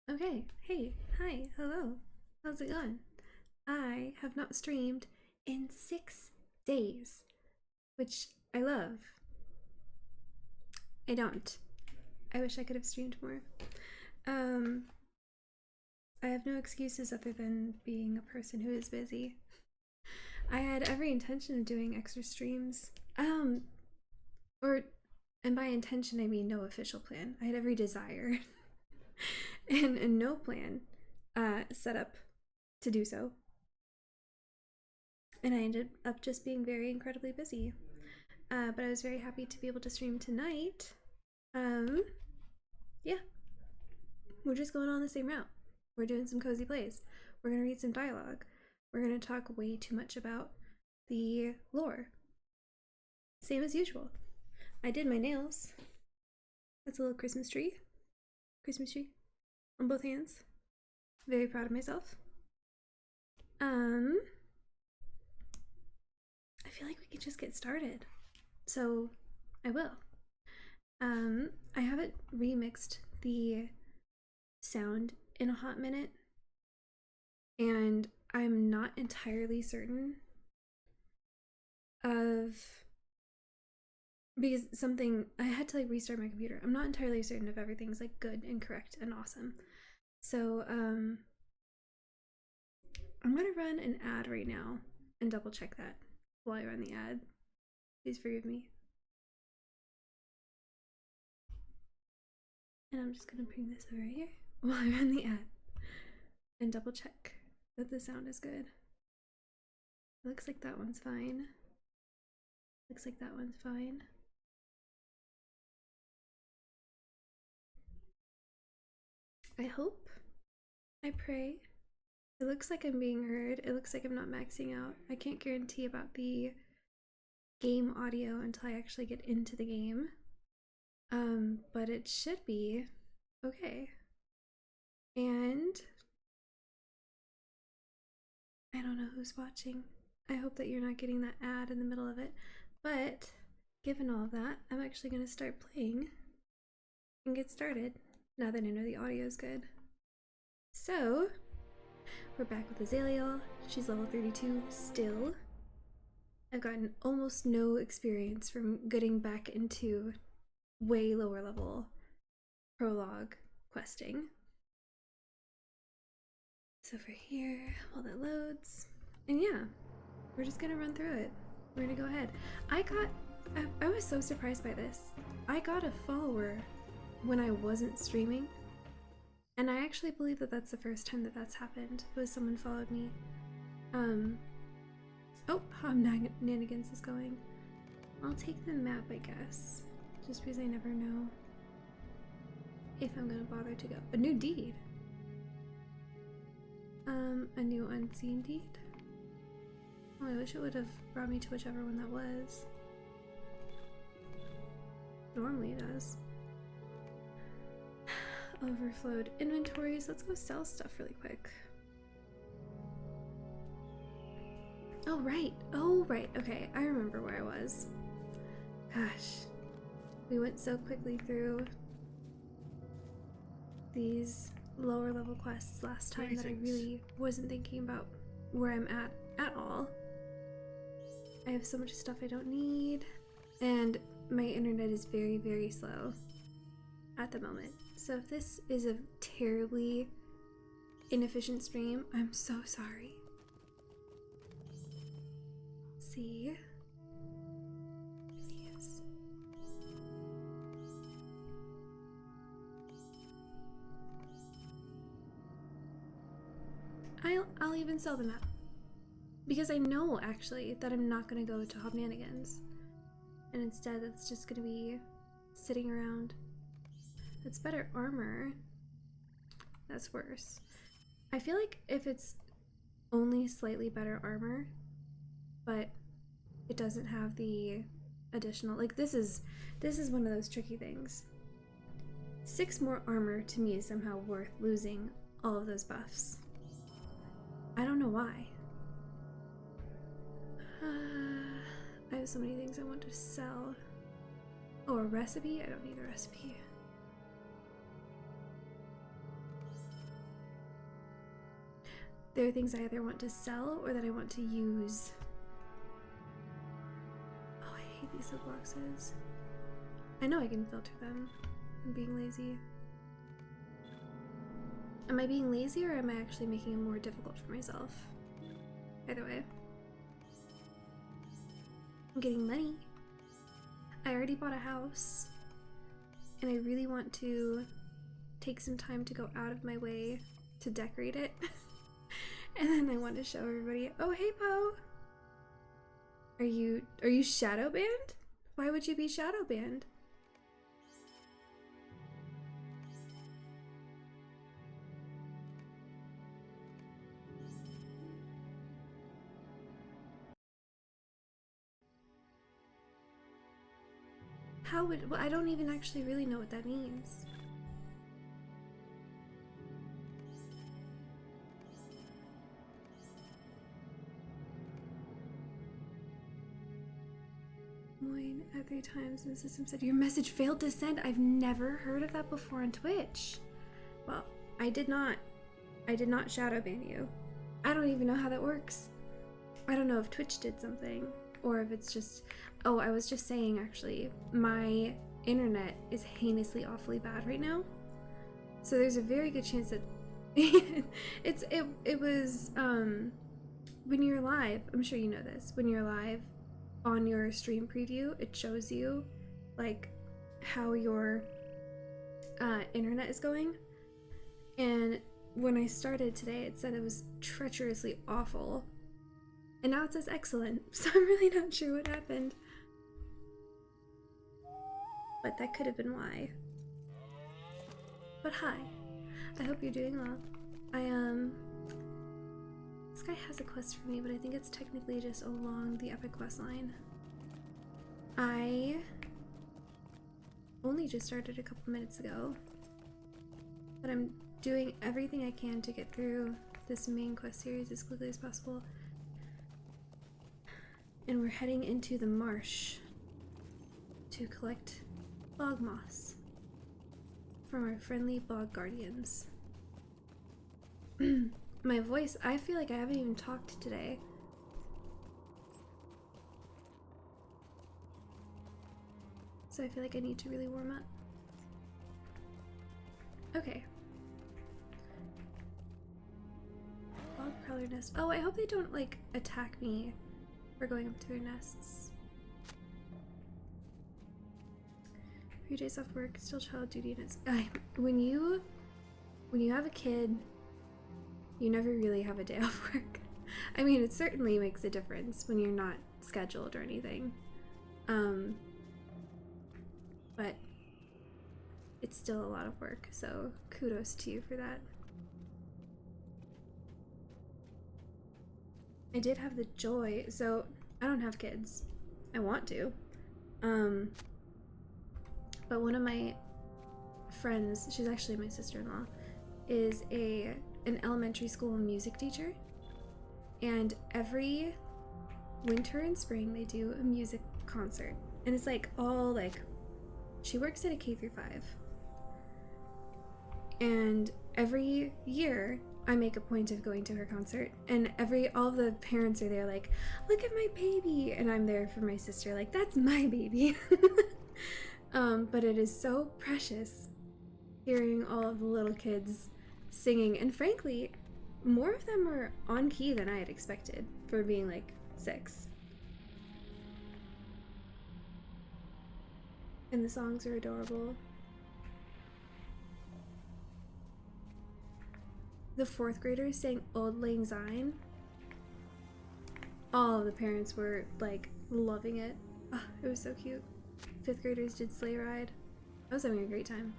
Okay, hey, hi, hello. How's it going? I have not streamed in 6 days, which I love. I don't. I wish I could have streamed more. Um, I have no excuses other than being a person who is busy. I had every intention of doing extra streams. Or, and by intention, I mean no official plan. I had every desire and no plan set up to do so. And I ended up just being very incredibly busy. But I was very happy to be able to stream tonight. Yeah, we're just going on the same route. We're doing some cozy plays. We're gonna read some dialogue. We're gonna talk way too much about the lore. Same as usual. I did my nails. That's a little Christmas tree. Christmas tree on both hands. Very proud of myself. I feel like we could just get started. So I will. I haven't remixed the sound in a hot minute, and I'm not entirely certain of, because something, I had to like restart my computer. I'm not entirely certain if everything's like good and correct and awesome. So I'm gonna run an ad right now and double check that while I run the ad. Please forgive me. And I'm just gonna bring this over here while I run the ad and double check that the sound is good. It looks like that one's fine. Looks like that one's fine. I hope. I pray. It looks like I'm being heard. It looks like I'm not maxing out. I can't guarantee about the game audio until I actually get into the game. But it should be okay. And I don't know who's watching. I hope that you're not getting that ad in the middle of it. But given all that, I'm actually going to start playing and get started now that I know the audio is good. So, we're back with Azaleal. She's level 32 still. I've gotten almost no experience from getting back into way lower level prologue questing. So for here, while that loads, and yeah, we're just gonna run through it. We're gonna go ahead. I was so surprised by this. I got a follower when I wasn't streaming, and I actually believe that that's the first time that that's happened, was someone followed me. Oh, Hobnanigans is going. I'll take the map, I guess, just because I never know if I'm gonna bother to go. A new deed. A new unseen deed. Oh, I wish it would have brought me to whichever one that was. Normally it does. Overflowed inventories. Let's go sell stuff really quick. Oh, right. Oh, right. Okay, I remember where I was. Gosh. We went so quickly through these lower level quests last time that I really wasn't thinking about where I'm at all. I have so much stuff I don't need, and my internet is very, very slow at the moment. So if this is a terribly inefficient stream, I'm so sorry. Let's see. Yes. I'll even sell the map. Because I know, actually, that I'm not going to go to Hobnanigans. And instead, it's just going to be sitting around. That's better armor. That's worse. I feel like if it's only slightly better armor, but it doesn't have the additional... Like, this is one of those tricky things. 6 more armor, to me, is somehow worth losing all of those buffs. I don't know why. I have so many things I want to sell. Oh, a recipe? I don't need a recipe. there are things I either want to sell or that I want to use. Oh, I hate these little boxes. I know I can filter them. I'm being lazy. Am I being lazy or am I actually making it more difficult for myself? Either way. I'm getting money. I already bought a house. And I really want to take some time to go out of my way to decorate it. And then I want to show everybody, oh hey Poe! Are you shadow banned? Why would you be shadow banned? How would, well, I don't even actually really know what that means. Moin at 3 times and the system said your message failed to send. I've never heard of that before on Twitch. Well, I did not shadow ban you. I don't even know how that works. I don't know if Twitch did something or if it's just, oh, I was just saying actually, my internet is heinously awfully bad right now. So there's a very good chance that it was when you're live, I'm sure you know this, when you're live on your stream preview, it shows you like how your internet is going. And when I started today, it said it was treacherously awful. And now it says excellent, so I'm really not sure what happened. But that could have been why. But hi, I hope you're doing well. This guy has a quest for me, but I think it's technically just along the epic quest line. I only just started a couple minutes ago, but I'm doing everything I can to get through this main quest series as quickly as possible. And we're heading into the marsh to collect bog moss from our friendly bog guardians. My voice, I feel like I haven't even talked today. So I feel like I need to really warm up. Okay. Bog prowler nest. Oh, I hope they don't like attack me for going up to their nests. A few days off work, still child duty, and it's when you have a kid, you never really have a day off work. I mean, it certainly makes a difference when you're not scheduled or anything. But it's still a lot of work, so kudos to you for that. I did have the joy, so I don't have kids. I want to. But one of my friends, she's actually my sister-in-law, is an elementary school music teacher. And every winter and spring they do a music concert. And it's like all like, she works at a K-5. And every year I make a point of going to her concert, and all the parents are there like, look at my baby, and I'm there for my sister like, that's my baby. But it is so precious hearing all of the little kids singing, and frankly, more of them are on key than I had expected for being like 6. And the songs are adorable. The 4th graders sang Old Lang Syne. All of the parents were like loving it. Oh, it was so cute. 5th graders did Sleigh Ride. I was having a great time.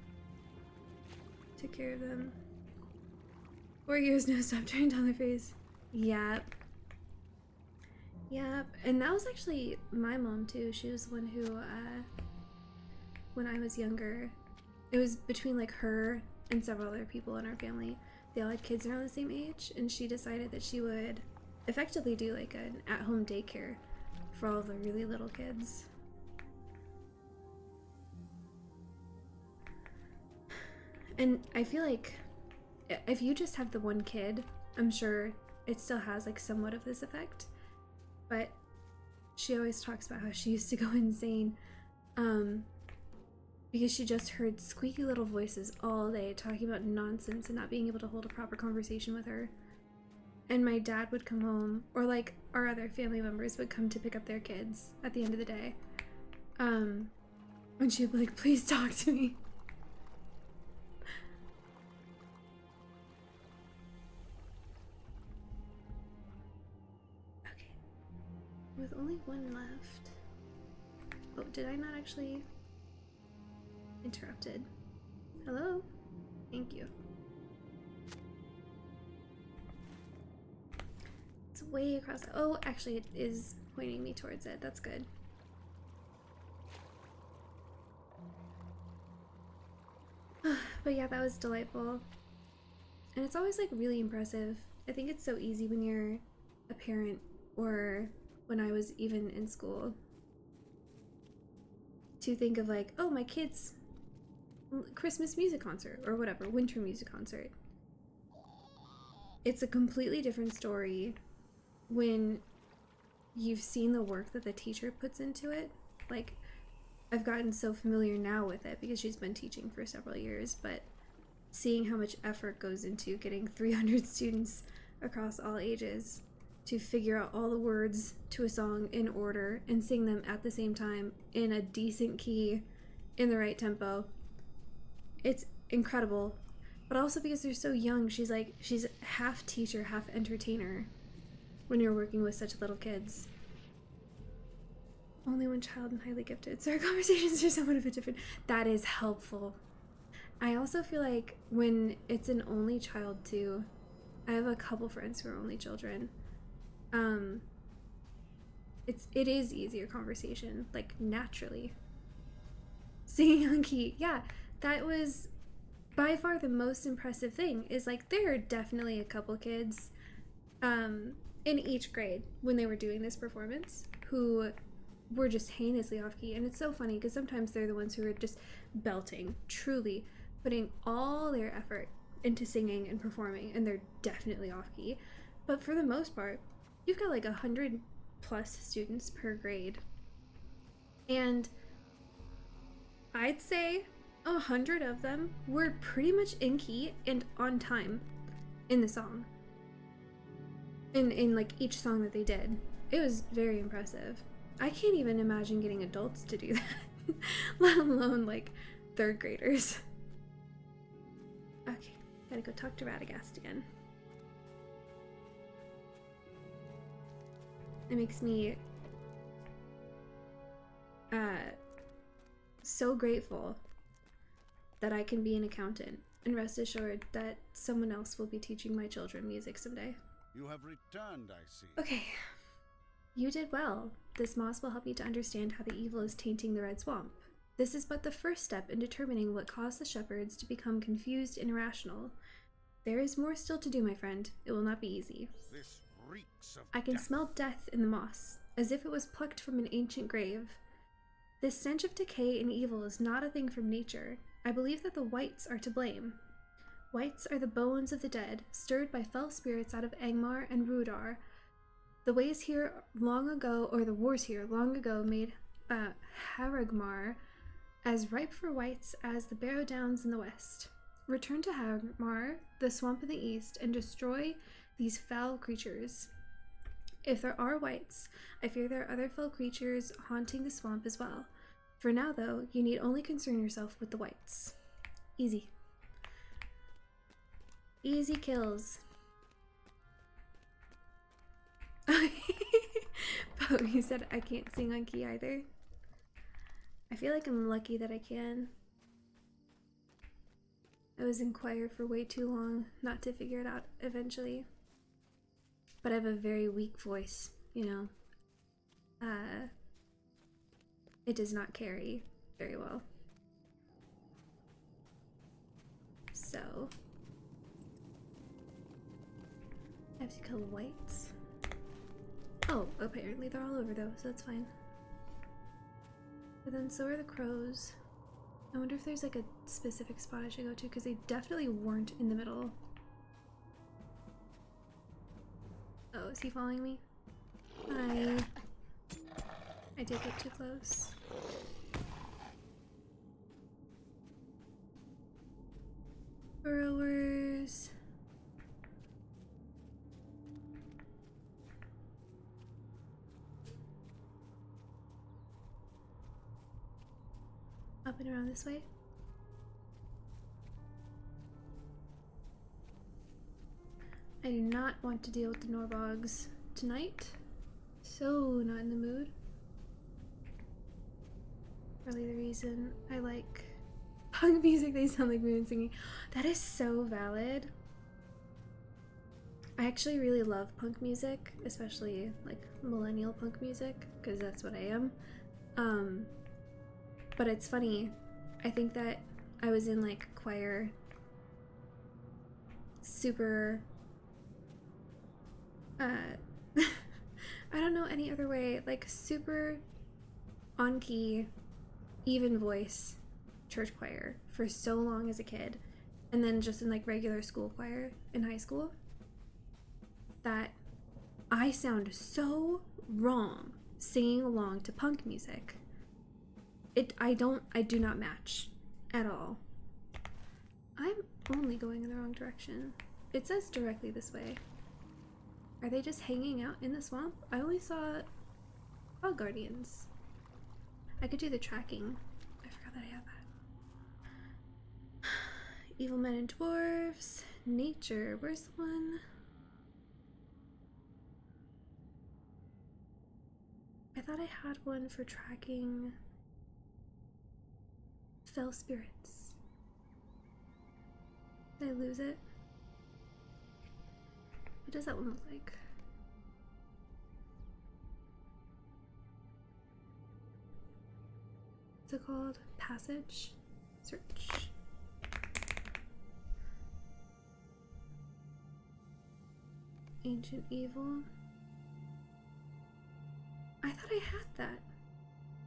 Took care of them. 4 years no stop trying down their face. Yep. Yep. And that was actually my mom too. She was the one who, when I was younger, it was between like her and several other people in our family. They all had kids around the same age, and she decided that she would effectively do like an at-home daycare for all the really little kids. And I feel like if you just have the one kid, I'm sure it still has like somewhat of this effect, but she always talks about how she used to go insane because she just heard squeaky little voices all day talking about nonsense and not being able to hold a proper conversation with her. And my dad would come home, or like our other family members would come to pick up their kids at the end of the day. And she'd be like, please talk to me. Okay. With only one left. Oh, did I not actually... Interrupted. Hello? Thank you. It's way across. Oh, actually, it is pointing me towards it. That's good. But yeah, that was delightful. And it's always like really impressive. I think it's so easy when you're a parent, or when I was even in school, to think of like, oh, my kid's Christmas music concert or whatever, winter music concert. It's a completely different story when you've seen the work that the teacher puts into it. Like, I've gotten so familiar now with it because she's been teaching for several years, but seeing how much effort goes into getting 300 students across all ages to figure out all the words to a song in order and sing them at the same time in a decent key, in the right tempo. It's incredible. But also because they're so young, she's half teacher, half entertainer when you're working with such little kids. Only one child and highly gifted, so our conversations are somewhat of a different... That is helpful. I also feel like when it's an only child too, I have a couple friends who are only children, it is easier conversation, like naturally. Singing on key, yeah, that was by far the most impressive thing. Is like there are definitely a couple kids in each grade when they were doing this performance who were just heinously off key, and it's so funny because sometimes they're the ones who are just belting, truly putting all their effort into singing and performing, and they're definitely off key. But for the most part, you've got like 100 plus students per grade, and I'd say 100 of them were pretty much in key and on time in the song, in like each song that they did. It was very impressive. I can't even imagine getting adults to do that, let alone like third graders. Okay, gotta go talk to Radagast again. It makes me so grateful that I can be an accountant, and rest assured that someone else will be teaching my children music someday. You have returned, I see. Okay. You did well. This moss will help you to understand how the evil is tainting the Red Swamp. This is but the first step in determining what caused the shepherds to become confused and irrational. There is more still to do, my friend. It will not be easy. This reeks of I can death. smell death in the moss, as if it was plucked from an ancient grave. This stench of decay and evil is not a thing from nature. I believe that the wights are to blame. Wights are the bones of the dead, stirred by fell spirits out of Angmar and Rudar. The ways here long ago, or the wars here long ago, made Haragmar as ripe for wights as the Barrow Downs in the west. Return to Haragmar, the swamp in the east, and destroy these foul creatures. If there are wights, I fear there are other foul creatures haunting the swamp as well. For now, though, you need only concern yourself with the wights. Easy. Easy kills. But you said I can't sing on key either. I feel like I'm lucky that I can. I was in choir for way too long not to figure it out eventually. But I have a very weak voice, you know. It does not carry very well. So I have to kill the whites. Oh, apparently they're all over though, so that's fine. But then so are the crows. I wonder if there's like a specific spot I should go to, because they definitely weren't in the middle. Oh, is he following me? I did get too close. Burrowers. Up and around this way. I do not want to deal with the Norbogs tonight. So not in the mood. Probably the reason I like punk music, they sound like women singing. That is so valid. I actually really love punk music, especially like millennial punk music, because that's what I am. But it's funny, I think that I was in like choir super I don't know any other way, like super on key, even voice church choir for so long as a kid, and then just in like regular school choir in high school, that I sound so wrong singing along to punk music. I do not match at all. I'm only going in the wrong direction. It says directly this way. Are they just hanging out in the swamp? I only saw fog guardians. I could do the tracking. I forgot that I have that. Evil men and dwarves. Nature. Where's the one? I thought I had one for tracking fell spirits. Did I lose it? What does that one look like? What's it called? Passage? Search. Ancient evil. I thought I had that.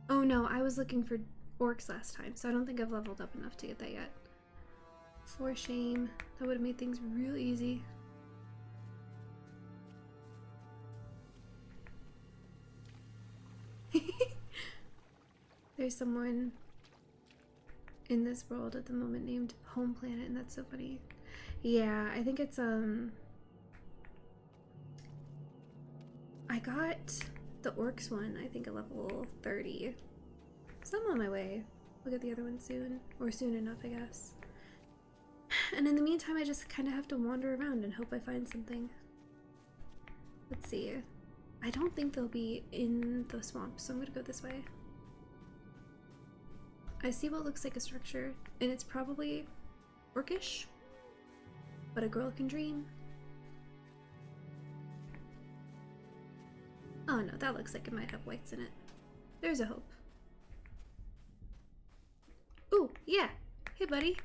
Oh no, I was looking for orcs last time, so I don't think I've leveled up enough to get that yet. For shame. That would have made things real easy. There's someone in this world at the moment named Home Planet, and that's so funny. Yeah, I think it's I got the orcs one, I think, at level 30. So I'm on my way. We'll get the other one soon, or soon enough, I guess. And in the meantime, I just kind of have to wander around and hope I find something. Let's see. I don't think they'll be in the swamp, so I'm gonna go this way. I see what looks like a structure, and it's probably orcish, but a girl can dream. Oh no, that looks like it might have whites in it. There's a hope. Ooh, yeah. Hey, buddy.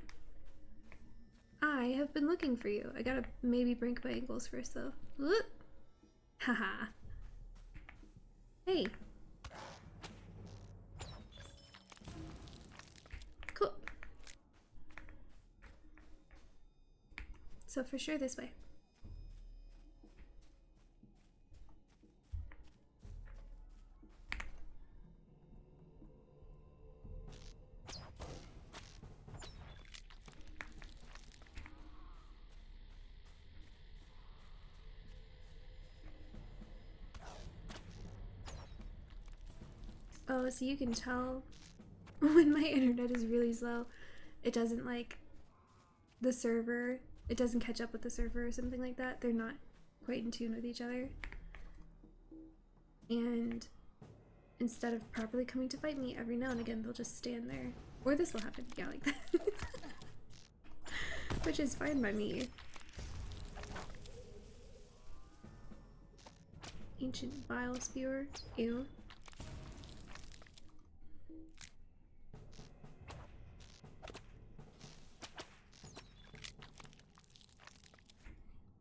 I have been looking for you. I gotta maybe break my ankles first, though. Whoop. Haha. Hey. Cool. So for sure this way. Oh, so you can tell when my internet is really slow, it doesn't like the server, it doesn't catch up with the server or something like that. They're not quite in tune with each other. And instead of properly coming to fight me, every now and again they'll just stand there. Or this will happen, yeah, like that. Which is fine by me. Ancient bile spewer. Ew.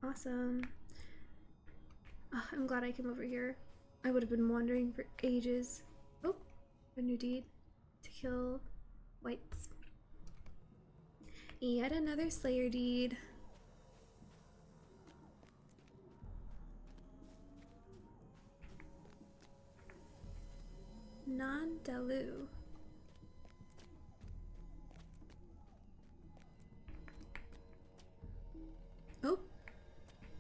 Awesome. Oh, I'm glad I came over here. I would have been wandering for ages. Oh, a new deed to kill whites. Yet another Slayer deed. Non-Delu. Oh,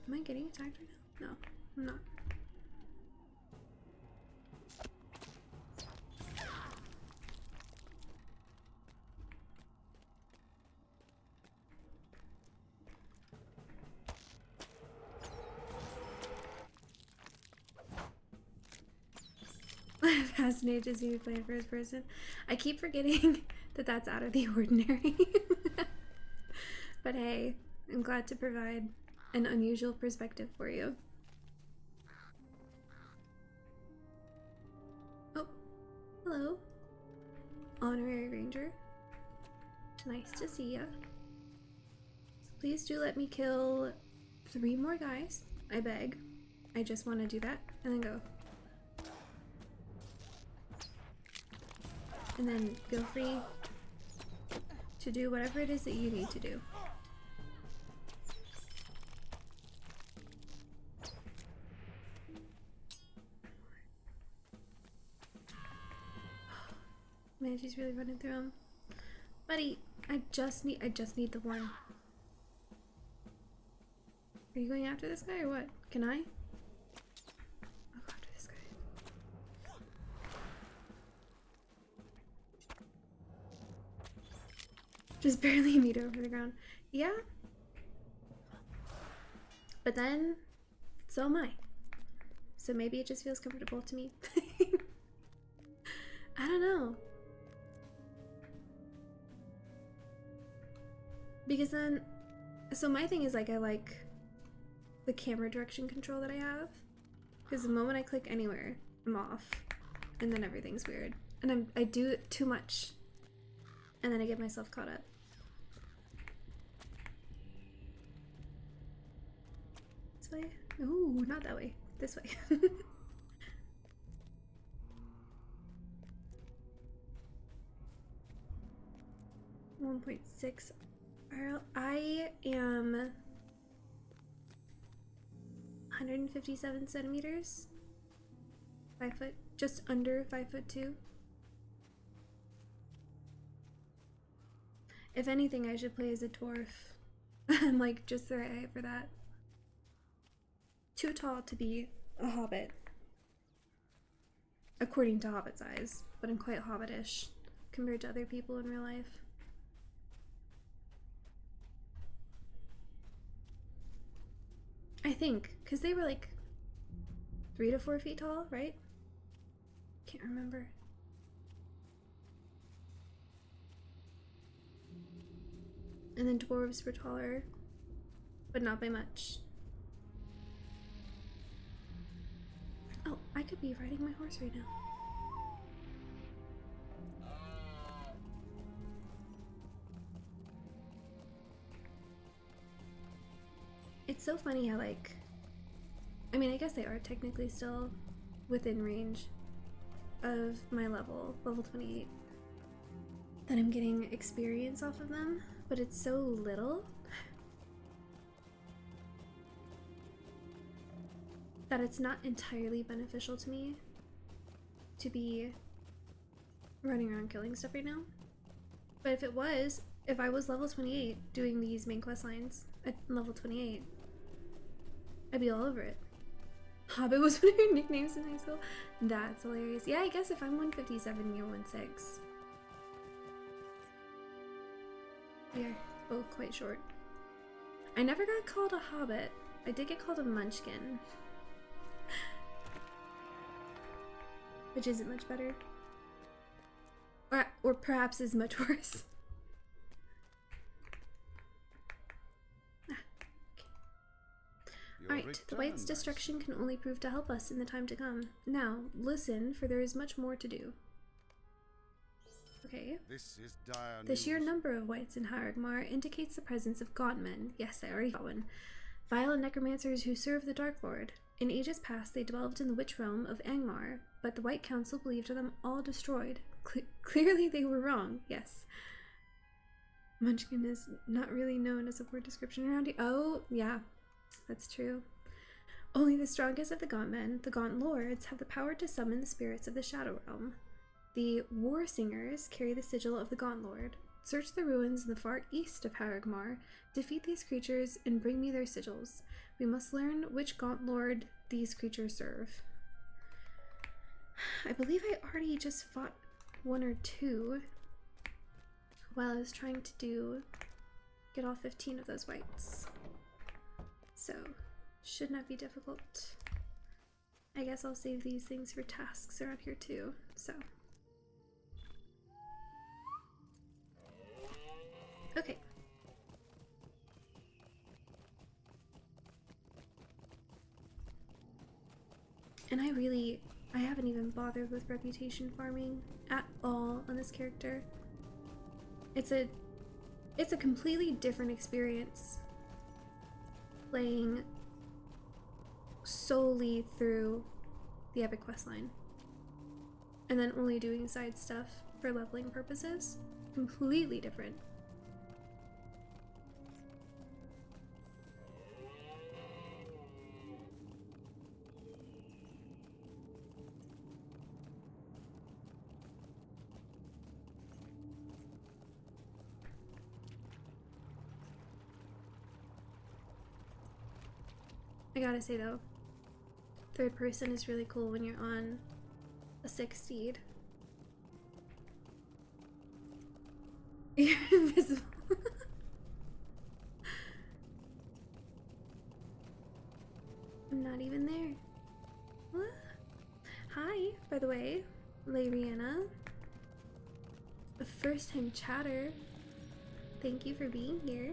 am I getting attacked right now? No, I'm not. I'm fascinated to see me play first person. I keep forgetting that that's out of the ordinary. But hey, I'm glad to provide an unusual perspective for you. Oh, hello, Honorary Ranger. Nice to see ya. Please do let me kill 3 more guys, I beg. I just want to do that and then go. And then feel free to do whatever it is that you need to do. Man, she's really running through them. Buddy, I just need the one. Are you going after this guy or what? Can I? I'll go after this guy. Just barely meet over the ground. Yeah. But then, so am I. So maybe it just feels comfortable to me. I don't know. Because then, so my thing is like, I like the camera direction control that I have. Because the moment I click anywhere, I'm off. And then everything's weird. And I do it too much. And then I get myself caught up. This way? Ooh, not that way. This way. 1.6. I am 157 centimeters. 5 foot, just under 5'2". If anything, I should play as a dwarf. I'm like just the right height for that. Too tall to be a hobbit, according to hobbit size, but I'm quite hobbitish compared to other people in real life. I think, because they were like 3 to 4 feet tall, right? Can't remember. And then dwarves were taller, but not by much. Oh, I could be riding my horse right now. It's so funny how, like, I mean, I guess they are technically still within range of my level 28, that I'm getting experience off of them, but it's so little that it's not entirely beneficial to me to be running around killing stuff right now. But if I was level 28 doing these main quest lines at level 28, I'd be all over it. Hobbit was one of your nicknames in high school? That's hilarious. Yeah, I guess if I'm 157, you're 1'6". We are both quite short. I never got called a hobbit. I did get called a munchkin. Which isn't much better. Or perhaps is much worse. Alright, the White's destruction can only prove to help us in the time to come. Now, listen, for there is much more to do. Okay. This is dire The sheer news. number of Whites in Hierogmar indicates the presence of gauntmen. Yes, I already got one. Vile necromancers who serve the Dark Lord. In ages past, they dwelled in the witch realm of Angmar, but the White Council believed them all destroyed. Clearly they were wrong, yes. Munchkin is not really known as a word description around here. Oh, yeah, that's true. Only the strongest of the Gauntmen, the Gaunt Lords, have the power to summon the spirits of the Shadow Realm. The War Singers carry the sigil of the Gaunt Lord. Search the ruins in the far east of Harrogmar, defeat these creatures, and bring me their sigils. We must learn which Gaunt Lord these creatures serve. I believe I already just fought one or two while I was trying to get all 15 of those whites. So, should not be difficult. I guess I'll save these things for tasks around here too, so. Okay. And I haven't even bothered with reputation farming at all on this character. It's a completely different experience playing solely through the epic questline and then only doing side stuff for leveling purposes. Completely different. I gotta say though, third person is really cool when you're on a 6 steed. You're invisible. I'm not even there. What? Hi, by the way, Lariana. A first time chatter. Thank you for being here.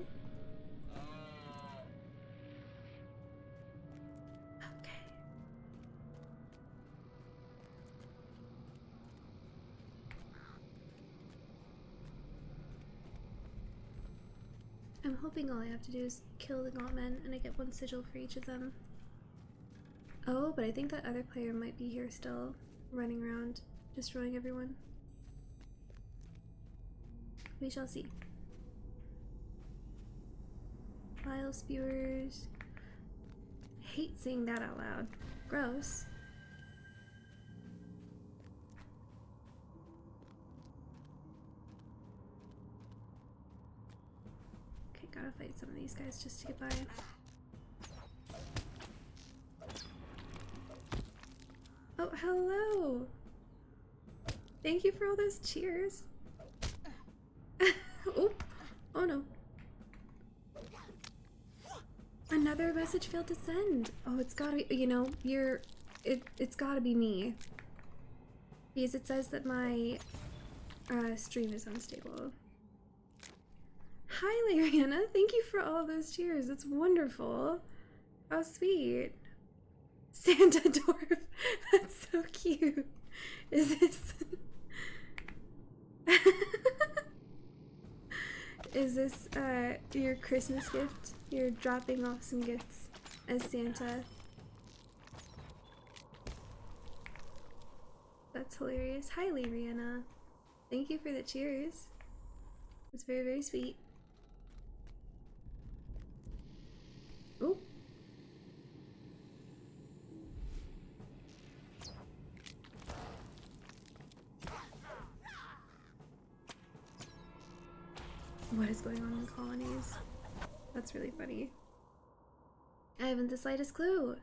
I'm hoping all I have to do is kill the Gauntmen and I get one sigil for each of them. Oh, but I think that other player might be here still, running around, destroying everyone. We shall see. Vile spewers. Hate saying that out loud. Gross. Gotta fight some of these guys just to get by. Oh, hello! Thank you for all those cheers. Oh, oh no. Another message failed to send. Oh, it's gotta be, you know, it's gotta be me. Because it says that my stream is unstable. Hi, Lariana. Thank you for all those cheers. It's wonderful. How sweet. Santa dwarf. That's so cute. Is this... Is this your Christmas gift? You're dropping off some gifts as Santa. That's hilarious. Hi, Lariana. Thank you for the cheers. It's very, very sweet. Ooh. What is going on in the colonies? That's really funny. I haven't the slightest clue.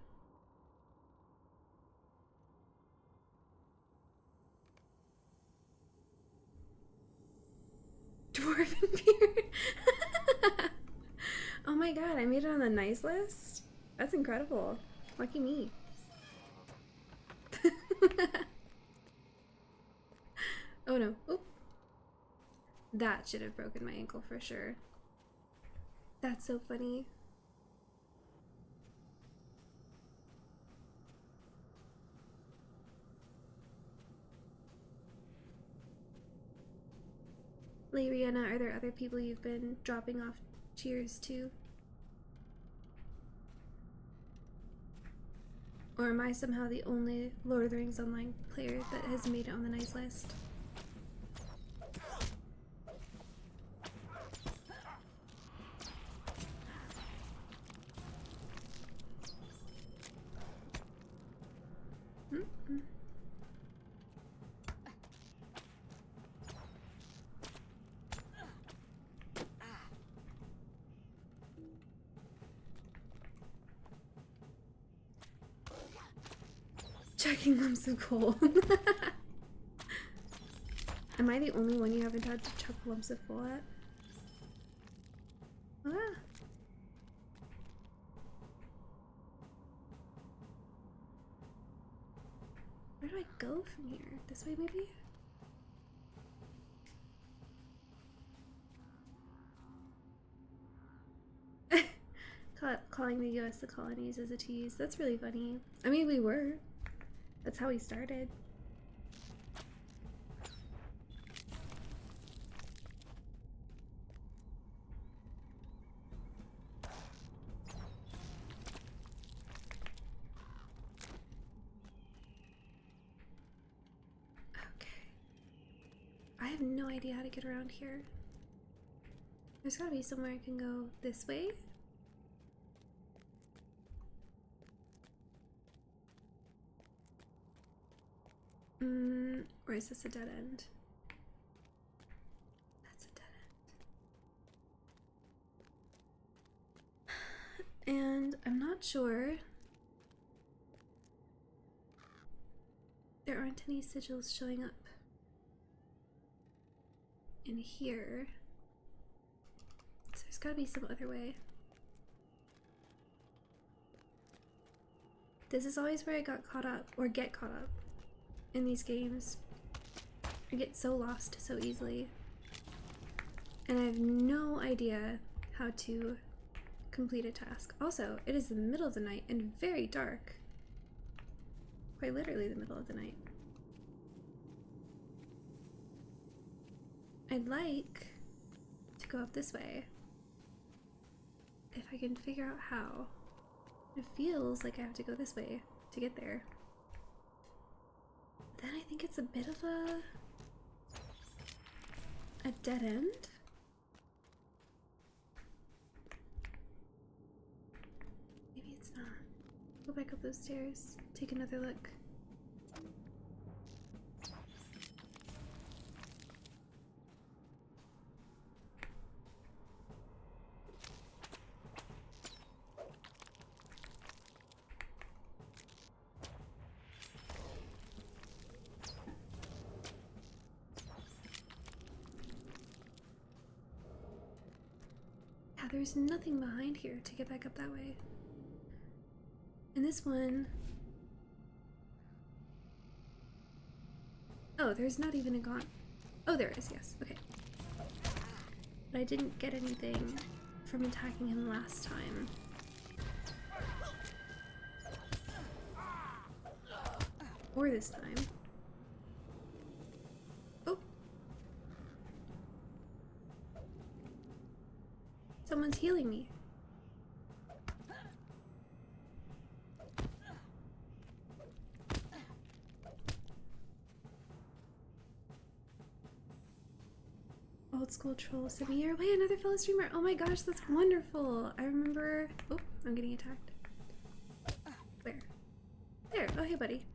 Dwarven beard. Oh my god, I made it on the nice list? That's incredible. Lucky me. Oh no. Oop. That should have broken my ankle for sure. That's so funny. Lariana, are there other people you've been dropping off cheers to? Or am I somehow the only Lord of the Rings Online player that has made it on the nice list? Stacking lumps of coal. Am I the only one you haven't had to chuck lumps of coal at? Ah. Where do I go from here? This way, maybe? Calling the US the colonies is a tease. That's really funny. I mean, we were. That's how we started. Okay. I have no idea how to get around here. There's gotta be somewhere I can go this way. Or is this a dead end? That's a dead end. And I'm not sure. There aren't any sigils showing up in here. So there's gotta be some other way. This is always where I got caught up, or get caught up in these games. I get so lost so easily. And I have no idea how to complete a task. Also, it is the middle of the night and very dark. Quite literally the middle of the night. I'd like to go up this way. If I can figure out how. It feels like I have to go this way to get there. Then I think it's a bit of a dead end. Maybe it's not. Go back up those stairs, take another look. There's nothing behind here to get back up that way. And this one... Oh, there's not even a gaunt. Oh, there is, yes. Okay. But I didn't get anything from attacking him last time. Or this time. Someone's healing me. Old school troll sent me your way, another fellow streamer. Oh my gosh, that's wonderful. I remember. Oh, I'm getting attacked. Where? There. Oh, hey, buddy.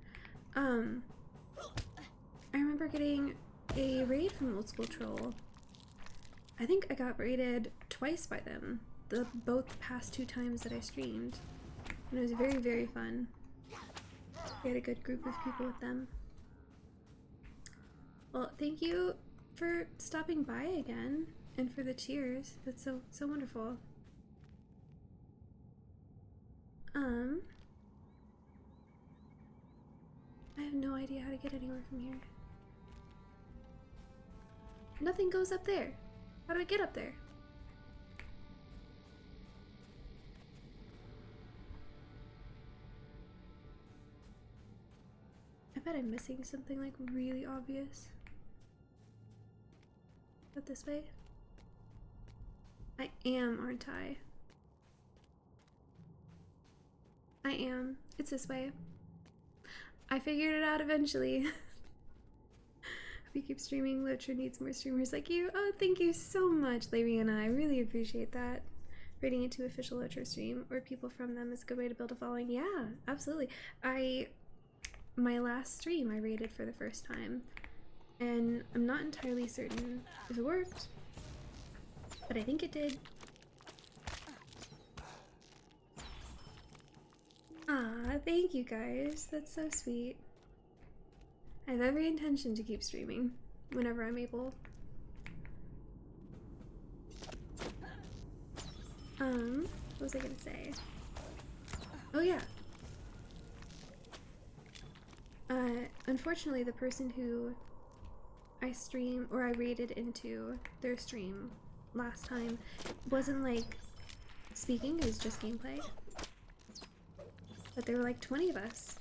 I remember getting a raid from Old School Troll. I think I got raided twice by them, both past 2 times that I streamed, and it was very, very fun. We had a good group of people with them. Well, thank you for stopping by again, and for the cheers. That's so wonderful. I have no idea how to get anywhere from here. Nothing goes up there. How do I get up there? I bet I'm missing something like really obvious. But this way? I am, aren't I? I am. It's this way. I figured it out eventually. We keep streaming. LOTRO needs more streamers like you. Oh, thank you so much, Lariana. I really appreciate that. Rating it to official LOTRO stream or people from them is a good way to build a following. Yeah, absolutely. My last stream I rated for the first time, and I'm not entirely certain if it worked, but I think it did. Ah, thank you guys. That's so sweet. I have every intention to keep streaming whenever I'm able. What was I gonna say? Oh yeah. Unfortunately, the person who I raided into their stream last time wasn't like speaking, it was just gameplay. But there were like 20 of us.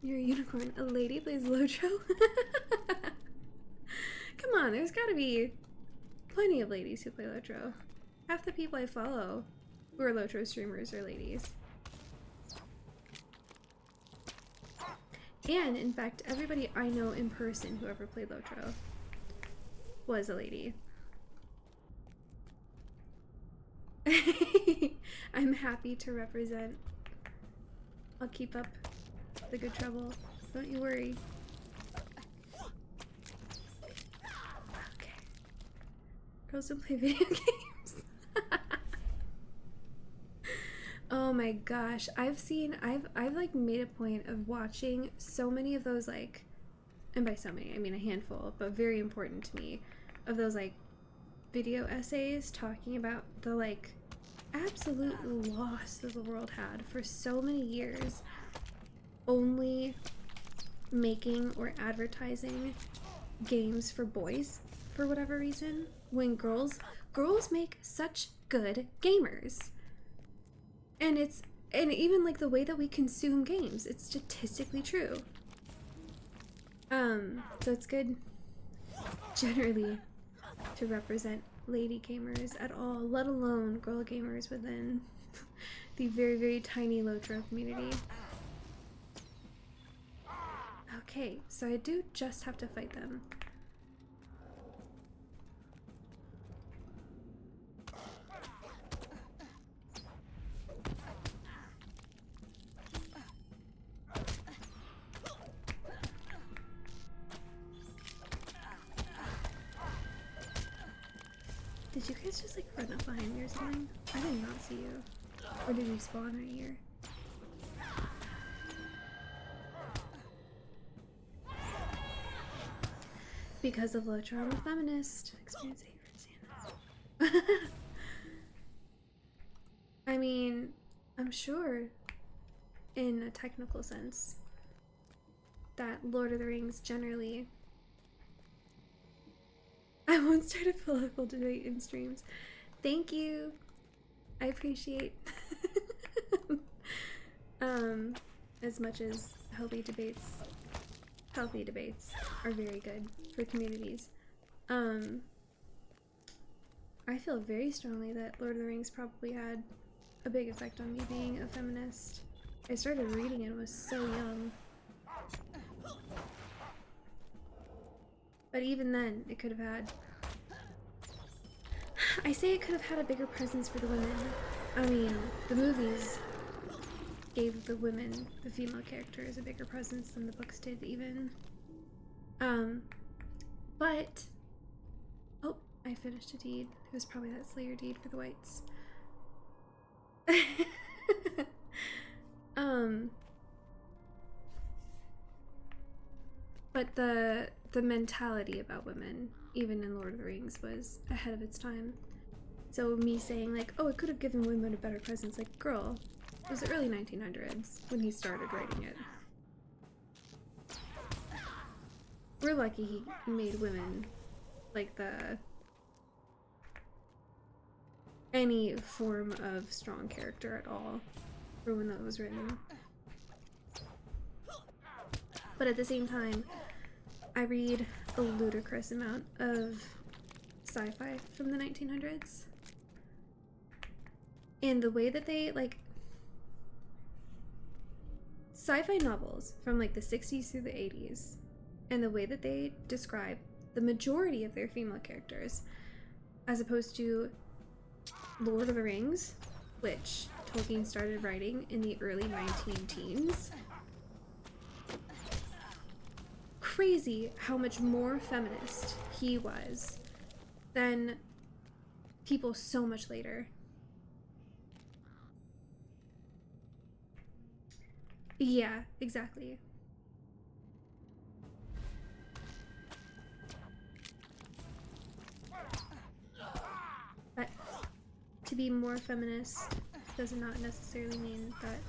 You're a unicorn. A lady plays LOTRO? Come on, there's gotta be plenty of ladies who play LOTRO. Half the people I follow who are LOTRO streamers are ladies. And, in fact, everybody I know in person who ever played LOTRO was a lady. I'm happy to represent. I'll keep up the good trouble. Don't you worry. Okay. Girls don't play video games. Oh my gosh. I've like made a point of watching so many of those, like, and by so many I mean a handful, but very important to me, of those like video essays talking about the like absolute loss that the world had for so many years, only making or advertising games for boys for whatever reason, when girls make such good gamers. And even like the way that we consume games, it's statistically true. So it's good generally to represent lady gamers at all, let alone girl gamers within the very, very tiny LOTRO community. Okay, so I do just have to fight them. Did you guys just like run up behind me or something? I did not see you. Or did you spawn right here? Because of LOTRO, I'm a feminist. Experience hate for I mean, I'm sure in a technical sense that Lord of the Rings generally... I won't start a political debate in streams. Thank you. I appreciate as much as healthy debates are very good for communities. I feel very strongly that Lord of the Rings probably had a big effect on me being a feminist. I started reading it when I was so young. But even then, it could have had... I say it could have had a bigger presence for the women. I mean, the movies gave the women, the female characters, a bigger presence than the books did, even. But... Oh, I finished a deed. It was probably that Slayer deed for the whites. But the mentality about women, even in Lord of the Rings, was ahead of its time. So me saying like, oh, it could have given women a better presence, like, girl, it was the early 1900s when he started writing it. We're lucky he made women like any form of strong character at all for when that was written. But at the same time, I read a ludicrous amount of sci-fi from the 1900s. And the way that they, like, sci-fi novels from like the 60s through the 80s, and the way that they describe the majority of their female characters, as opposed to Lord of the Rings, which Tolkien started writing in the early 19-teens. Crazy how much more feminist he was than people so much later. Yeah, exactly. But to be more feminist does not necessarily mean that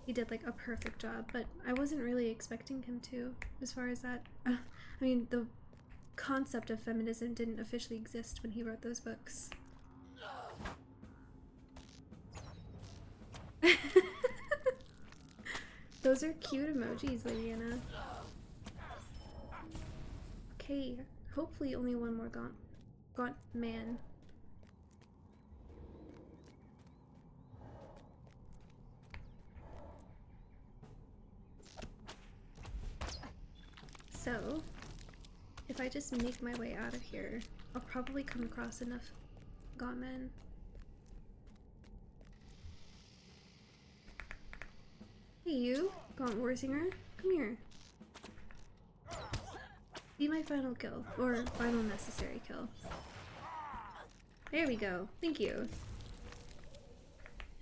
he did like a perfect job, but I wasn't really expecting him to, as far as that. I mean, the concept of feminism didn't officially exist when he wrote those books. Those are cute emojis, Lady Anna. Okay, hopefully only one more gaunt man. So, if I just make my way out of here, I'll probably come across enough gaunt men. Hey you, Gaunt Warsinger, come here. Be my final kill, or final necessary kill. There we go, thank you.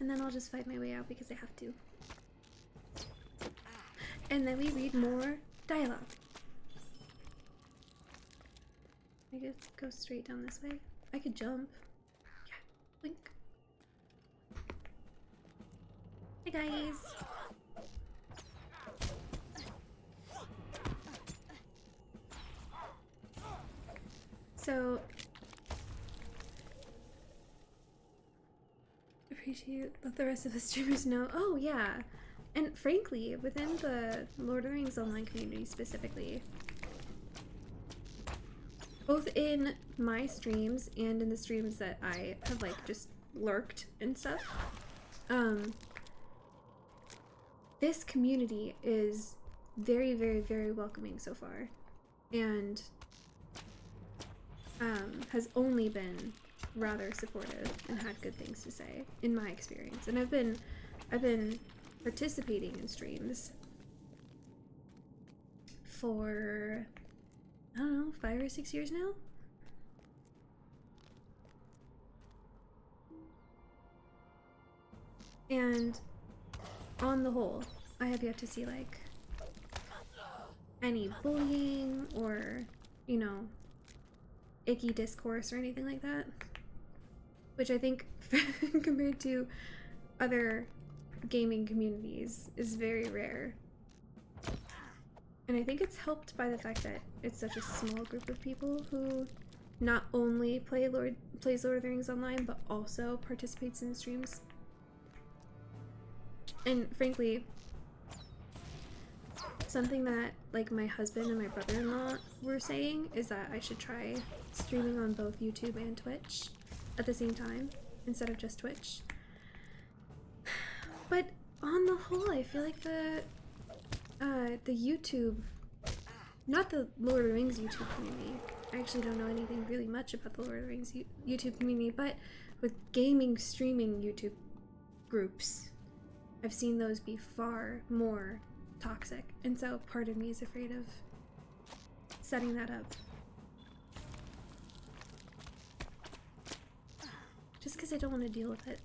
And then I'll just fight my way out because I have to. And then we read more dialogue. I could go straight down this way. I could jump. Yeah, blink. Hey guys! So, appreciate let the rest of the streamers know. Oh yeah, and frankly, within the Lord of the Rings online community specifically, both in my streams and in the streams that I have like just lurked and stuff, this community is very, very, very welcoming so far, and has only been rather supportive and had good things to say in my experience. And I've been participating in streams for I don't know, 5 or 6 years now. And on the whole, I have yet to see like any bullying or, you know, icky discourse or anything like that, which I think compared to other gaming communities is very rare. And I think it's helped by the fact that it's such a small group of people who not only plays Lord of the Rings online, but also participates in streams. And frankly, something that like my husband and my brother-in-law were saying is that I should try streaming on both YouTube and Twitch at the same time instead of just Twitch. But on the whole, I feel like the YouTube, not the Lord of the Rings YouTube community. I actually don't know anything really much about the Lord of the Rings YouTube community, but with gaming streaming YouTube groups, I've seen those be far more toxic, and so part of me is afraid of setting that up. Just because I don't want to deal with it.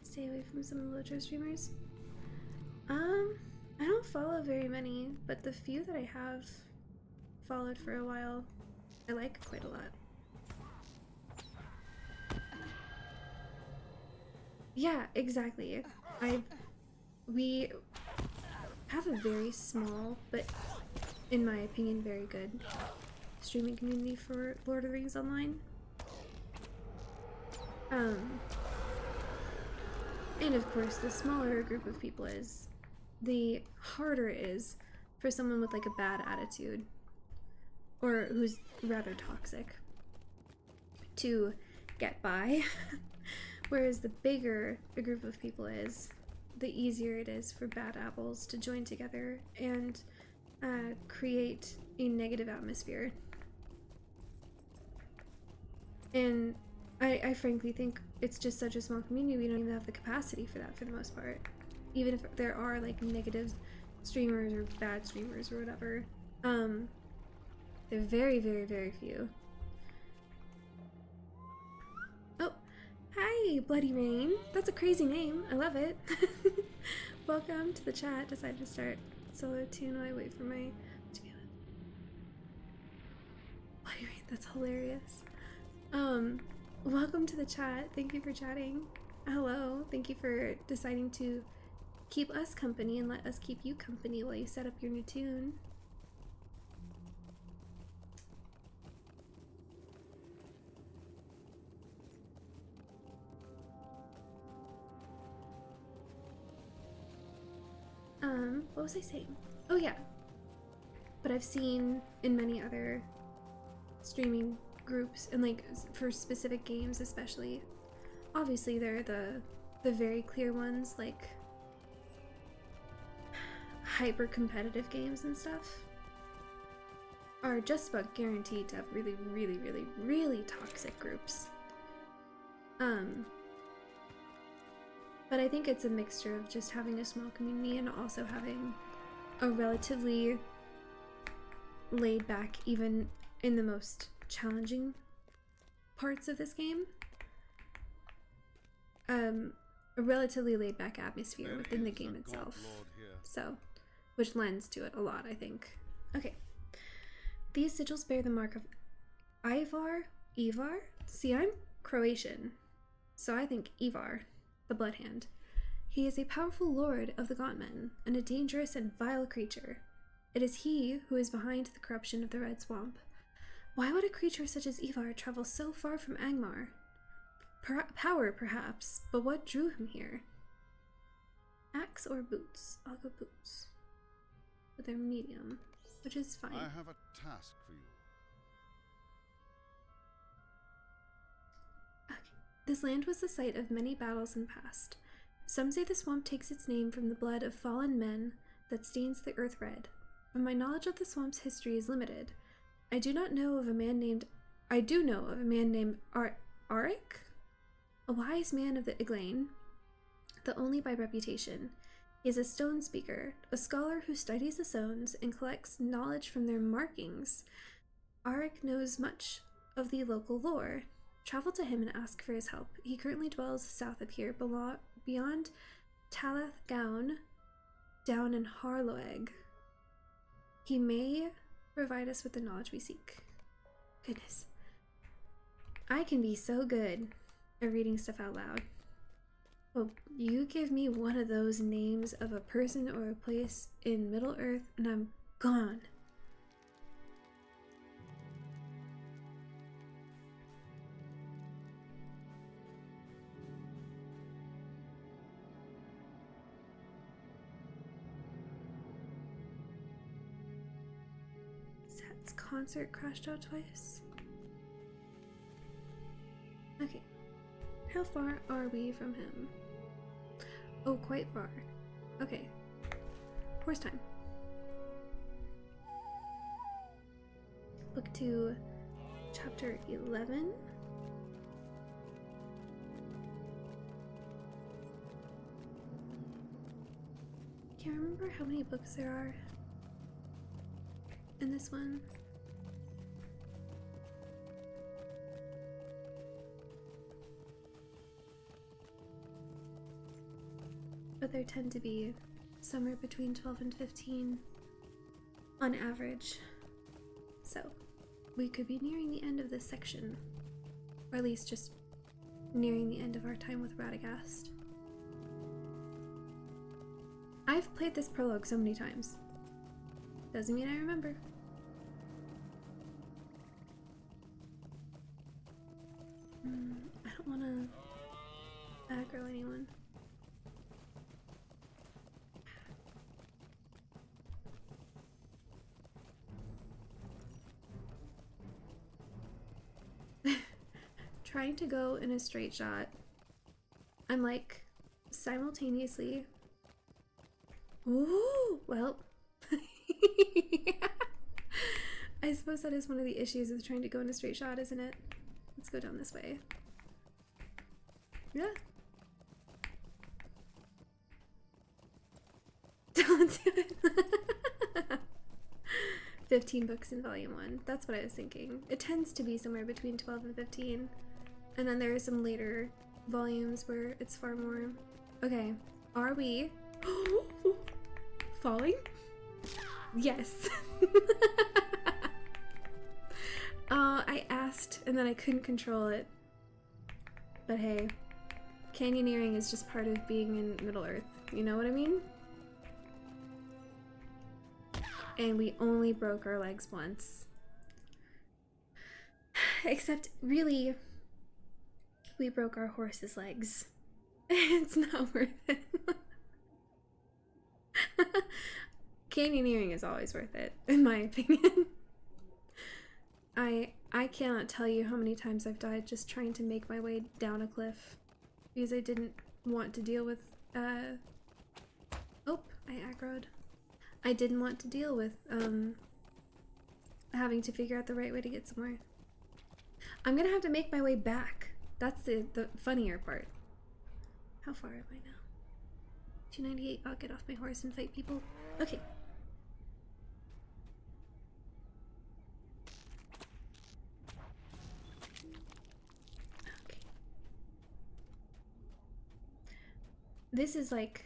Stay away from some of the LOTRO streamers. I don't follow very many, but the few that I have followed for a while, I like quite a lot. Yeah, exactly. We have a very small, but in my opinion, very good streaming community for Lord of the Rings Online. And of course, the smaller a group of people is, the harder it is for someone with like a bad attitude or who's rather toxic to get by. Whereas the bigger a group of people is, the easier it is for bad apples to join together and create a negative atmosphere. And I frankly think it's just such a small community, we don't even have the capacity for that for the most part. Even if there are like negative streamers or bad streamers or whatever. They're very, very, very few. Oh, hi, Bloody Rain. That's a crazy name. I love it. Welcome to the chat. Decided to start solo tune while I wait for my... Bloody Rain, that's hilarious. Welcome to the chat. Thank you for chatting. Hello. Thank you for deciding to keep us company and let us keep you company while you set up your new tune. What was I saying? Oh yeah. But I've seen in many other streaming groups, and like for specific games especially, obviously they're the very clear ones, like hyper competitive games and stuff are just about guaranteed to have really, really, really, really toxic groups. But I think it's a mixture of just having a small community and also having a relatively laid back, even in the most challenging parts of this game, a relatively laid back atmosphere within the game itself. So, which lends to it a lot, I think. Okay. These sigils bear the mark of Ivar? See, I'm Croatian, so I think Ivar, the Blood Hand. He is a powerful lord of the Gauntmen, and a dangerous and vile creature. It is he who is behind the corruption of the Red Swamp. Why would a creature such as Ivar travel so far from Angmar? Power, perhaps, but what drew him here? Axe or boots? I'll go boots. But they're medium, which is fine. I have a task for you. Okay. This land was the site of many battles in the past. Some say the swamp takes its name from the blood of fallen men that stains the earth red. But my knowledge of the swamp's history is limited. I do know of a man named Auric, a wise man of the Iglain, though only by reputation. He is a stone speaker, a scholar who studies the stones and collects knowledge from their markings. Auric knows much of the local lore. Travel to him and ask for his help. He currently dwells south of here, beyond Talath Gown, down in Harloeg. He may provide us with the knowledge we seek. Goodness. I can be so good at reading stuff out loud. Well, you give me one of those names of a person or a place in Middle-earth and I'm gone. Sat's concert crashed out twice. Okay. How far are we from him? Oh, quite far. Okay. Horse time. Book to chapter 11. Can't remember how many books there are in this one. But there tend to be somewhere between 12 and 15 on average. So we could be nearing the end of this section, or at least just nearing the end of our time with Radagast. I've played this prologue so many times. Doesn't mean I remember. I don't want to aggro anyone. Trying to go in a straight shot, I'm like simultaneously. Ooh, well, I suppose that is one of the issues with trying to go in a straight shot, isn't it? Let's go down this way. Yeah. Don't do it. 15 books in volume 1. That's what I was thinking. It tends to be somewhere between 12 and 15. And then there are some later volumes where it's far more. Okay, are we falling? Yes. I asked and then I couldn't control it. But hey, canyoneering is just part of being in Middle Earth. You know what I mean? And we only broke our legs once. Except, really, we broke our horse's legs. It's not worth it. Canyoneering is always worth it, in my opinion. I cannot tell you how many times I've died just trying to make my way down a cliff because I didn't want to deal with, oh, I aggroed. I didn't want to deal with, having to figure out the right way to get somewhere. I'm gonna have to make my way back. That's the funnier part. How far am I now? 298. I'll get off my horse and fight people. Okay. Okay. This is like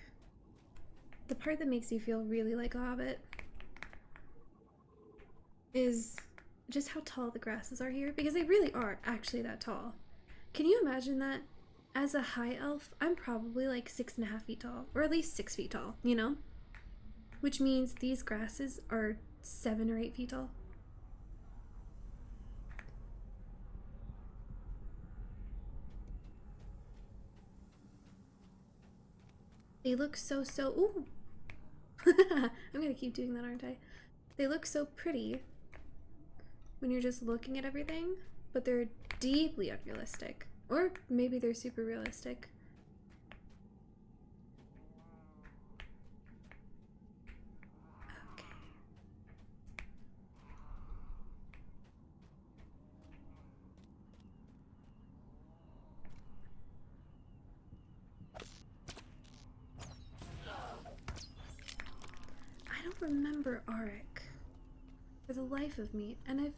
the part that makes you feel really like a hobbit is just how tall the grasses are here, because they really are actually that tall. Can you imagine that? As a high elf, I'm probably like 6.5 feet tall, or at least 6 feet tall, you know? Which means these grasses are 7 or 8 feet tall. They look so, ooh. I'm gonna keep doing that, aren't I? They look so pretty when you're just looking at everything, but they're deeply unrealistic. Or maybe they're super realistic. Okay. I don't remember Auric for the life of me, and I've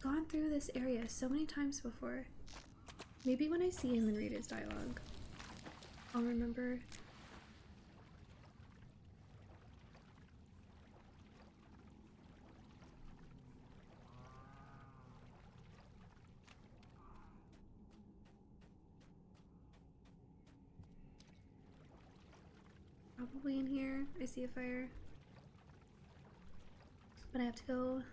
gone through this area so many times before. Maybe when I see him and read his dialogue, I'll remember. Probably in here. I see a fire. But I have to go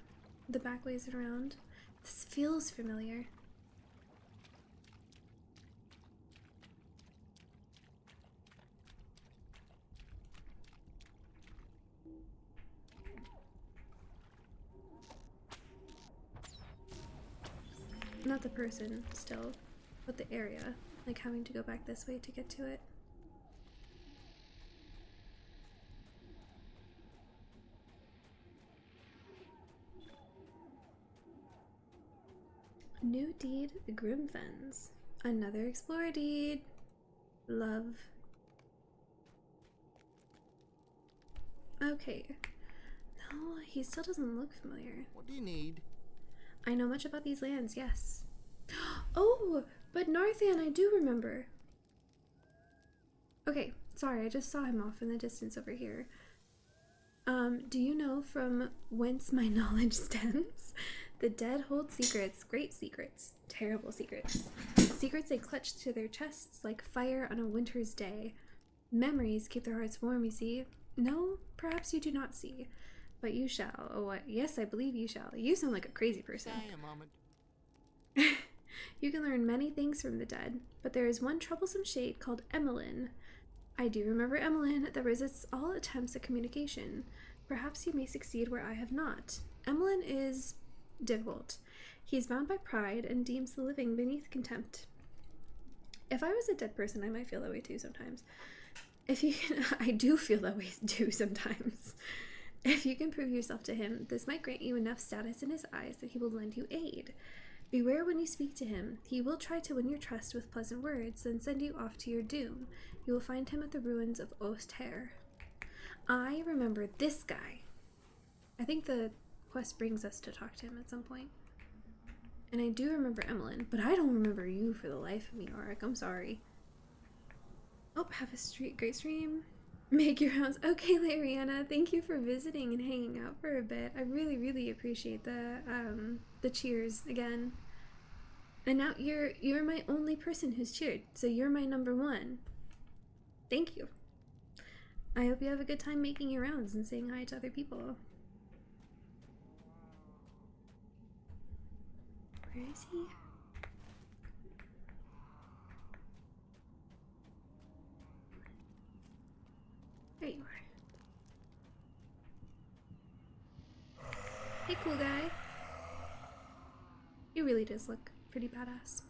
the back ways around. This feels familiar. Not the person, still, but the area. Like having to go back this way to get to it. New deed, the Grimfens. Another explorer deed. Love. Okay. No, he still doesn't look familiar. What do you need? I know much about these lands, yes. Oh, but Narthan, I do remember. Okay, sorry, I just saw him off in the distance over here. Do you know from whence my knowledge stems? The dead hold secrets, great secrets, terrible secrets. Secrets they clutch to their chests like fire on a winter's day. Memories keep their hearts warm, you see. No, perhaps you do not see. But you shall. Oh, yes, I believe you shall. You sound like a crazy person. Stay a moment. You can learn many things from the dead, but there is one troublesome shade called Emmeline. I do remember Emmeline that resists all attempts at communication. Perhaps you may succeed where I have not. Emmeline is difficult. He is bound by pride and deems the living beneath contempt. If I was a dead person, I might feel that way too sometimes. If you can, I do feel that way too sometimes. If you can prove yourself to him, this might grant you enough status in his eyes that he will lend you aid. Beware when you speak to him. He will try to win your trust with pleasant words, then send you off to your doom. You will find him at the ruins of Ost-Hair. I remember this guy. I think the quest brings us to talk to him at some point. And I do remember Emmeline, but I don't remember you for the life of me, Auric. I'm sorry. Oh, have a great stream. Make your house. Okay, Lariana, thank you for visiting and hanging out for a bit. I really, really appreciate the cheers again. And now you're my only person who's cheered, so you're my number one. Thank you. I hope you have a good time making your rounds and saying hi to other people. Where is he? There you are. Hey, cool guy. He really does look pretty badass.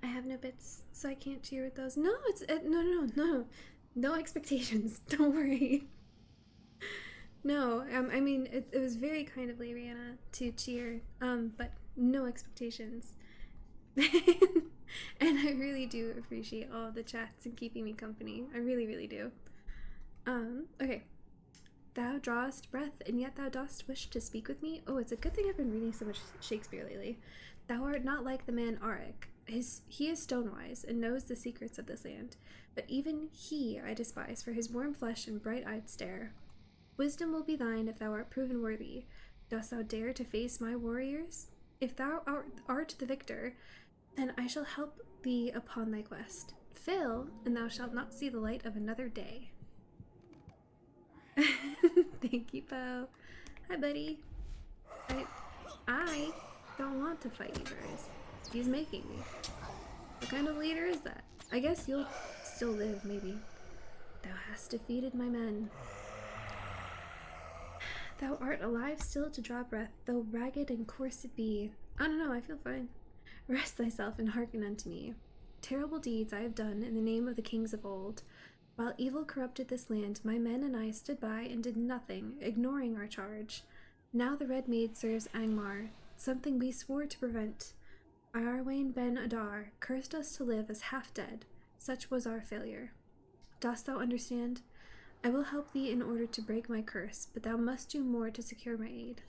I have no bits, so I can't cheer with those. No, it's no expectations. Don't worry. No, I mean it was very kind of Lariana to cheer, but no expectations. And I really do appreciate all of the chats and keeping me company. I really, really do. Okay. Thou drawest breath, and yet thou dost wish to speak with me? Oh, it's a good thing I've been reading so much Shakespeare lately. Thou art not like the man Auric. He is stonewise, and knows the secrets of this land. But even he I despise for his warm flesh and bright-eyed stare. Wisdom will be thine if thou art proven worthy. Dost thou dare to face my warriors? If thou art the victor, then I shall help thee upon thy quest. Fail, and thou shalt not see the light of another day. Thank you, Poe. Hi, buddy. I don't want to fight you guys. He's making me. What kind of leader is that? I guess you'll still live, maybe. Thou hast defeated my men. Thou art alive still to draw breath, though ragged and coarse it be. I don't know, I feel fine. Rest thyself and hearken unto me. Terrible deeds I have done in the name of the kings of old. While evil corrupted this land, my men and I stood by and did nothing, ignoring our charge. Now the Red Maid serves Angmar, something we swore to prevent. Arwain ben Adar cursed us to live as half-dead. Such was our failure. Dost thou understand? I will help thee in order to break my curse, but thou must do more to secure my aid.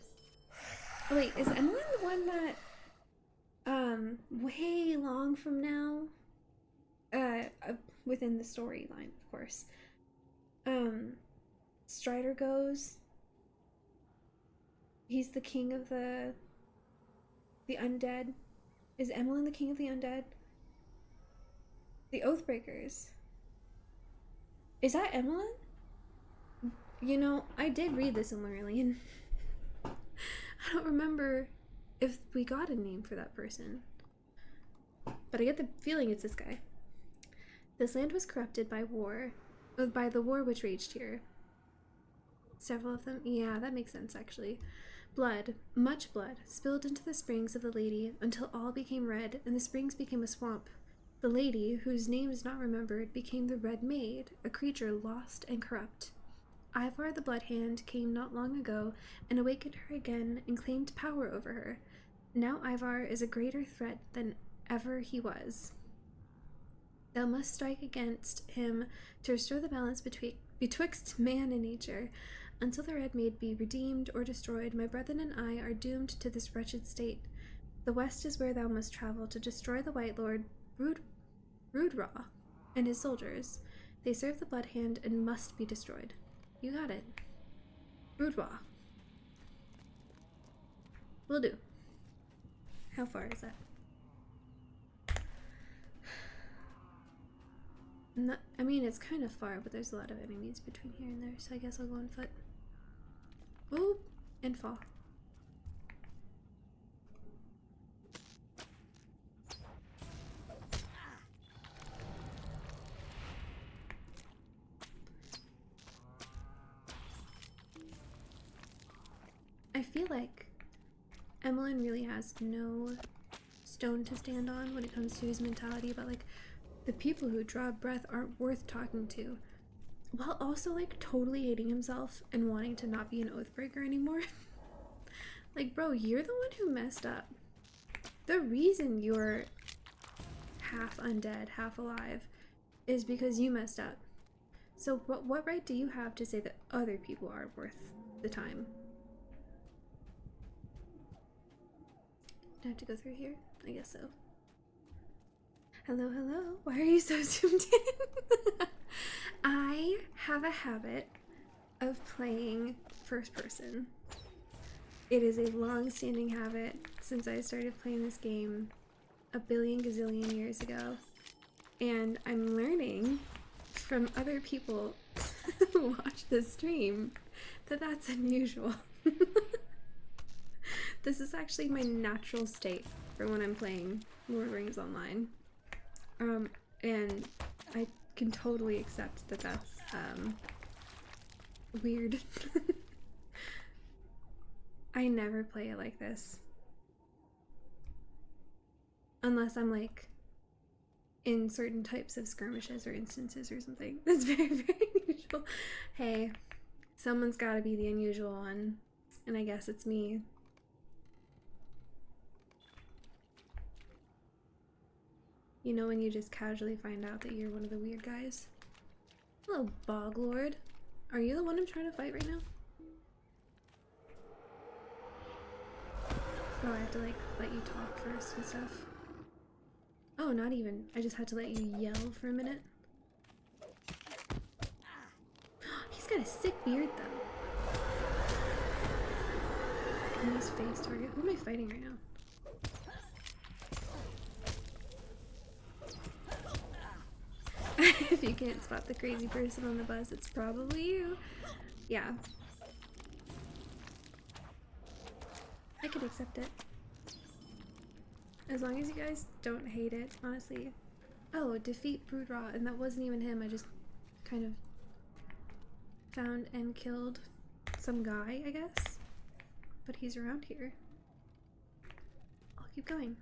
Oh wait, is Emmeline the one that, way long from now, within the storyline, of course, Strider goes, he's the king of the undead. Is Emmeline the king of the undead? The Oathbreakers. Is that Emmeline? You know, I did read this in Lorellian. I don't remember if we got a name for that person. But I get the feeling it's this guy. This land was corrupted by the war which raged here. Several of them? Yeah, that makes sense, actually. Blood, much blood, spilled into the springs of the lady until all became red, and the springs became a swamp. The lady, whose name is not remembered, became the Red Maid, a creature lost and corrupt. Ivar the Blood Hand came not long ago and awakened her again and claimed power over her. Now Ivar is a greater threat than ever he was. Thou must strike against him to restore the balance betwixt man and nature. Until the Red Maid be redeemed or destroyed, my brethren and I are doomed to this wretched state. The west is where thou must travel to destroy the White Lord Rudra and his soldiers. They serve the Blood Hand and must be destroyed. You got it. Rudra. Will do. How far is that? I mean, it's kind of far, but there's a lot of enemies between here and there, so I guess I'll go on foot. Ooh, and fall. I feel like Emmeline really has no stone to stand on when it comes to his mentality about, like, the people who draw breath aren't worth talking to, while also, like, totally hating himself and wanting to not be an Oathbreaker anymore. Like, bro, you're the one who messed up. The reason you're half undead, half alive, is because you messed up. So what right do you have to say that other people aren't worth the time? I have to go through here? I guess so. Hello, hello. Why are you so zoomed in? I have a habit of playing first person. It is a long-standing habit since I started playing this game a billion gazillion years ago. And I'm learning from other people who watch this stream that that's unusual. This is actually my natural state for when I'm playing Lord of the Rings Online. And I can totally accept that that's weird. I never play it like this. Unless I'm like in certain types of skirmishes or instances or something. That's very, very unusual. Hey, someone's gotta be the unusual one. And I guess it's me. You know when you just casually find out that you're one of the weird guys? Hello, Boglord. Are you the one I'm trying to fight right now? Oh, I have to like let you talk first and stuff. Oh, not even. I just had to let you yell for a minute. He's got a sick beard though. And his face target. Who am I fighting right now? If you can't spot the crazy person on the bus, it's probably you. Yeah. I could accept it. As long as you guys don't hate it, honestly. Oh, defeat Broodra, and that wasn't even him. I just kind of found and killed some guy, I guess. But he's around here. I'll keep going.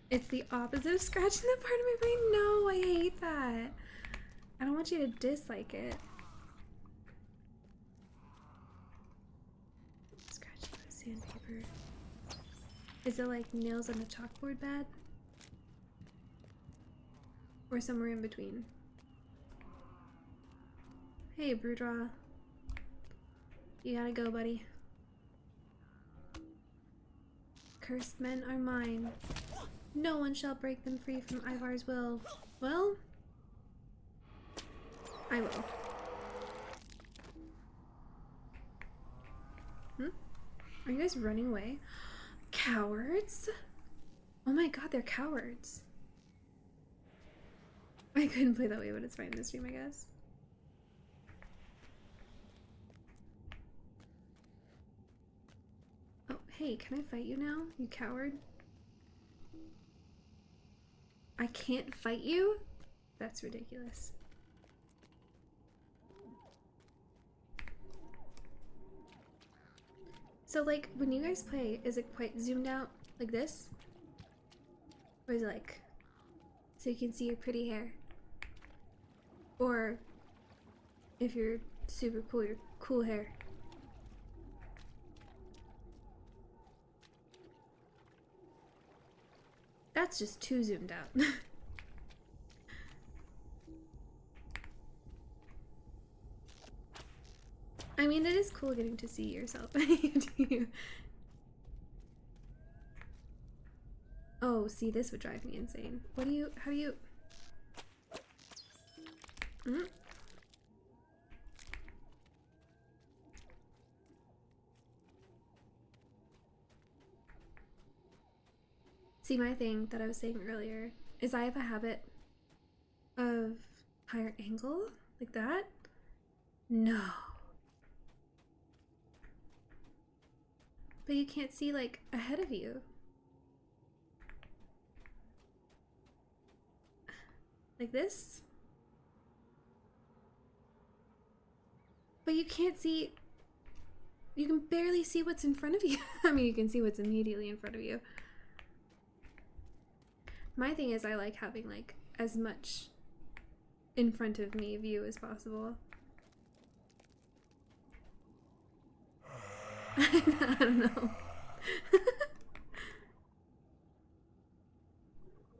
It's the opposite of scratching that part of my brain? No, I hate that. I don't want you to dislike it. Scratching with sandpaper. Is it like nails on the chalkboard bad? Or somewhere in between? Hey, Broodra. You gotta go, buddy. Cursed men are mine. No one shall break them free from Ivar's will. Well, I will. Are you guys running away? Cowards? Oh my god, they're cowards. I couldn't play that way, but it's fine in this stream, I guess. Oh, hey, can I fight you now, you coward? I can't fight you? That's ridiculous. So like, when you guys play, is it quite zoomed out like this? Or is it like, so you can see your pretty hair? Or, if you're super cool, your cool hair? That's just too zoomed out. I mean, it is cool getting to see yourself. Oh, see, this would drive me insane. What do you, how do you... See, my thing that I was saying earlier is I have a habit of higher angle, like that. No. But you can't see, like, ahead of you. Like this. But you can't see, you can barely see what's in front of you. I mean, you can see what's immediately in front of you. My thing is I like having like as much in front of me view as possible. I don't know.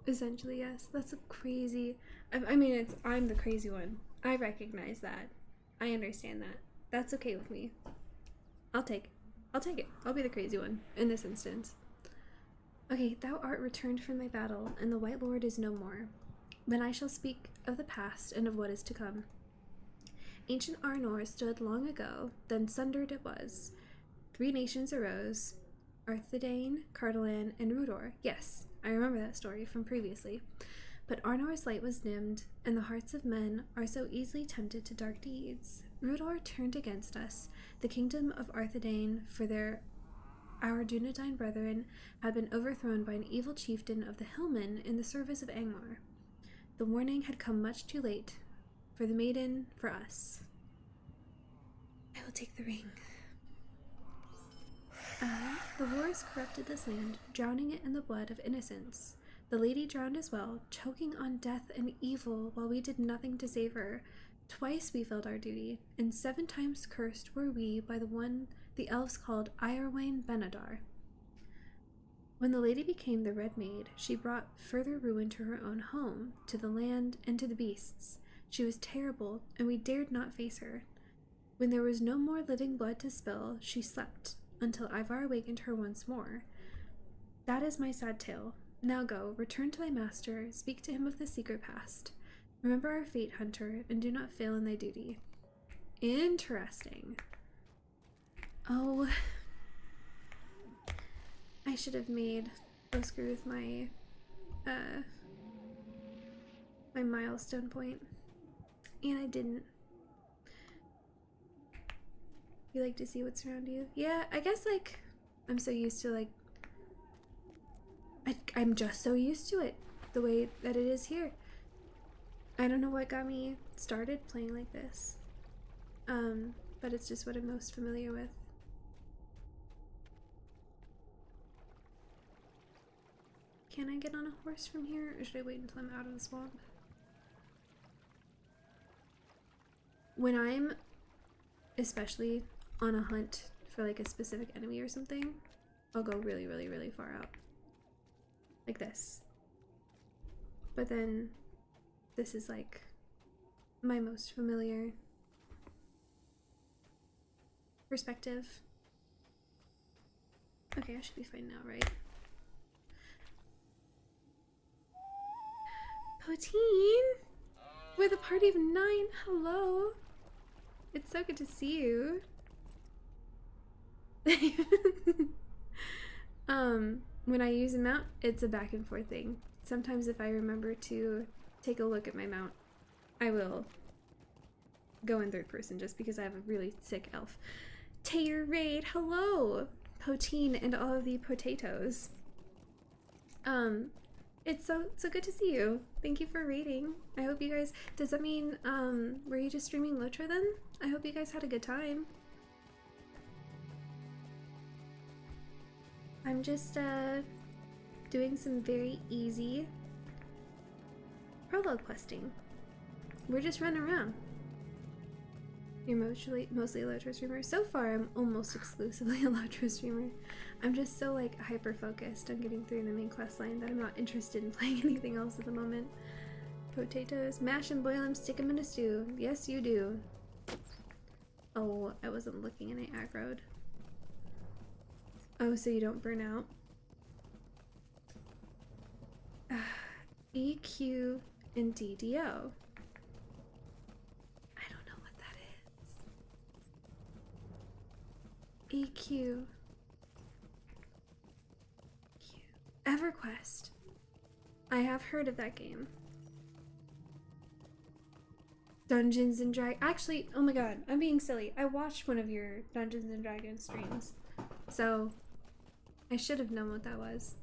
Essentially, yes. That's a crazy... I mean, I'm the crazy one. I recognize that. I understand that. That's okay with me. I'll take it. I'll take it. I'll be the crazy one in this instance. Okay, thou art returned from thy battle, and the White Lord is no more. Then I shall speak of the past and of what is to come. Ancient Arnor stood long ago, then sundered it was. 3 nations arose, Arthedain, Cardolan, and Rudor. Yes, I remember that story from previously. But Arnor's light was dimmed, and the hearts of men are so easily tempted to dark deeds. Rudor turned against us, the kingdom of Arthedain, for our Dunedain brethren had been overthrown by an evil chieftain of the Hillmen in the service of Angmar. The warning had come much too late, for the maiden, for us. I will take the ring. The wars corrupted this land, drowning it in the blood of innocents. The lady drowned as well, choking on death and evil while we did nothing to save her. Twice we failed our duty, and 7 times cursed were we by the one the elves called Iarwain Benadar. When the lady became the Red Maid, she brought further ruin to her own home, to the land, and to the beasts. She was terrible, and we dared not face her. When there was no more living blood to spill, she slept, until Ivar awakened her once more. That is my sad tale. Now go, return to thy master, speak to him of the secret past. Remember our fate, hunter, and do not fail in thy duty. Interesting. Oh, I should have made Oskar with my milestone point, and I didn't. You like to see what's around you? Yeah, I guess, like, I'm so used to, like, I'm just so used to it, the way that it is here. I don't know what got me started playing like this, but it's just what I'm most familiar with. Can I get on a horse from here, or should I wait until I'm out of the swamp? When I'm especially on a hunt for like a specific enemy or something, I'll go really, really, really far out. Like this. But then this is like my most familiar perspective. Okay, I should be fine now, right? Poteen! With a party of 9, hello! It's so good to see you. When I use a mount, it's a back and forth thing. Sometimes if I remember to take a look at my mount, I will go in 3rd person just because I have a really sick elf. Tayer Raid, hello! Poteen and all of the potatoes. It's so good to see you. Thank you for raiding. I hope you guys, does that mean, were you just streaming LOTRO then? I hope you guys had a good time. I'm just, doing some very easy prologue questing. We're just running around. You're mostly a LOTRO streamer. So far, I'm almost exclusively a LOTRO streamer. I'm just so, like, hyper-focused on getting through the main quest line that I'm not interested in playing anything else at the moment. Potatoes. Mash and boil them, stick them in a stew. Yes, you do. Oh, I wasn't looking and I aggroed. Oh, so you don't burn out. EQ and DDO. I don't know what that is. EQ. EverQuest. I have heard of that game. Dungeons and Dragons. Actually, oh my god, I'm being silly. I watched one of your Dungeons and Dragons streams. So, I should have known what that was.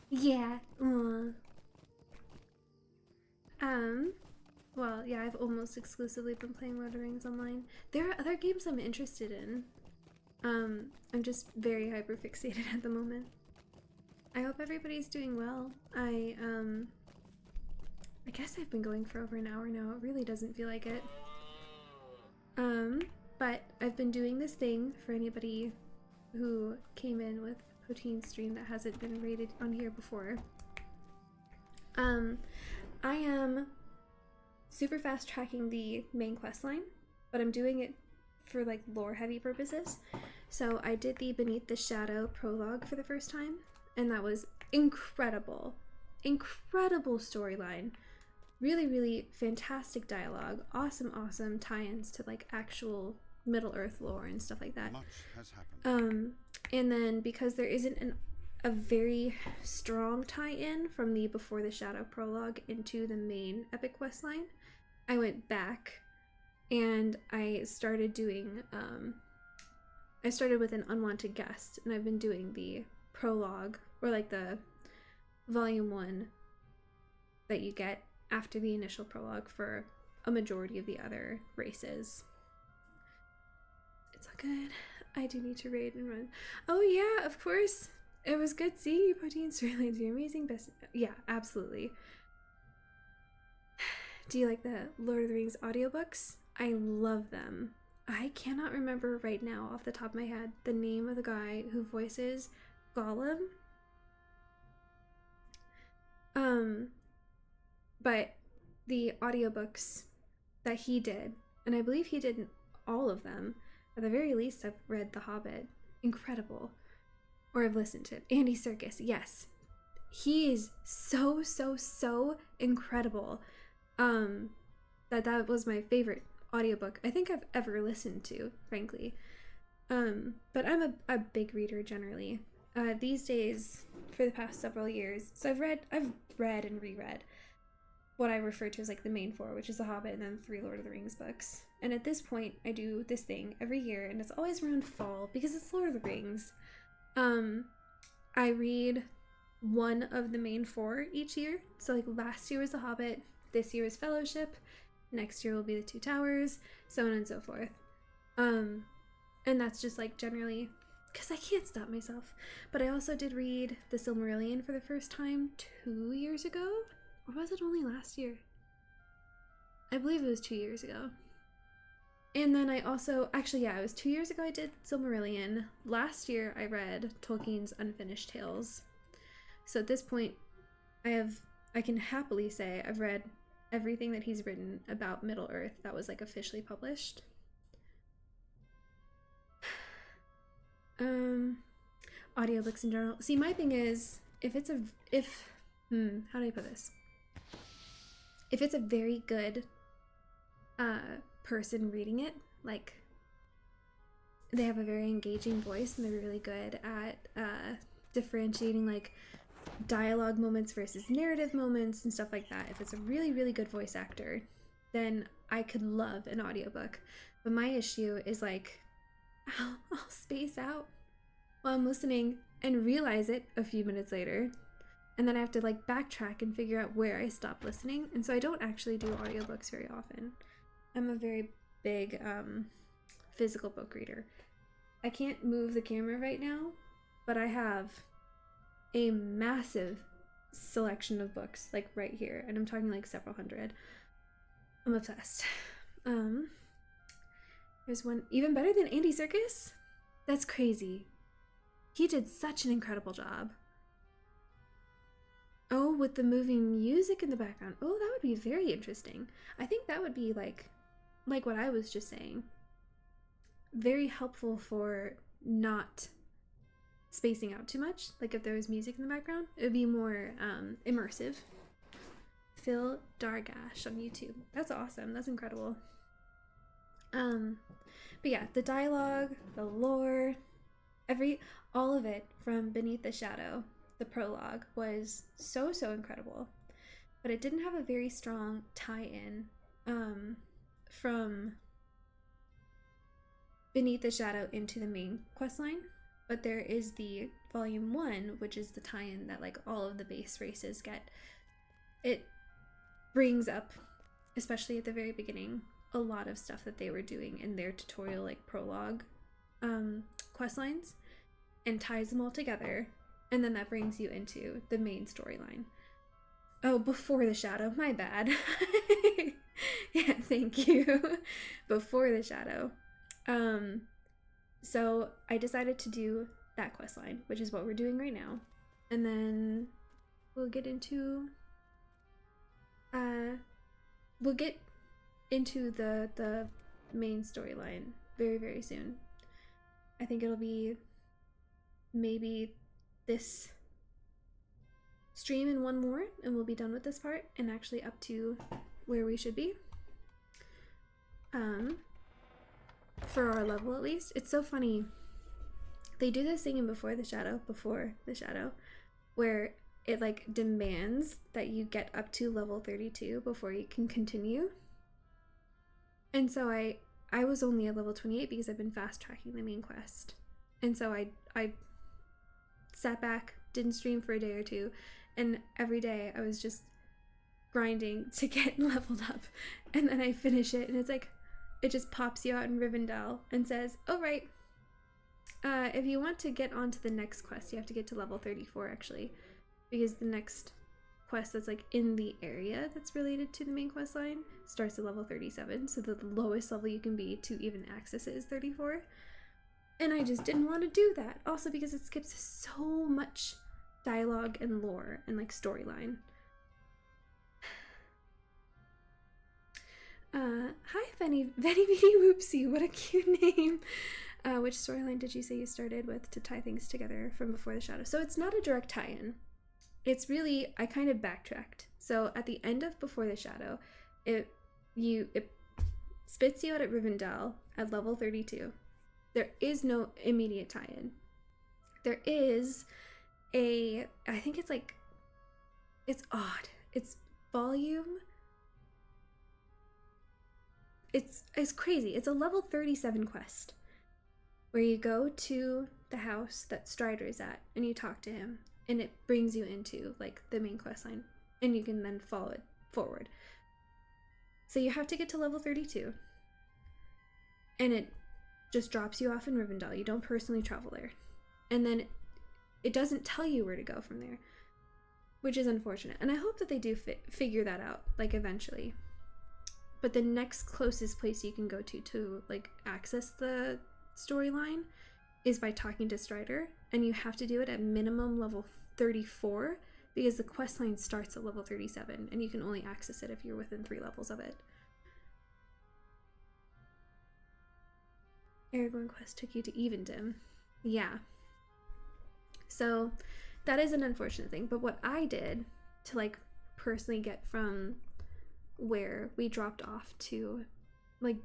Yeah. Well, yeah, I've almost exclusively been playing Lord of the Rings online. There are other games I'm interested in. I'm just very hyper fixated at the moment. I hope everybody's doing well. I guess I've been going for over an hour now. It really doesn't feel like it. But I've been doing this thing for anybody who came in with Poteen's stream that hasn't been rated on here before. I am super fast tracking the main quest line but I'm doing it for like lore heavy purposes. So I did the Beneath the Shadow prologue for the first time, and that was incredible. Incredible storyline. Really, really fantastic dialogue. Awesome tie-ins to like actual Middle-earth lore and stuff like that. Much has happened. And then because there isn't a very strong tie-in from the Before the Shadow prologue into the main epic questline, I went back and I started doing, I started with an unwanted guest, and I've been doing the prologue, or like the volume 1 that you get after the initial prologue for a majority of the other races. It's all good. I do need to raid and run. Oh yeah, of course. It was good seeing you, Poteen Sterling. You're amazing. Best. Yeah, absolutely. Do you like the Lord of the Rings audiobooks? I love them. I cannot remember right now off the top of my head the name of the guy who voices Gollum. But the audiobooks that he did, and I believe he did all of them, at the very least I've read The Hobbit. Incredible. Or I've listened to it. Andy Serkis, yes. He is so incredible. That was my favorite audiobook I think I've ever listened to, frankly. But I'm a big reader generally. These days, for the past several years, so I've read and reread what I refer to as like the main 4, which is The Hobbit and then 3 Lord of the Rings books. And at this point, I do this thing every year, and it's always around fall because it's Lord of the Rings. I read one of the main 4 each year. So like last year was The Hobbit, this year is Fellowship, next year will be The Two Towers, so on and so forth. And that's just like generally because I can't stop myself. But I also did read The Silmarillion for the first time 2 years ago. Or was it only last year? I believe it was 2 years ago. And then I also, actually, yeah, it was 2 years ago I did Silmarillion. Last year I read Tolkien's Unfinished Tales. So at this point, I can happily say I've read everything that he's written about Middle-earth that was like officially published. Audiobooks in general. See, my thing is, how do I put this? If it's a very good person reading it, like they have a very engaging voice and they're really good at differentiating like dialogue moments versus narrative moments and stuff like that. If it's a really, really good voice actor, then I could love an audiobook. But my issue is like, I'll space out while I'm listening and realize it a few minutes later. And then I have to like backtrack and figure out where I stopped listening. And so I don't actually do audiobooks very often. I'm a very big physical book reader. I can't move the camera right now, but I have a massive selection of books like right here. And I'm talking like several hundred. I'm obsessed. There's one even better than Andy Serkis? That's crazy. He did such an incredible job. Oh, with the moving music in the background. Oh, that would be very interesting. I think that would be like what I was just saying. Very helpful for not spacing out too much. Like if there was music in the background, it would be more immersive. Phil Dargash on YouTube. That's awesome. That's incredible. But yeah, the dialogue, the lore, all of it from Beneath the Shadow, the prologue, was so incredible. But it didn't have a very strong tie-in from Beneath the Shadow into the main questline. But there is the volume 1, which is the tie-in that like all of the base races get. It brings up, especially at the very beginning, a lot of stuff that they were doing in their tutorial like prologue questlines, and ties them all together, and then that brings you into the main storyline. Oh, Before the Shadow, my bad. Yeah, thank you. Before the Shadow. So I decided to do that questline, which is what we're doing right now, and then we'll get into the main storyline very, very soon. I think it'll be maybe this stream and one more, and we'll be done with this part and actually up to where we should be. For our level at least. It's so funny. They do this thing in Before the Shadow, where it like demands that you get up to level 32 before you can continue. And so I was only at level 28 because I've been fast tracking the main quest. And so I sat back, didn't stream for a day or two, and every day I was just grinding to get leveled up. And then I finish it and it's like, it just pops you out in Rivendell and says, oh right, if you want to get on to the next quest, you have to get to level 34 actually, because the next quest that's like in the area that's related to the main quest line starts at level 37, so the lowest level you can be to even access it is 34. And I just didn't want to do that, also because it skips so much dialogue and lore and like storyline. Hi Benny Whoopsie, what a cute name. Which storyline did you say you started with to tie things together from Before the Shadow? So it's not a direct tie-in. It's really, I kind of backtracked. So at the end of Before the Shadow, it spits you out at Rivendell at level 32. There is no immediate tie-in. There is I think it's like, it's odd. It's volume. It's crazy. It's a level 37 quest where you go to the house that Strider's at and you talk to him, and it brings you into like the main quest line, and you can then follow it forward. So you have to get to level 32, and it just drops you off in Rivendell. You don't personally travel there, and then it doesn't tell you where to go from there, which is unfortunate. And I hope that they do figure that out like eventually. But the next closest place you can go to like access the storyline is by talking to Strider, and you have to do it at minimum level 34 because the quest line starts at level 37 and you can only access it if you're within 3 levels of it. Aragorn quest took you to Evendim. Yeah. So that is an unfortunate thing, but what I did to like personally get from where we dropped off to like,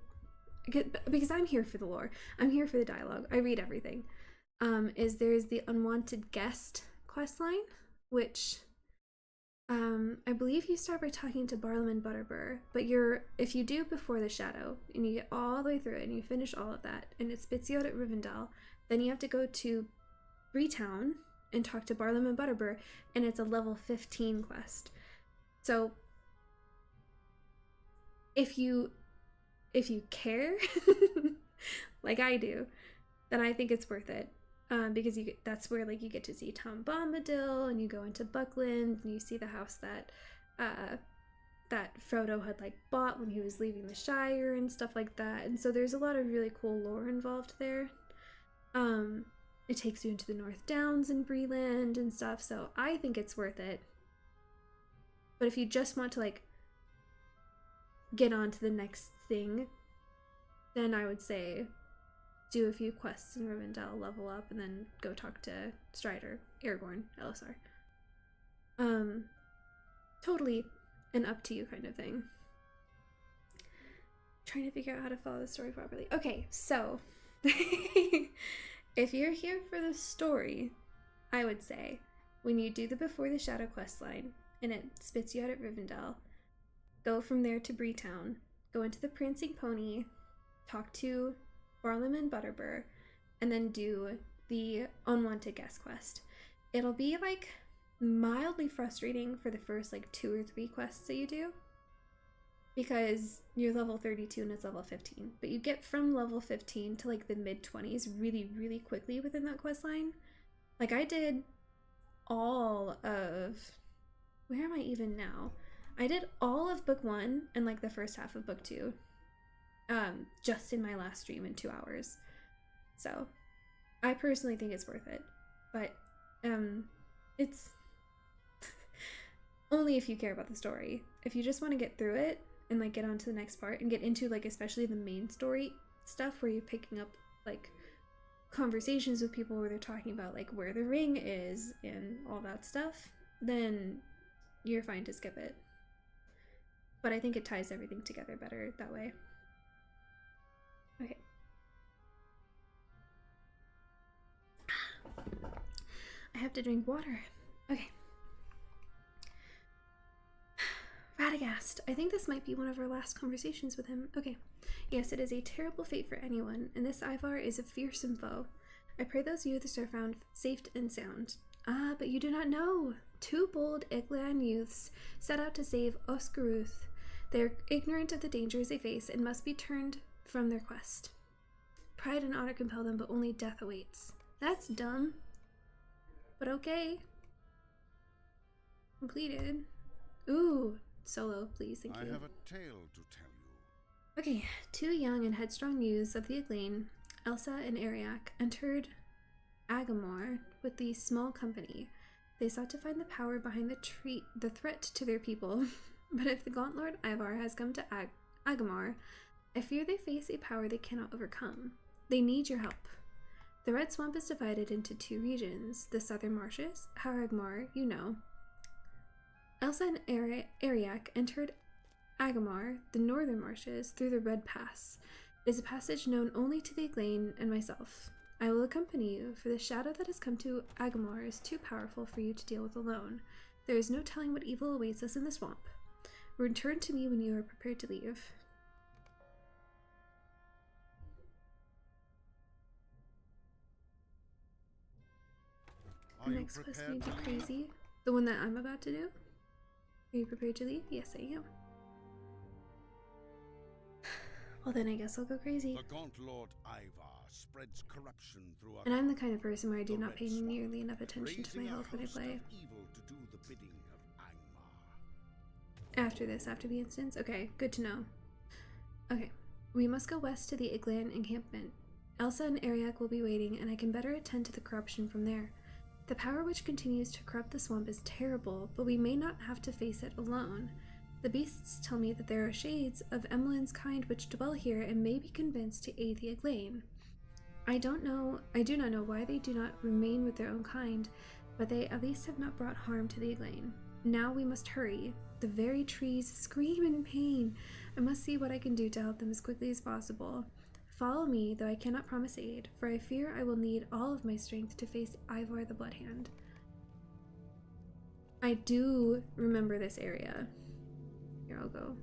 because I'm here for the lore, I'm here for the dialogue, I read everything, is there's the Unwanted Guest questline, which I believe you start by talking to Barlaam Butterbur, but if you do Before the Shadow and you get all the way through it and you finish all of that and it spits you out at Rivendell, then you have to go to Breetown and talk to Barlaam Butterbur, and it's a level 15 quest. So if you care like I do, then I think it's worth it, because that's where like you get to see Tom Bombadil, and you go into Buckland and you see the house that Frodo had like bought when he was leaving the Shire and stuff like that. And so there's a lot of really cool lore involved there. It takes you into the North Downs and Breeland and stuff, so I think it's worth it. But if you just want to like get on to the next thing, then I would say do a few quests in Rivendell, level up, and then go talk to Strider, Aragorn, Elisar. Totally an up to you kind of thing. Trying to figure out how to follow the story properly. Okay, so if you're here for the story, I would say when you do the Before the Shadow questline and it spits you out at Rivendell, go from there to Breetown, go into the Prancing Pony, talk to Barlaam and Butterbur, and then do the Unwanted Guest quest. It'll be like mildly frustrating for the first like 2 or 3 quests that you do, because you're level 32 and it's level 15, but you get from level 15 to like the mid-20s really, really quickly within that quest line. Like I did all of, where am I even now? I did all of book 1 and like the first half of book 2 just in my last stream in 2 hours. So I personally think it's worth it, but it's only if you care about the story. If you just want to get through it and like get on to the next part and get into like especially the main story stuff where you're picking up like conversations with people where they're talking about like where the ring is and all that stuff, then you're fine to skip it. But I think it ties everything together better that way. Okay. I have to drink water. Okay. Radagast. I think this might be one of our last conversations with him. Okay. Yes, it is a terrible fate for anyone, and this Ivar is a fearsome foe. I pray those youths are found safe and sound. Ah, but you do not know. 2 bold Iglan youths set out to save Oscaruth. They are ignorant of the dangers they face and must be turned from their quest. Pride and honor compel them, but only death awaits. That's dumb. But okay. Completed. Ooh, solo, please, thank you. I have a tale to tell you. Okay, 2 young and headstrong youths of the Eglain, Elsa and Ariak, entered Agamor with the small company. They sought to find the power behind the threat to their people. But if the Gaunt Lord Ivar has come to Agamor, I fear they face a power they cannot overcome. They need your help. The Red Swamp is divided into 2 regions, the southern marshes, Haragmar, you know. Elsa and Ariak entered Agamar, the northern marshes, through the Red Pass. It is a passage known only to the Eglain and myself. I will accompany you, for the shadow that has come to Agamar is too powerful for you to deal with alone. There is no telling what evil awaits us in the swamp. Return to me when you are prepared to leave. The next quest may be crazy. The one that I'm about to do? Are you prepared to leave? Yes, I am. Well, then I guess I'll go crazy. The Gaunt Lord Ivar spreads corruption throughout. And I'm the kind of person where I do not pay nearly enough attention to my health when I play. Evil to do the bidding of Angmar. After this, after the instance? Okay, good to know. Okay, we must go west to the Iglan encampment. Elsa and Ariak will be waiting, and I can better attend to the corruption from there. The power which continues to corrupt the swamp is terrible, but we may not have to face it alone. The beasts tell me that there are shades of Emeline's kind which dwell here and may be convinced to aid the Eglain. I do not know why they do not remain with their own kind, but they at least have not brought harm to the Eglain. Now we must hurry. The very trees scream in pain. I must see what I can do to help them as quickly as possible. Follow me, though I cannot promise aid, for I fear I will need all of my strength to face Ivar the Bloodhand. I do remember this area. Here, I'll go.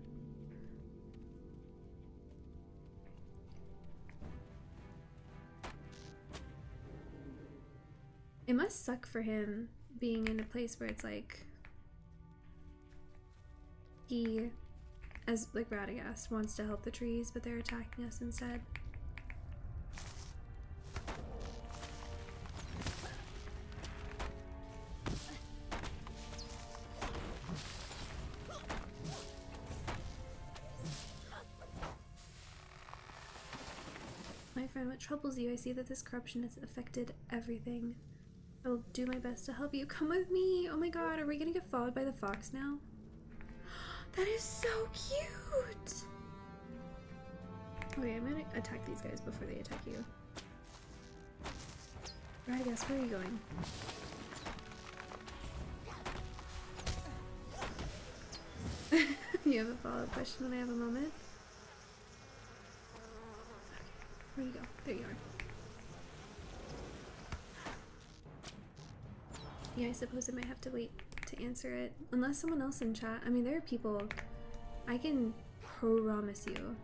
It must suck for him being in a place where it's like he, as like Radagast, wants to help the trees, but they're attacking us instead. My friend, what troubles you? I see that this corruption has affected everything. I will do my best to help you. Come with me! Oh my god, are we gonna get followed by the fox now? That is so cute! Okay, I'm gonna attack these guys before they attack you. Right, I guess, where are you going? You have a follow-up question when I have a moment? Where you go? There you are. Yeah, I suppose I might have to wait to answer it. Unless someone else in chat. I mean, there are people. I can promise you.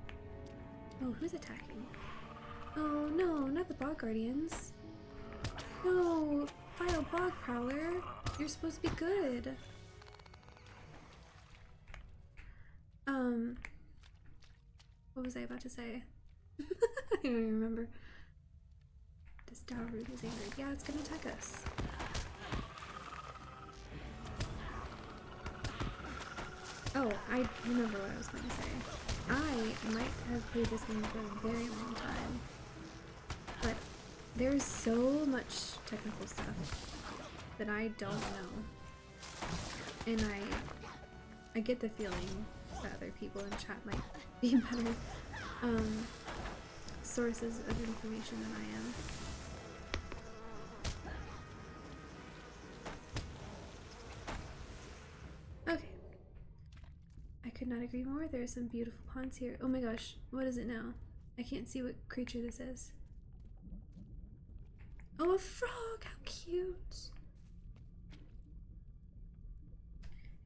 Oh, who's attacking? Oh, no, not the Bog Guardians. No, Vile Bog Prowler. You're supposed to be good. What was I about to say? I don't even remember. This Dalroot is angry. Yeah, it's gonna attack us. Oh, I remember what I was going to say. I might have played this game for a very long time, but there's so much technical stuff that I don't know, and I get the feeling that other people in chat might be better sources of information than I am. Okay. I could not agree more. There are some beautiful ponds here. Oh my gosh, what is it now? I can't see what creature this is. Oh, a frog! How cute!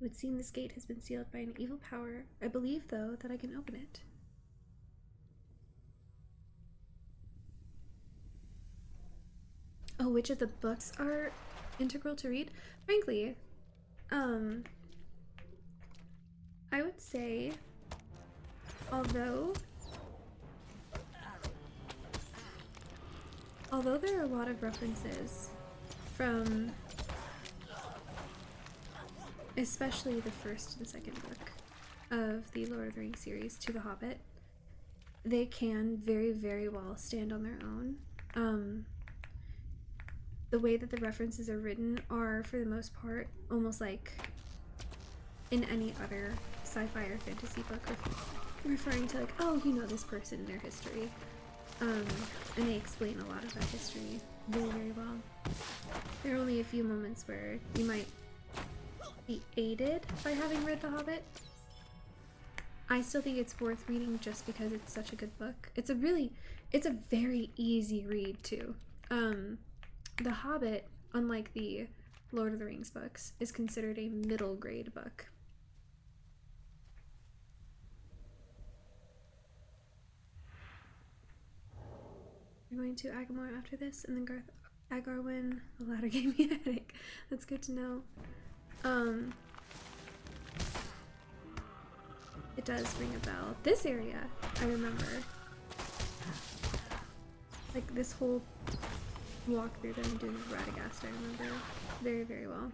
It would seem this gate has been sealed by an evil power. I believe, though, that I can open it. Oh, which of the books are integral to read? Frankly, I would say, although there are a lot of references from especially the first and second book of the Lord of the Rings series to The Hobbit, they can very, very well stand on their own. The way that the references are written are, for the most part, almost like in any other sci-fi or fantasy book, referring to like, oh, you know this person and their history. And they explain a lot of that history very, very well. There are only a few moments where you might be aided by having read The Hobbit. I still think it's worth reading just because it's such a good book. It's a very easy read too. The Hobbit, unlike the Lord of the Rings books, is considered a middle grade book. We're going to Agamor after this, and then Agarwin. The latter gave me a headache. That's good to know. It does ring a bell. This area, I remember. Like this whole walkthrough that I'm doing with Radagast, I remember very, very well.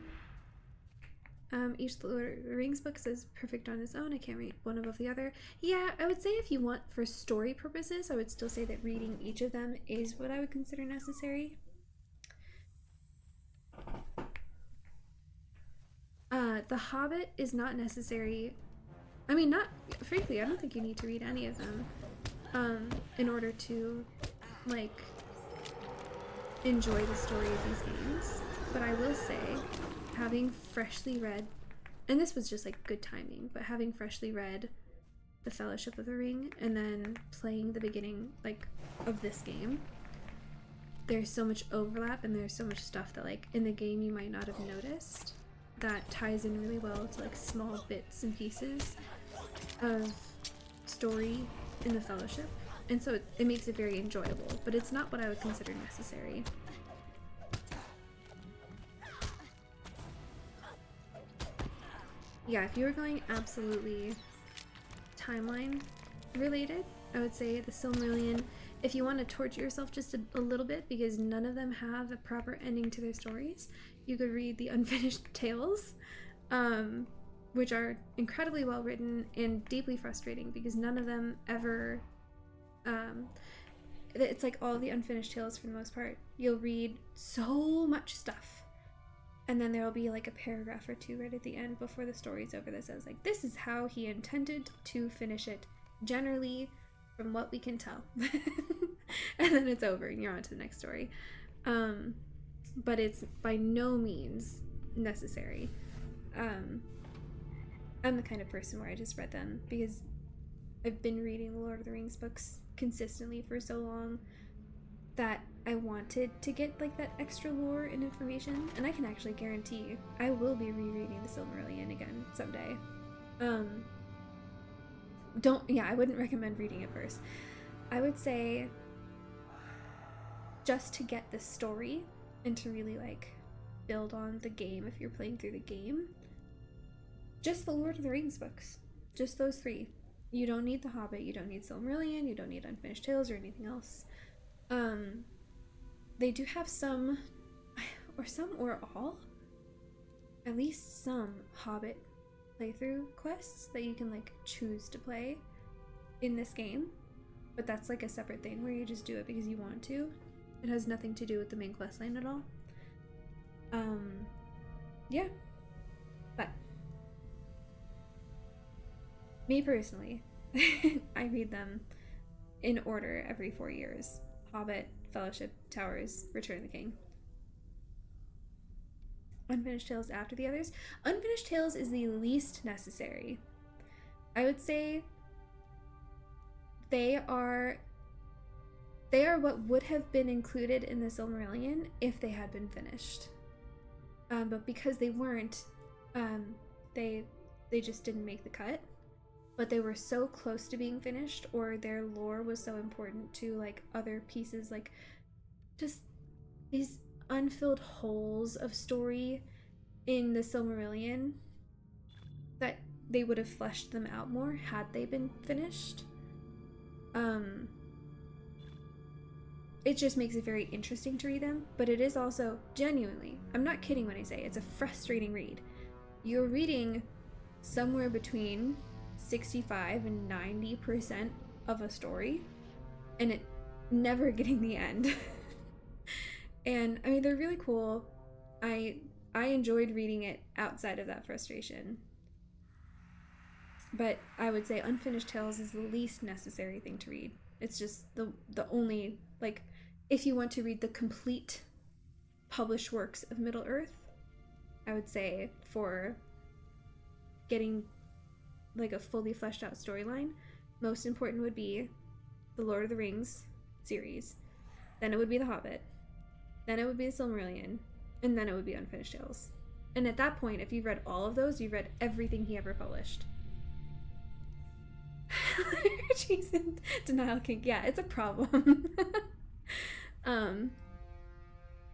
Each Lord of the Rings book is perfect on its own. I can't read one above the other. Yeah, I would say if you want for story purposes, I would still say that reading each of them is what I would consider necessary. The Hobbit is not necessary. I mean, frankly, I don't think you need to read any of them in order to, like, enjoy the story of these games. But I will say, having freshly read, and this was just like good timing, but having freshly read The Fellowship of the Ring and then playing the beginning like of this game, there's so much overlap and there's so much stuff that like in the game you might not have noticed that ties in really well to like small bits and pieces of story in the Fellowship, and so it makes it very enjoyable, but it's not what I would consider necessary. Yeah, if you were going absolutely timeline related, I would say the Silmarillion. If you want to torture yourself just a little bit, because none of them have a proper ending to their stories, you could read the Unfinished Tales, which are incredibly well written and deeply frustrating because none of them ever, it's like all the Unfinished Tales for the most part. You'll read so much stuff, and then there'll be like a paragraph or two right at the end before the story's over that says like, this is how he intended to finish it, generally, from what we can tell. And then it's over and you're on to the next story. But it's by no means necessary. I'm the kind of person where I just read them because I've been reading the Lord of the Rings books consistently for so long that I wanted to get like that extra lore and information, and I can actually guarantee I will be rereading the Silmarillion again someday. I wouldn't recommend reading it first. I would say just to get the story and to really like build on the game if you're playing through the game, just the Lord of the Rings books, just those three. You don't need The Hobbit, you don't need Silmarillion, you don't need Unfinished Tales or anything else. They do have some or all, at least some Hobbit playthrough quests that you can like choose to play in this game, but that's like a separate thing where you just do it because you want to. It has nothing to do with the main questline at all. Yeah, but Me personally, I read them in order every 4 years. Hobbit, Fellowship, Towers, Return of the King. Unfinished Tales after the others. Unfinished Tales is the least necessary. I would say they are what would have been included in the Silmarillion if they had been finished. But because they weren't, they just didn't make the cut. But they were so close to being finished, or their lore was so important to like other pieces, like just these unfilled holes of story in the Silmarillion, that they would have fleshed them out more had they been finished. It just makes it very interesting to read them, but it is also genuinely, I'm not kidding when I say it's a frustrating read. You're reading somewhere between 65 and 90% of a story, and it never getting the end. And I mean, they're really cool. I enjoyed reading it outside of that frustration. But I would say Unfinished Tales is the least necessary thing to read. It's just the only, like, if you want to read the complete published works of Middle-earth, I would say for getting like a fully fleshed out storyline, most important would be the Lord of the Rings series, then it would be The Hobbit, then it would be the Silmarillion, and then it would be Unfinished Tales. And at that point, if you've read all of those, you've read everything he ever published. Jason, denial kink. Yeah, it's a problem.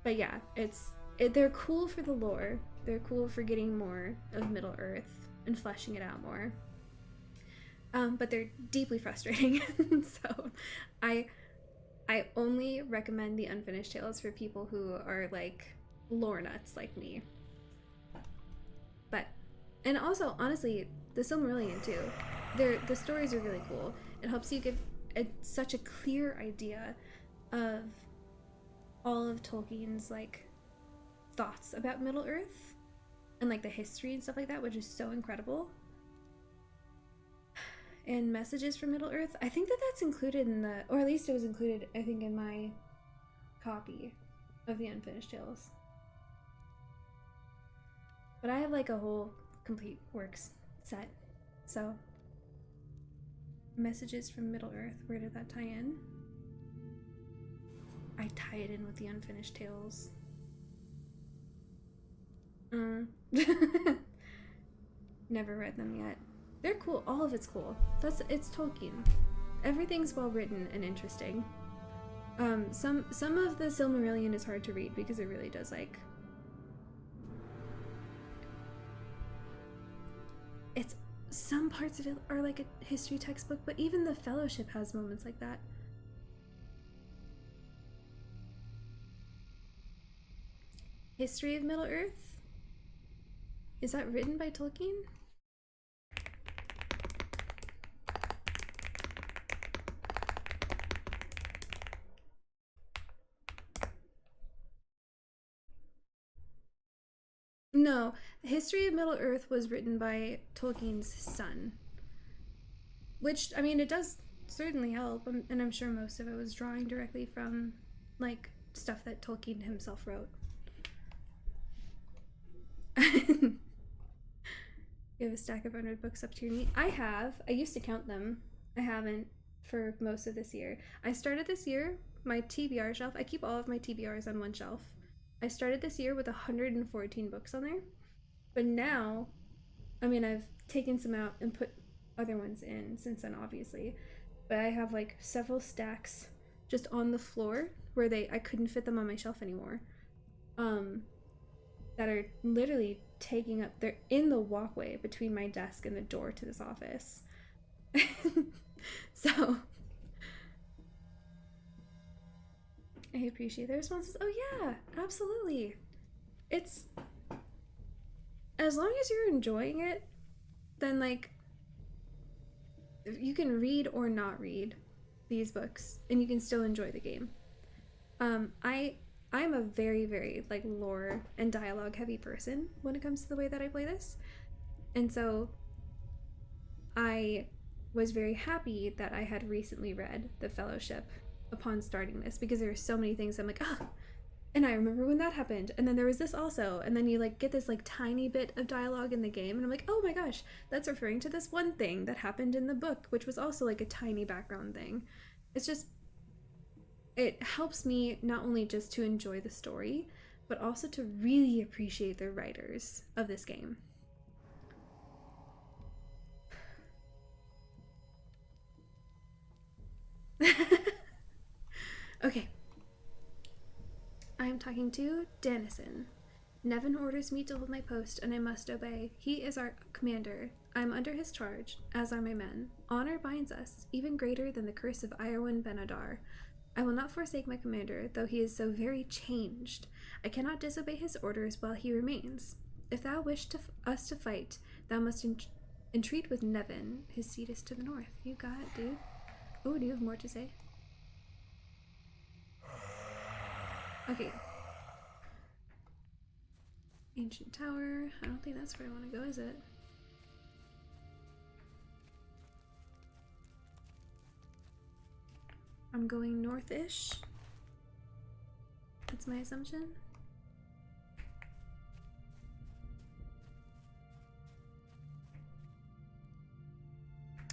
But yeah, they're cool for the lore. They're cool for getting more of Middle Earth and fleshing it out more. But they're deeply frustrating. So I only recommend the Unfinished Tales for people who are like lore nuts like me. But, and also honestly, the Silmarillion too. The stories are really cool. It helps you give such a clear idea of all of Tolkien's like thoughts about Middle Earth and like the history and stuff like that, which is so incredible. And messages from Middle Earth, I think that's included in the, or at least it was included, I think, in my copy of the Unfinished Tales. But I have like a whole complete works set. So messages from Middle Earth, where did that tie in? I tie it in with the Unfinished Tales. Never read them yet. They're cool. All of it's cool. It's Tolkien. Everything's well written and interesting. Some of the Silmarillion is hard to read because it really does like, it's, some parts of it are like a history textbook, but even the Fellowship has moments like that. History of Middle Earth? Is that written by Tolkien? No, the History of Middle Earth was written by Tolkien's son. Which, I mean, it does certainly help, and I'm sure most of it was drawing directly from, like, stuff that Tolkien himself wrote. You have a stack of 100 books up to your knee? I used to count them. I haven't for most of this year. I started this year, my TBR shelf, I keep all of my TBRs on one shelf. I started this year with 114 books on there, but now, I mean, I've taken some out and put other ones in since then, obviously, but I have like several stacks just on the floor where I couldn't fit them on my shelf anymore, that are literally taking up, they're in the walkway between my desk and the door to this office. So I appreciate the responses. Oh yeah, absolutely. It's, as long as you're enjoying it, then like you can read or not read these books and you can still enjoy the game. I'm a very, very like lore and dialogue heavy person when it comes to the way that I play this. And so I was very happy that I had recently read The Fellowship upon starting this, because there are so many things I'm like, ah, and I remember when that happened, and then there was this also, and then you like get this like tiny bit of dialogue in the game, and I'm like, oh my gosh, that's referring to this one thing that happened in the book, which was also like a tiny background thing. It's just, it helps me not only just to enjoy the story, but also to really appreciate the writers of this game. Okay. I am talking to Dennison. Nevin orders me to hold my post, and I must obey. He is our commander. I am under his charge, as are my men. Honor binds us, even greater than the curse of Iarwen Ben-Adar. I will not forsake my commander, though he is so very changed. I cannot disobey his orders while he remains. If thou wish us to fight, thou must entreat with Nevin. His seat is to the north. You got it, dude. Oh, do you have more to say? Okay. Ancient Tower. I don't think that's where I want to go, is it? I'm going north-ish. That's my assumption.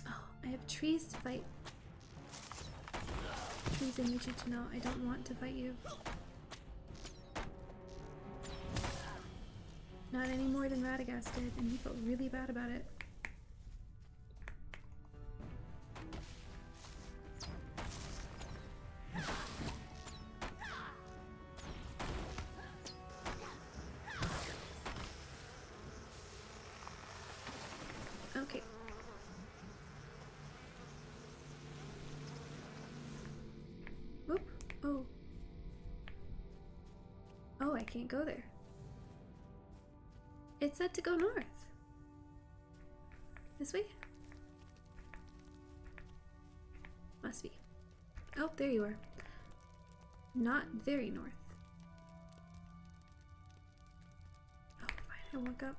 Oh, I have trees to fight. Trees, I need you to know I don't want to fight you. Not any more than Radagast did, and he felt really bad about it. Okay. Oop. Oh. Oh, I can't go there. It said to go north. This way? Must be. Oh, there you are. Not very north. Oh, fine, I woke up.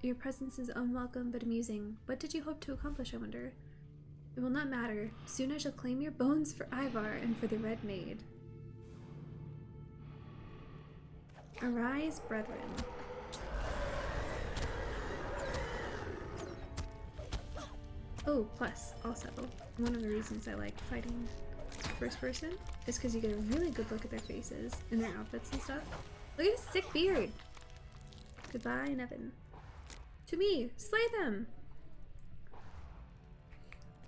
Your presence is unwelcome but amusing. What did you hope to accomplish, I wonder? It will not matter. Soon I shall claim your bones for Ivar and for the Red Maid. Arise, brethren. Oh, plus, also, one of the reasons I like fighting first person is because you get a really good look at their faces and their outfits and stuff. Look at his sick beard! Goodbye, Nevin. To me! Slay them!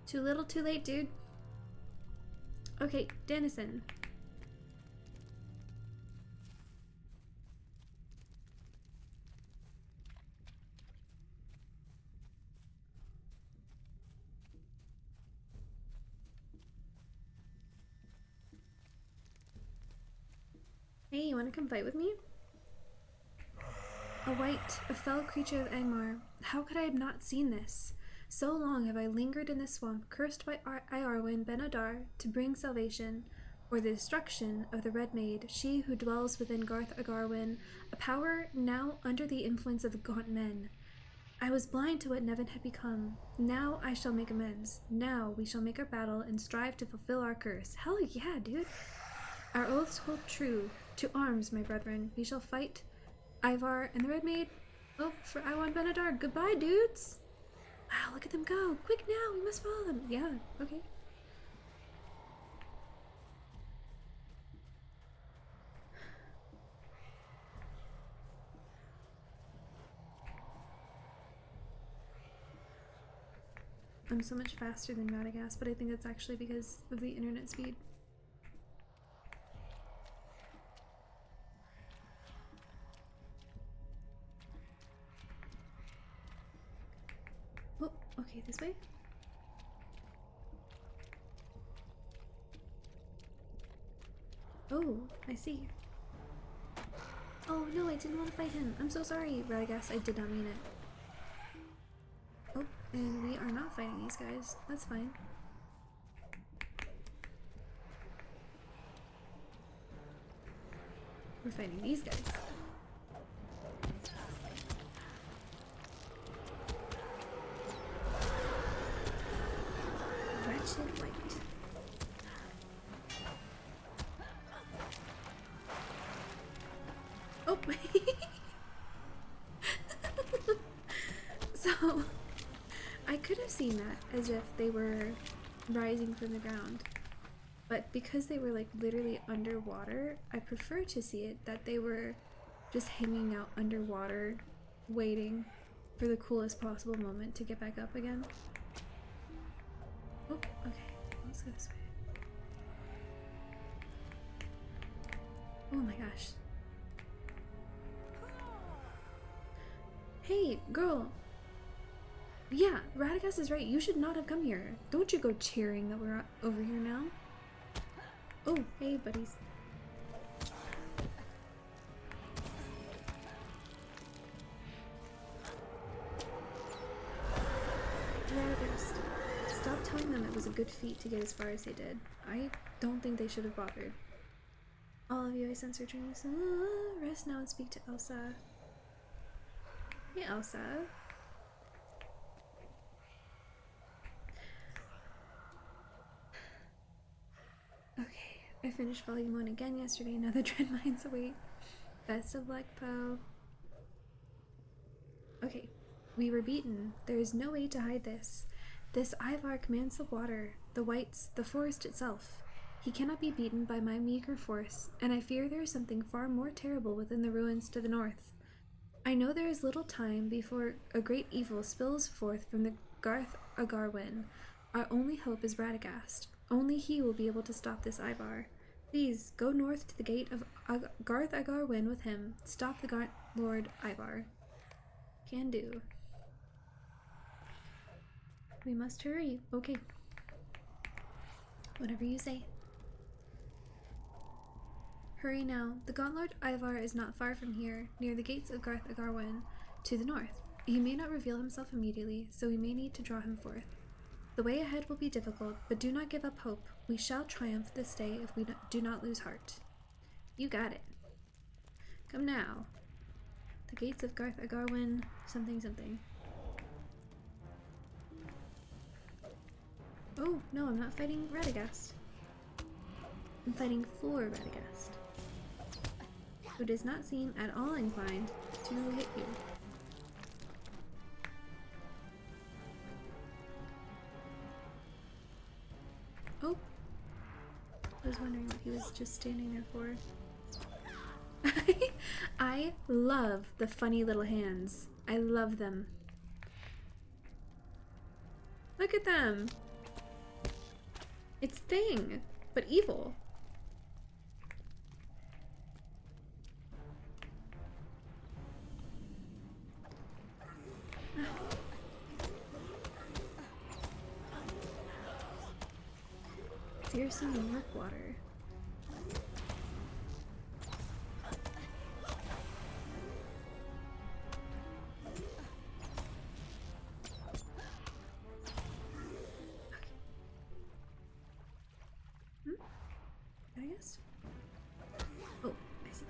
Too little, too late, dude. Okay, Dennison. Hey, you wanna come fight with me? A white, a fell creature of Angmar. How could I have not seen this? So long have I lingered in this swamp, cursed by Iarwen Ben-Adar, to bring salvation, or the destruction of the Red Maid, she who dwells within Garth Agarwyn, a power now under the influence of the gaunt men. I was blind to what Nevin had become. Now I shall make amends. Now we shall make our battle and strive to fulfill our curse. Hell yeah, dude! Our oaths hold true. To arms, my brethren. We shall fight Ivar and the Red Maid. Oh, for Iarwen Ben-Adar. Goodbye, dudes! Wow, look at them go. Quick now, we must follow them. Yeah, okay. I'm so much faster than Radagast, but I think that's actually because of the internet speed. Oh, okay, this way? Oh, I see. Oh no, I didn't want to fight him. I'm so sorry, Radagast. I did not mean it. Oh, and we are not fighting these guys. That's fine. We're fighting these guys. Ancient Light. Oh! So, I could have seen that as if they were rising from the ground. But because they were like literally underwater, I prefer to see it that they were just hanging out underwater, waiting for the coolest possible moment to get back up again. Oh, okay. Let's go this way. Oh my gosh. Hey, girl. Yeah, Radagast is right. You should not have come here. Don't you go cheering that we're over here now. Oh, hey, buddies. Radagast, stop telling them it was a good feat to get as far as they did. I don't think they should have bothered. All of you, I sense your dreams. Rest now and speak to Elsa. Hey, Elsa. Okay, I finished volume 1 again yesterday. Now the dread minds await. Best of luck, Poe. Okay, we were beaten. There is no way to hide this. This Ivar commands the water, the whites, the forest itself. He cannot be beaten by my meager force, and I fear there is something far more terrible within the ruins to the north. I know there is little time before a great evil spills forth from the Garth Agarwen. Our only hope is Radagast. Only he will be able to stop this Ivar. Please, go north to the gate of Garth Agarwen with him. Stop the Lord Ivar. Can do. We must hurry. Okay. Whatever you say. Hurry now. The Gauntlord Ivar is not far from here, near the gates of Garth Agarwen, to the north. He may not reveal himself immediately, so we may need to draw him forth. The way ahead will be difficult, but do not give up hope. We shall triumph this day if we do not lose heart. You got it. Come now. The gates of Garth Agarwen, something something. Oh, no, I'm not fighting Radagast. I'm fighting for Radagast, who does not seem at all inclined to hit you. Oh, I was wondering what he was just standing there for. I love the funny little hands. I love them. Look at them. It's Thing, but evil. Fearsome Murkwater. I guess. Oh, I see.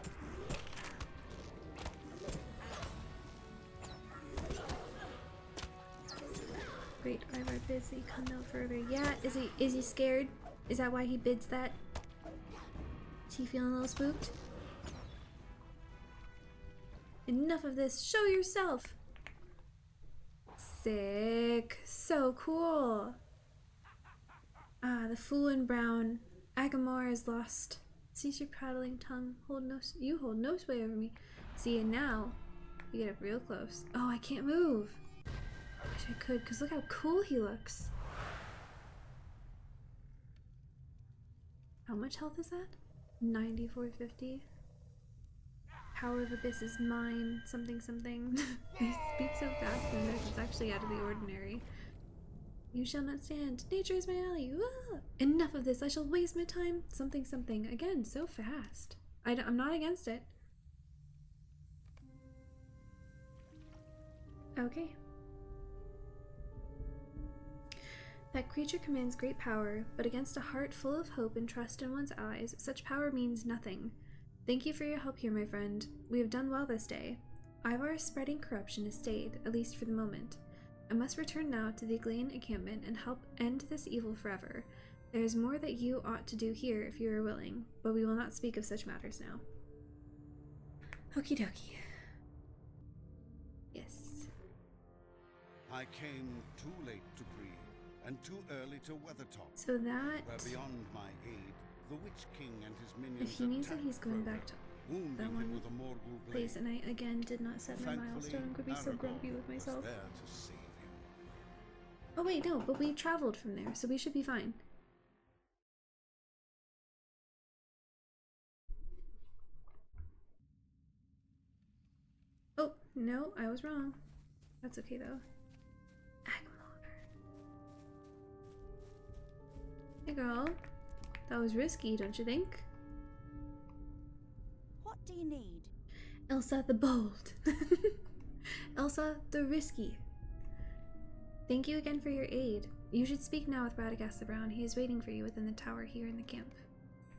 Great, Ivar bids that you come no further. Yeah, is he scared? Is that why he bids that? Is he feeling a little spooked? Enough of this. Show yourself. Sick. So cool. Ah, the fool in brown. Agamor is lost. Cease your prattling tongue. You hold no sway over me. See, and now you get up real close. Oh, I can't move. Wish I could, because look how cool he looks. How much health is that? 9450. Power of Abyss is mine. Something something. They speak so fast in this, it's actually out of the ordinary. You shall not stand. Nature is my ally. Ah! Enough of this. I shall waste my time. Something something. Again, so fast. I'm not against it. Okay. That creature commands great power, but against a heart full of hope and trust in one's allies, such power means nothing. Thank you for your help here, my friend. We have done well this day. Ivar's spreading corruption has stayed, at least for the moment. I must return now to the Glane encampment and help end this evil forever. There is more that you ought to do here if you are willing, but we will not speak of such matters now. Okie dokie. Yes. I came too late to Bree, and too early to Weathertop. So that... Where beyond my aid, the Witch King and his minions if he means that attacked he's going Frodo, back to wounding that him one with a Morgul blade. place, and I again did not set my Thankfully, milestone. I'm gonna be so Aragorn grumpy with was myself. there to save him. Oh wait, no, but we traveled from there, so we should be fine. Oh, no, I was wrong. That's okay though. Agmar. Hey girl, that was risky, don't you think? What do you need? Elsa the bold. Elsa the risky. Thank you again for your aid. You should speak now with Radagast the Brown. He is waiting for you within the tower here in the camp.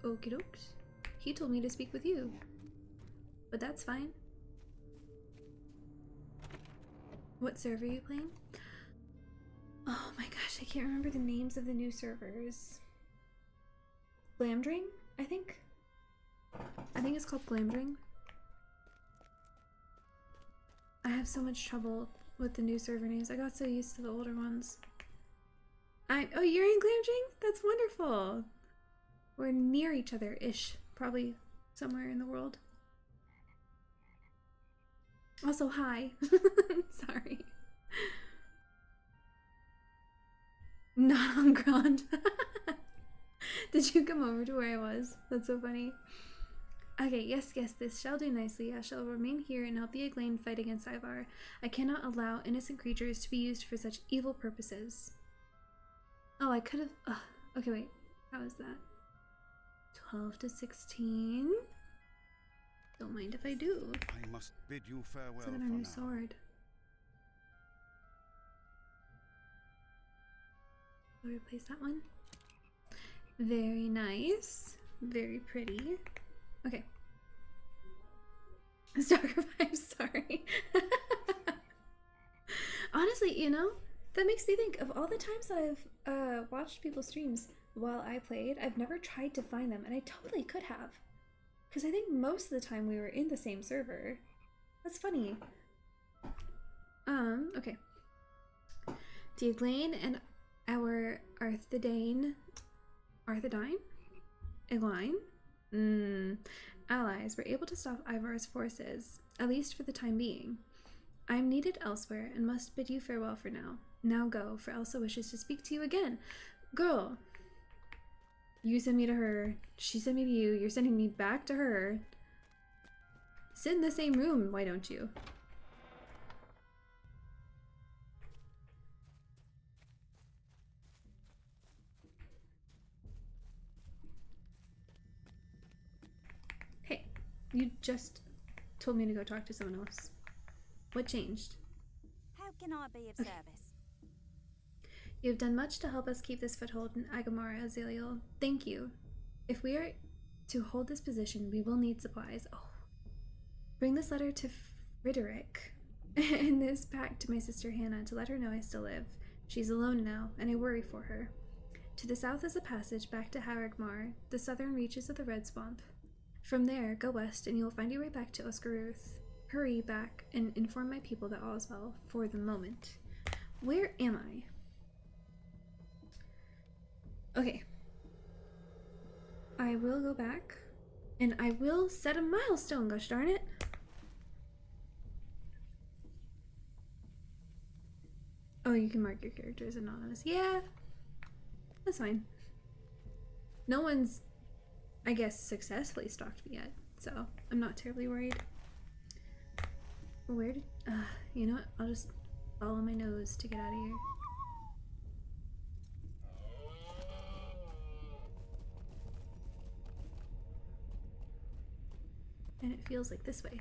Okie dokes. He told me to speak with you. But that's fine. What server are you playing? Oh my gosh, I can't remember the names of the new servers. Glamdring, I think? I think it's called Glamdring. I have so much trouble with the new server names. I got so used to the older ones. Oh, you're in Glamdring? That's wonderful. We're near each other-ish. Probably somewhere in the world. Also, hi. Sorry. Not on Grand. Did you come over to where I was? That's so funny. Okay, yes, this shall do nicely. I shall remain here and help the Eglain fight against Ivar. I cannot allow innocent creatures to be used for such evil purposes. Oh, I could have... okay, wait. How is that? 12 to 16? Don't mind if I do. I must bid you farewell Let's look at for our new now. sword. I'll replace that one. Very nice. Very pretty. Okay. Stalker vibes, sorry. Honestly, you know, that makes me think of all the times that I've watched people's streams while I played. I've never tried to find them, and I totally could have. Because I think most of the time we were in the same server. That's funny. Okay. The Eglain and our Arthedain... Eglain? Allies were able to stop Ivar's forces, at least for the time being. I am needed elsewhere and must bid you farewell for now. Now go, for Elsa wishes to speak to you again. Girl! You send me to her, she sent me to you, you're sending me back to her. Sit in the same room, why don't you? Hey, you just told me to go talk to someone else. What changed? How can I be of service? You have done much to help us keep this foothold in Agamara, Azaliel. Thank you. If we are to hold this position, we will need supplies. Oh. Bring this letter to Frederick and this pack to my sister Hannah to let her know I still live. She's alone now, and I worry for her. To the south is a passage back to Haragmar, the southern reaches of the Red Swamp. From there, go west, and you will find your way back to Oscaruth. Hurry back and inform my people that all is well for the moment. Where am I? Okay. I will go back, and I will set a milestone, gosh darn it. Oh, you can mark your character as anonymous. Yeah, that's fine. No one's, I guess, successfully stalked me yet, so I'm not terribly worried. Where did, you know what? I'll just follow my nose to get out of here. And it feels like this way.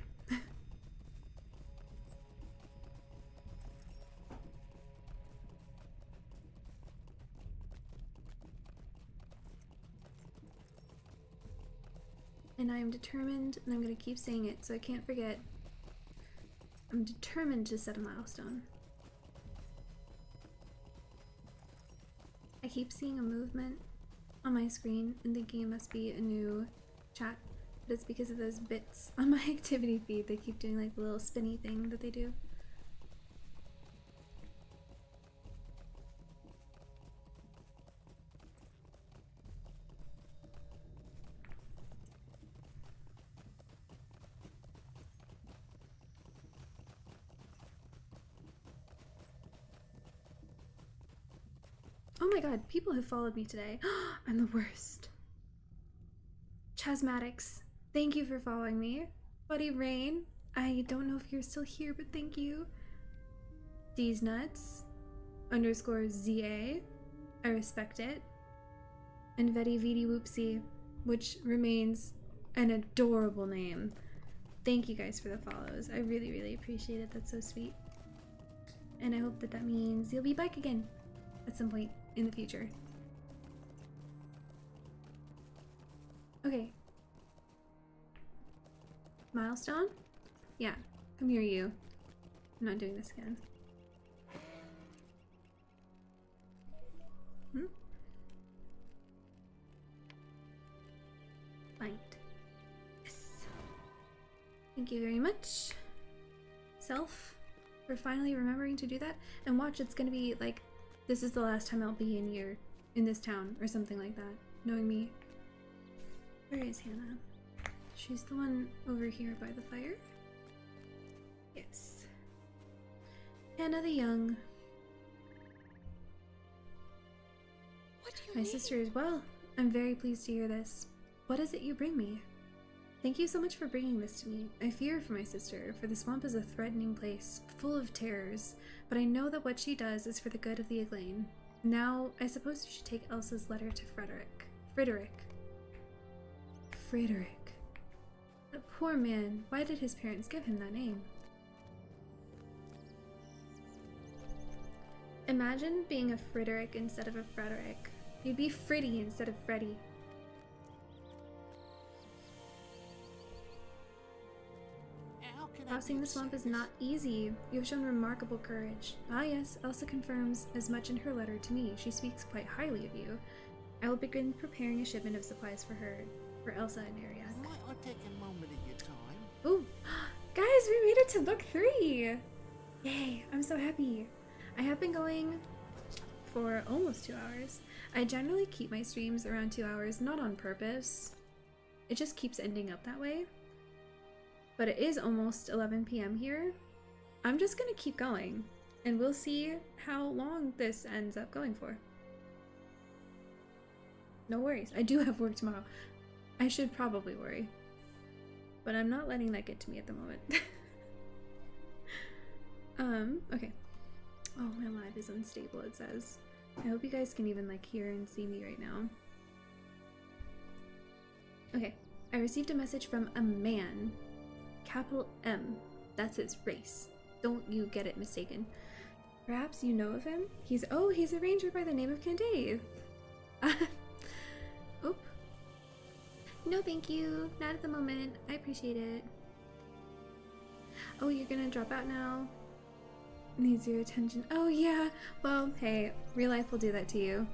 And I am determined, and I'm going to keep saying it so I can't forget. I'm determined to set a milestone. I keep seeing a movement on my screen and thinking it must be a new chat, but it's because of those bits on my activity feed. They keep doing like the little spinny thing that they do. Oh my god, people have followed me today. I'm the worst. Chasmatics, thank you for following me. Buddy Rain, I don't know if you're still here, but thank you. D's Nuts _ ZA, I respect it. And Vetty Vidi Whoopsie, which remains an adorable name. Thank you guys for the follows. I really, really appreciate it. That's so sweet. And I hope that that means you'll be back again at some point in the future. Okay. Milestone? Yeah, come here, you. I'm not doing this again. Find. Yes. Thank you very much, Self, for finally remembering to do that. And watch, it's gonna be like, this is the last time I'll be in this town, or something like that, knowing me. Where is Hannah? She's the one over here by the fire? Yes. Hannah the Young. What do you My need? sister as well. I'm very pleased to hear this. What is it you bring me? Thank you so much for bringing this to me. I fear for my sister, for the swamp is a threatening place, full of terrors, but I know that what she does is for the good of the Eglain. Now, I suppose you should take Elsa's letter to Frederick. That poor man, why did his parents give him that name? Imagine being a Frederick instead of a Frederick. You'd be Freddy instead of Freddy. Crossing the swamp is not easy. You have shown remarkable courage. Ah yes, Elsa confirms as much in her letter to me. She speaks quite highly of you. I will begin preparing a shipment of supplies for Elsa and Ariak. Might I take a moment of your time? Ooh, guys, we made it to book 3! Yay, I'm so happy. I have been going for almost 2 hours. I generally keep my streams around 2 hours, not on purpose. It just keeps ending up that way. But it is almost 11 p.m. here. I'm just gonna keep going, and we'll see how long this ends up going for. No worries, I do have work tomorrow. I should probably worry, but I'm not letting that get to me at the moment. Okay. Oh, my live is unstable, it says. I hope you guys can even like hear and see me right now. Okay, I received a message from a man. Capital M. That's his race. Don't you get it mistaken. Perhaps you know of him? He's a ranger by the name of Candave. Oop. No thank you. Not at the moment. I appreciate it. Oh, you're gonna drop out now? Needs your attention. Oh yeah. Well, hey, real life will do that to you.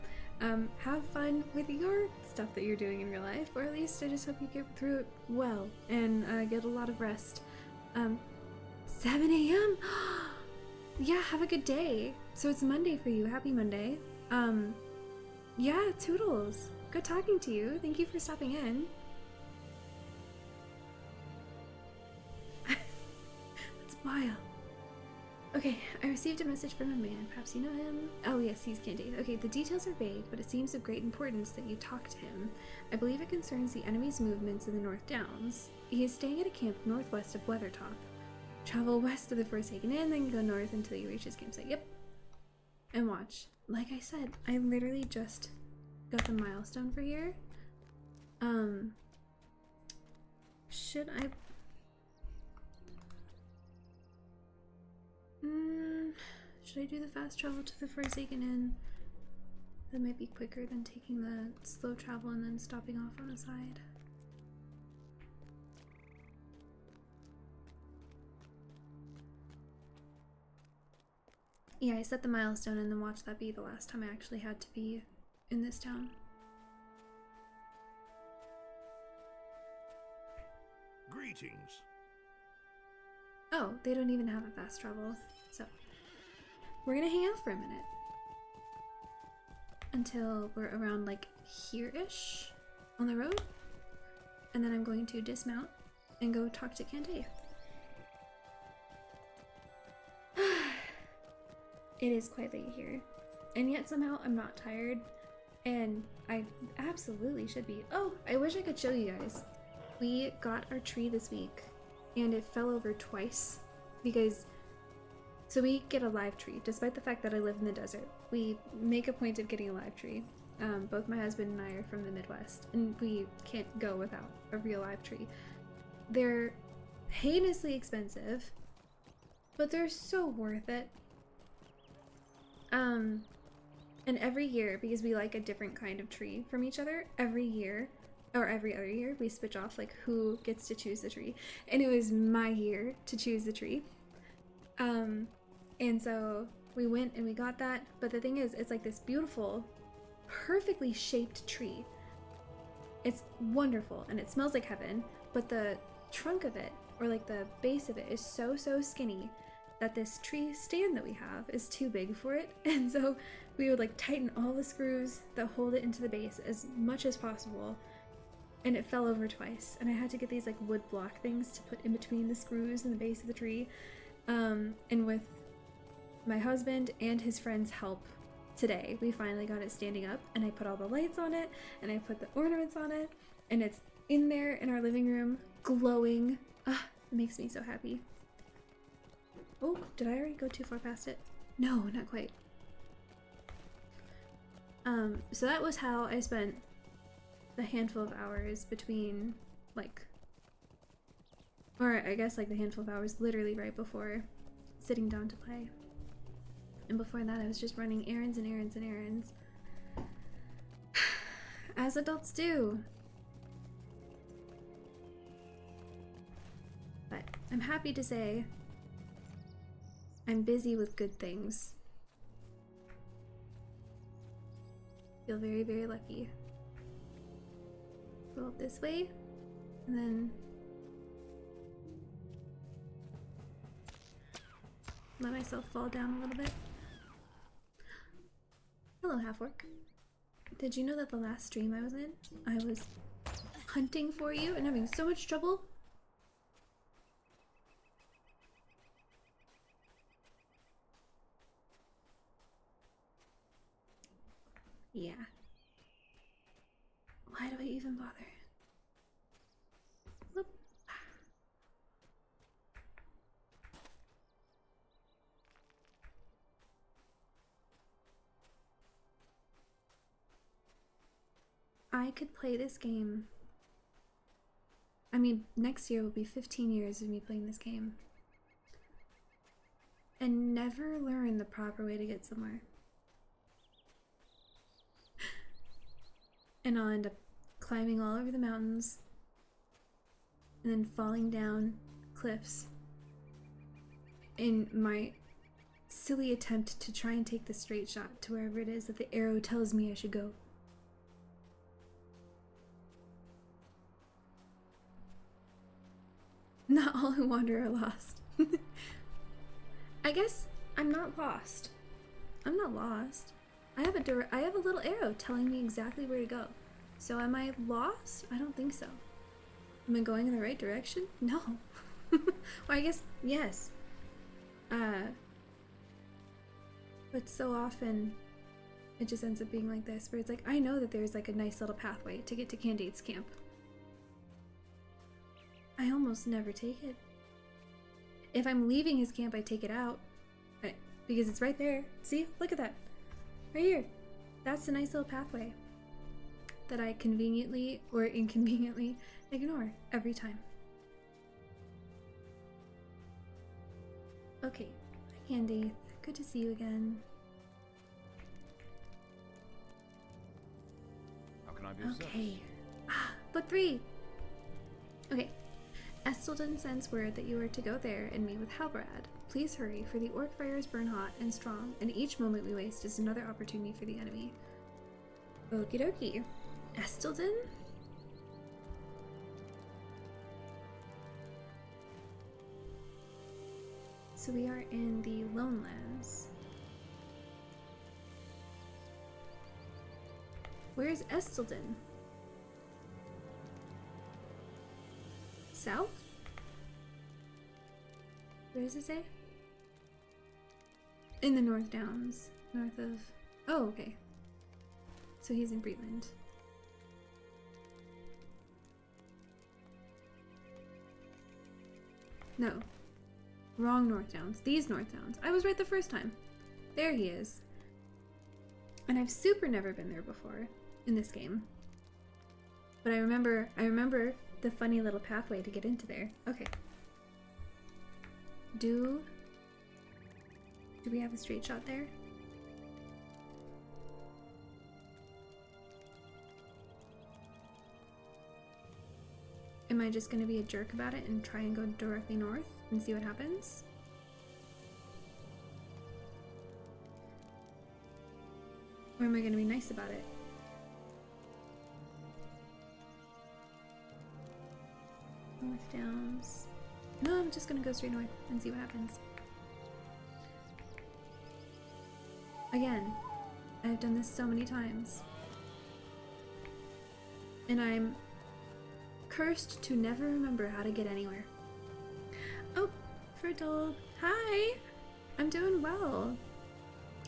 Have fun with your stuff that you're doing in real life, or at least I just hope you get through it well and get a lot of rest. 7 a.m. Yeah, have a good day. So it's Monday for you. Happy Monday. Yeah, toodles. Good talking to you. Thank you for stopping in. That's wild. Okay, I received a message from a man. Perhaps you know him? Oh yes, he's Candide. Okay, the details are vague, but it seems of great importance that you talk to him. I believe it concerns the enemy's movements in the North Downs. He is staying at a camp northwest of Weathertop. Travel west of the Forsaken Inn, then go north until you reach his campsite. Yep. And watch. Like I said, I literally just got the milestone for here. Should I... should I do the fast travel to the Forsaken Inn? That might be quicker than taking the slow travel and then stopping off on the side. Yeah, I set the milestone and then watch that be the last time I actually had to be in this town. Greetings. Oh, they don't even have a fast travel. So, we're gonna hang out for a minute. Until we're around like here-ish on the road. And then I'm going to dismount and go talk to Kante. It is quite late here. And yet somehow I'm not tired. And I absolutely should be. Oh, I wish I could show you guys. We got our tree this week and it fell over twice because so we get a live tree despite the fact that I live in the desert. We make a point of getting a live tree. Both my husband and I are from the Midwest and we can't go without a real live tree. They're heinously expensive, but they're so worth it. And every year, because we like a different kind of tree from each other, every year or every other year we switch off like who gets to choose the tree, and it was my year to choose the tree. And so we went and we got that, but the thing is, it's like this beautiful, perfectly shaped tree. It's wonderful and it smells like heaven, but the trunk of it, or like the base of it, is so skinny that this tree stand that we have is too big for it. And so we would like tighten all the screws that hold it into the base as much as possible, and it fell over twice, and I had to get these like wood block things to put in between the screws and the base of the tree. And with my husband and his friend's help today, we finally got it standing up, and I put all the lights on it and I put the ornaments on it, and it's in there in our living room glowing. It makes me so happy. Oh, did I already go too far past it? No, not quite. So that was how I spent the handful of hours between, like, or I guess like the handful of hours literally right before sitting down to play. And before that I was just running errands and errands and errands. As adults do. But I'm happy to say I'm busy with good things. Feel very, very lucky. Go up this way, and then let myself fall down a little bit. Hello, half-orc. Did you know that the last stream I was in, I was hunting for you and having so much trouble? Yeah. Why do I even bother? Whoop. I could play this game. I mean, next year will be 15 years of me playing this game. And never learn the proper way to get somewhere. And I'll end up climbing all over the mountains and then falling down cliffs in my silly attempt to try and take the straight shot to wherever it is that the arrow tells me I should go. Not all who wander are lost. I guess I'm not lost. I'm not lost. I have a little arrow telling me exactly where to go. So am I lost? I don't think so. Am I going in the right direction? No. Well, I guess, yes. But so often it just ends up being like this, where it's like, I know that there's like a nice little pathway to get to Candade's camp. I almost never take it. If I'm leaving his camp, I take it out. Because it's right there. See? Look at that. Right here. That's a nice little pathway that I conveniently or inconveniently ignore every time. Okay. Hi, Candy. Good to see you again. How can I be of service? Okay. But 3! Okay. Estelden sends word that you are to go there and meet with Halbrad. Please hurry, for the orc fires burn hot and strong, and each moment we waste is another opportunity for the enemy. Okie dokie. Estelden? So we are in the Lone Lands. Where's Estelden? South? Where does it say? In the North Downs. North of... Oh, okay. So he's in Breland. No. Wrong North Downs. These North Downs. I was right the first time. There he is. And I've super never been there before in this game. But I remember the funny little pathway to get into there. Okay. Do we have a straight shot there? Am I just gonna be a jerk about it and try and go directly north and see what happens? Or am I gonna be nice about it? North Downs. No, I'm just gonna go straight north and see what happens. Again, I've done this so many times. And I'm cursed to never remember how to get anywhere. Oh, Frodo. Hi! I'm doing well.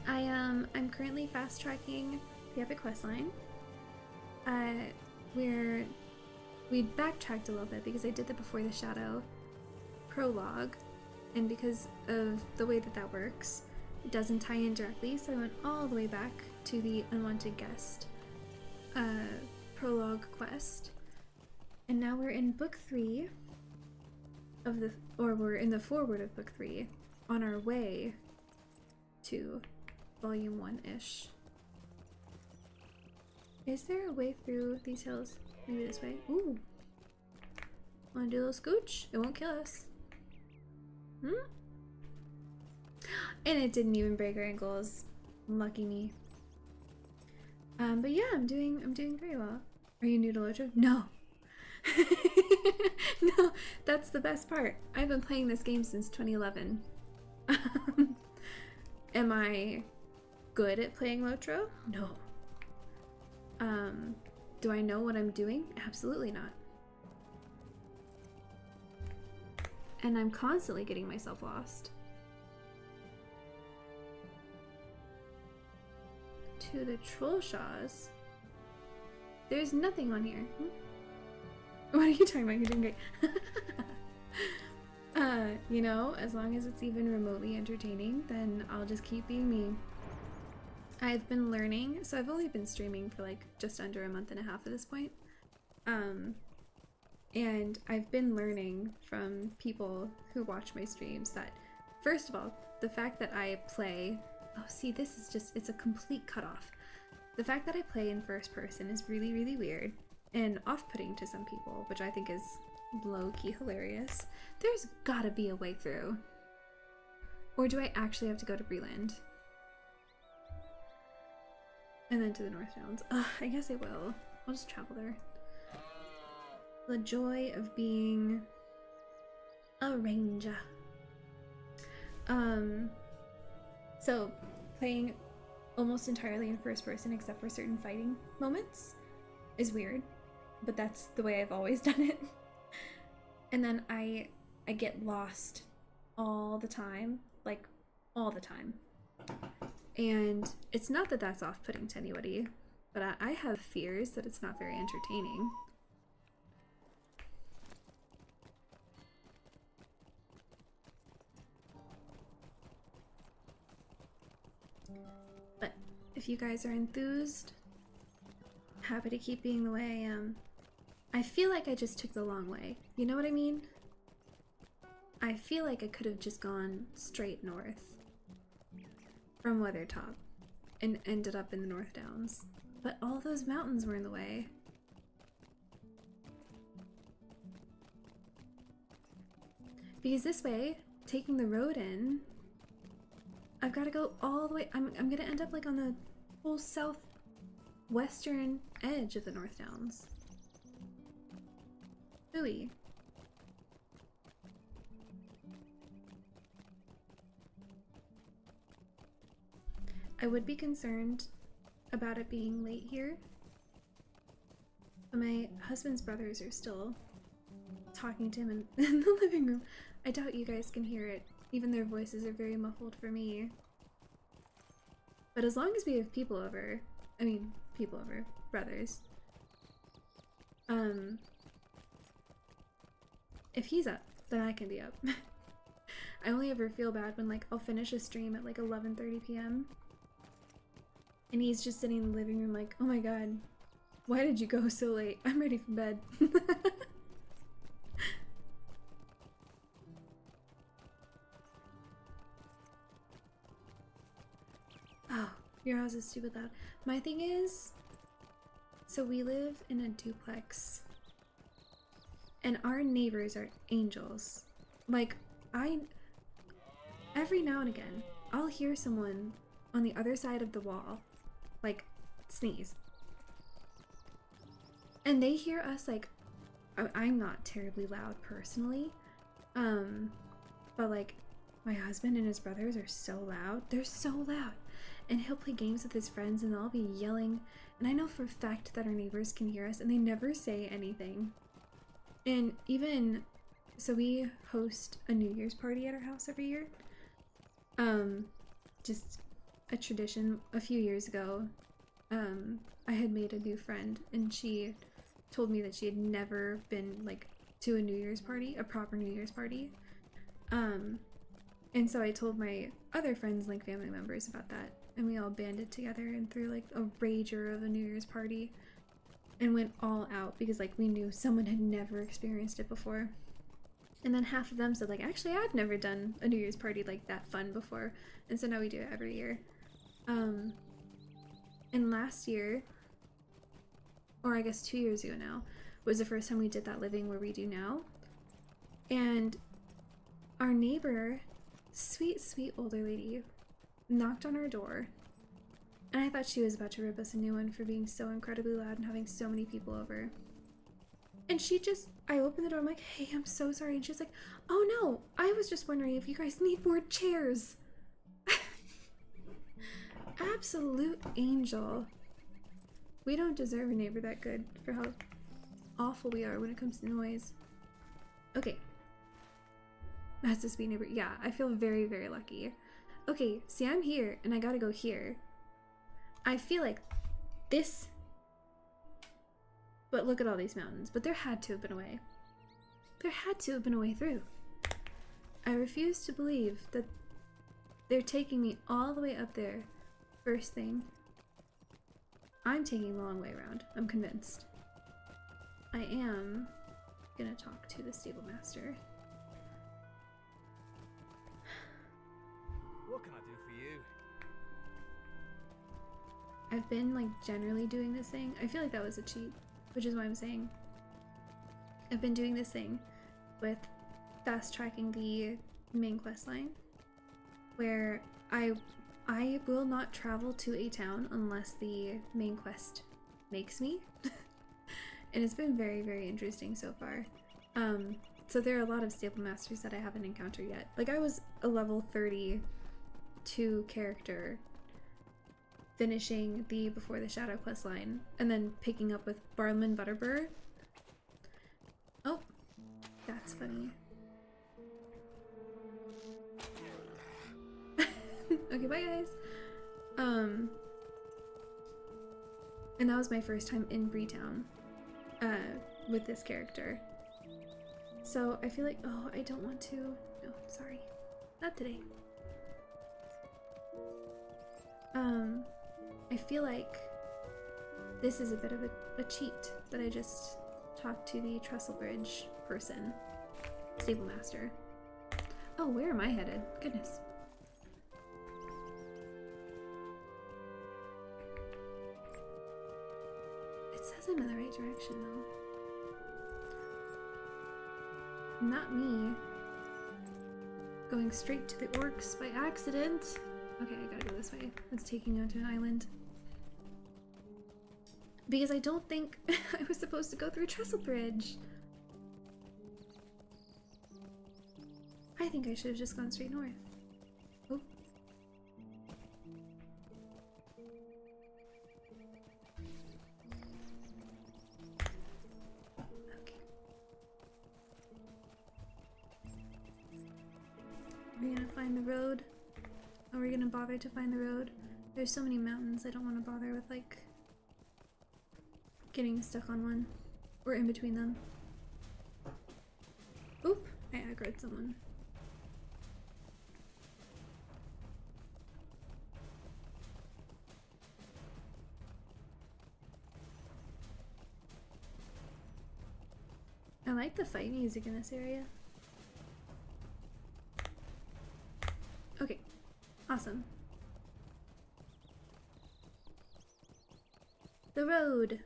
I'm currently fast tracking the epic questline. We backtracked a little bit because I did the Before the Shadow prologue, and because of the way that works, it doesn't tie in directly, so I went all the way back to the Unwanted Guest prologue quest. And now we're in book 3 of we're in the foreword of book 3 on our way to volume 1-ish. Is there a way through these hills? Maybe this way? Ooh. Wanna do a little scooch? It won't kill us. Hmm? And it didn't even break our ankles. Lucky me. But yeah, I'm doing very well. Are you new to LOTRO? No. No, that's the best part. I've been playing this game since 2011. Am I good at playing LOTRO? No. Do I know what I'm doing? Absolutely not. And I'm constantly getting myself lost. To the Trollshaws. There's nothing on here. What are you talking about? You're doing great. You know, as long as it's even remotely entertaining, then I'll just keep being me. I've been learning, so I've only been streaming for like just under a month and a half at this point. And I've been learning from people who watch my streams that, first of all, the fact that I play, oh see, this is just, it's a complete cutoff. The fact that I play in first person is really, really weird and off-putting to some people, which I think is low-key hilarious. There's gotta be a way through. Or do I actually have to go to Breland? And then to the North Downs. Ugh, I guess I will. I'll just travel there. The joy of being a ranger. So playing almost entirely in first person except for certain fighting moments is weird, but that's the way I've always done it. And then I get lost all the time, like all the time. And it's not that that's off-putting to anybody, but I have fears that it's not very entertaining. But if you guys are enthused, happy to keep being the way I am. I feel like I just took the long way. You know what I mean? I feel like I could have just gone straight north from Weathertop and ended up in the North Downs. But all those mountains were in the way. Because this way, taking the road in, I've got to go all the way. I'm gonna end up like on the whole western edge of the North Downs. Ooey. I would be concerned about it being late here, but my husband's brothers are still talking to him in the living room. I doubt you guys can hear it. Even their voices are very muffled for me. But as long as we have people over, brothers. If he's up, then I can be up. I only ever feel bad when like I'll finish a stream at like 11:30 p.m. and he's just sitting in the living room like, oh my god, why did you go so late? I'm ready for bed. Oh, your house is stupid loud. My thing is, so we live in a duplex and our neighbors are angels. Like, every now and again, I'll hear someone on the other side of the wall, like, sneeze. And they hear us, like, I'm not terribly loud personally, but like, my husband and his brothers are so loud. They're so loud. And he'll play games with his friends and they'll be yelling. And I know for a fact that our neighbors can hear us and they never say anything. And even, so we host a New Year's party at our house every year. Just a tradition. A few years ago, I had made a new friend and she told me that she had never been like to a New Year's party, a proper New Year's party. And so I told my other friends, like family members, about that. And we all banded together and threw like a rager of a New Year's party and went all out because like we knew someone had never experienced it before. And then half of them said like, actually I've never done a New Year's party like that fun before. And so now we do it every year. And last year, or I guess 2 years ago now, was the first time we did that living where we do now. And our neighbor, sweet, sweet older lady, knocked on our door. And I thought she was about to rip us a new one for being so incredibly loud and having so many people over. And she just, I opened the door, I'm like, hey, I'm so sorry. And she's like, oh no, I was just wondering if you guys need more chairs. Absolute angel. We don't deserve a neighbor that good for how awful we are when it comes to noise. Okay. That's a sweet neighbor. Yeah, I feel very, very lucky. Okay, see, I'm here and I gotta go here. I feel like this, but look at all these mountains. But there had to have been a way. There had to have been a way through. I refuse to believe that they're taking me all the way up there first thing. I'm taking the long way around. I'm convinced. I am gonna talk to the stable master. What can I do for you? I've been like generally doing this thing. I feel like that was a cheat, which is why I'm saying I've been doing this thing with fast tracking the main quest line where I will not travel to a town unless the main quest makes me. And it's been very, very interesting so far. So there are a lot of stable masters that I haven't encountered yet. Like I was a level 32 character finishing the Before the Shadow quest line and then picking up with Barlman Butterbur. Oh, that's funny. Okay, bye guys. And that was my first time in Breetown with this character. So I feel like, oh, I don't want to. No, sorry. Not today. I feel like this is a bit of a cheat that I just talked to the Trestle Bridge person, stable master. Oh, where am I headed? Goodness. It says I'm in the right direction though. Not me. Going straight to the orcs by accident. Okay, I gotta go this way. It's taking me onto an island. Because I don't think I was supposed to go through Trestle Bridge. I think I should have just gone straight north. Oh. Okay. Are we gonna find the road? Are we gonna bother to find the road? There's so many mountains, I don't want to bother with, like, getting stuck on one. Or in between them. Oop! I aggroed someone. I like the fight music in this area. Okay, awesome. The road!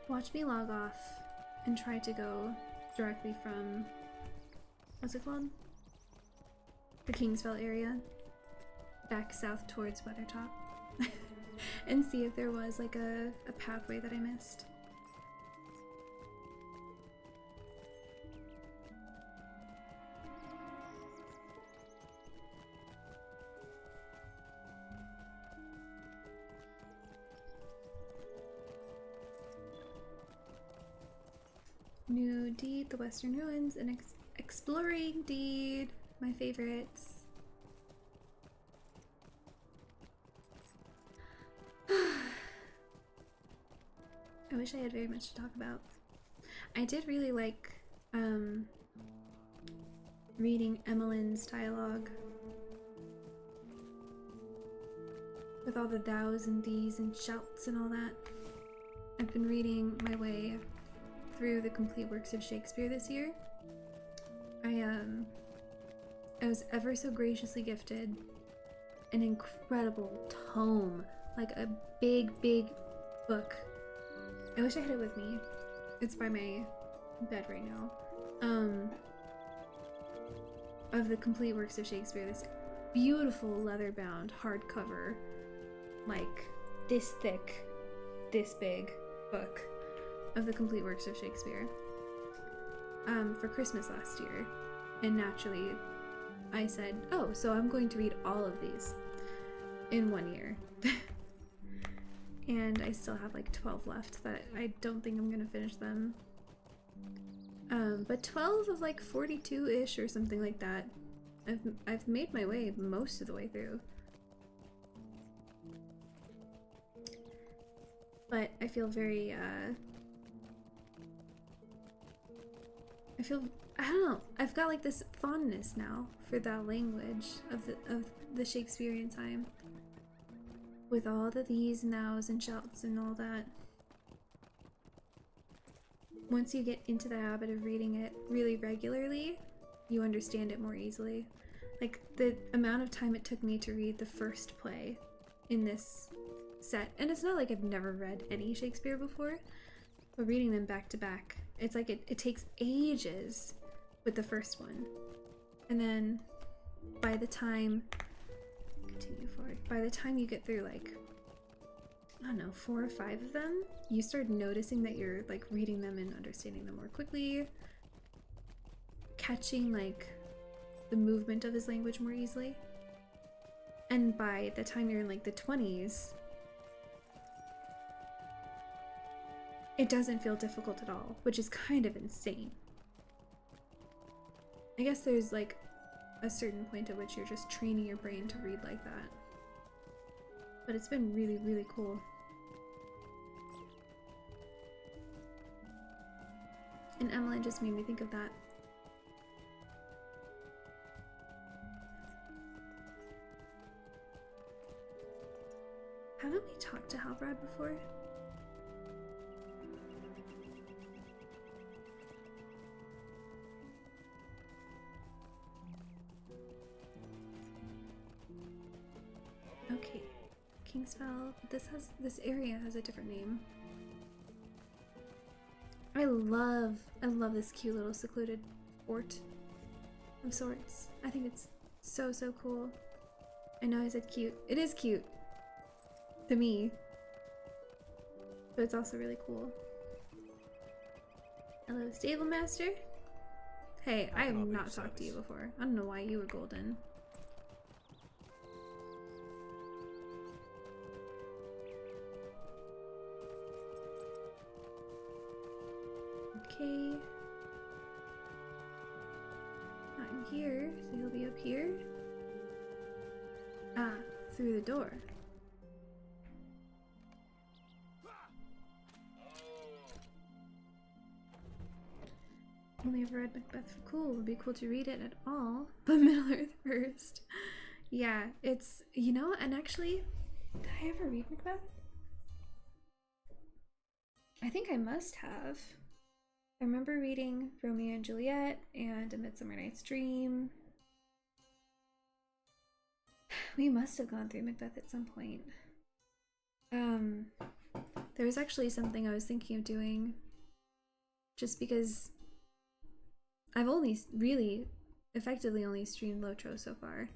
Watch me log off and try to go directly from, what's it called? The Kingsfell area back south towards Weathertop and see if there was like a pathway that I missed. New deed, the Western Ruins, and exploring deed, my favorites. I wish I had very much to talk about. I did really like reading Emmeline's dialogue with all the thous and thees and shouts and all that. I've been reading my way through the complete works of Shakespeare this year. I was ever so graciously gifted an incredible tome, like a big book. I wish I had it with me. It's by my bed right now. Of the complete works of Shakespeare, this beautiful leather-bound hardcover, like this thick, this big book of the complete works of Shakespeare for Christmas last year, and naturally I said, oh, so I'm going to read all of these in 1 year. And I still have like 12 left that I don't think I'm gonna finish them. But 12 of like 42-ish or something like that. I've made my way most of the way through. But I feel very I don't know, I've got like this fondness now for that language of the Shakespearean time. With all the these and thous and shouts and all that. Once you get into the habit of reading it really regularly, you understand it more easily. Like the amount of time it took me to read the first play in this set, and it's not like I've never read any Shakespeare before, but reading them back to back, it's like it takes ages with the first one. And then by the time you get through like, I don't know, 4 or 5 of them, you start noticing that you're like reading them and understanding them more quickly, catching like the movement of his language more easily. And by the time you're in like the 20s, it doesn't feel difficult at all, which is kind of insane. I guess there's like a certain point at which you're just training your brain to read like that. But it's been really cool. And Emmeline just made me think of that. Haven't we talked to Halbrad before? Okay, Kingsfell. This area has a different name. I love this cute little secluded fort of sorts. I think it's so cool. I know I said cute. It is cute to me, but it's also really cool. Hello, stable master. Hey, I have not talked to you before. I don't know why you were golden. Okay. I'm here, so he'll be up here. Ah, through the door. Only ever read Macbeth for cool. Would be cool to read it at all. But Middle Earth first. Yeah, it's, you know, and actually, did I ever read Macbeth? I think I must have. I remember reading Romeo and Juliet and A Midsummer Night's Dream. We must have gone through Macbeth at some point. There was actually something I was thinking of doing just because I've only really effectively only streamed LOTRO so far.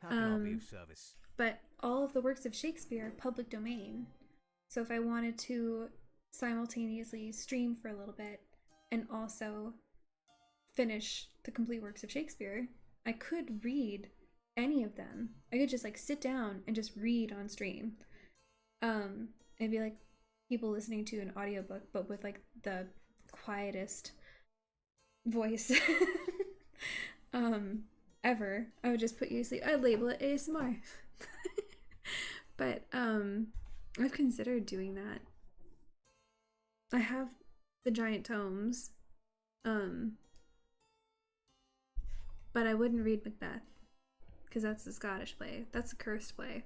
How can I be of service? But all of the works of Shakespeare are public domain. So if I wanted to simultaneously stream for a little bit and also finish the complete works of Shakespeare, I could read any of them. I could just like sit down and just read on stream. It'd be like people listening to an audiobook, but with like the quietest voice ever. I would just put you to sleep. I'd label it ASMR. But I've considered doing that. I have the giant tomes, but I wouldn't read Macbeth because that's the Scottish play. That's a cursed play.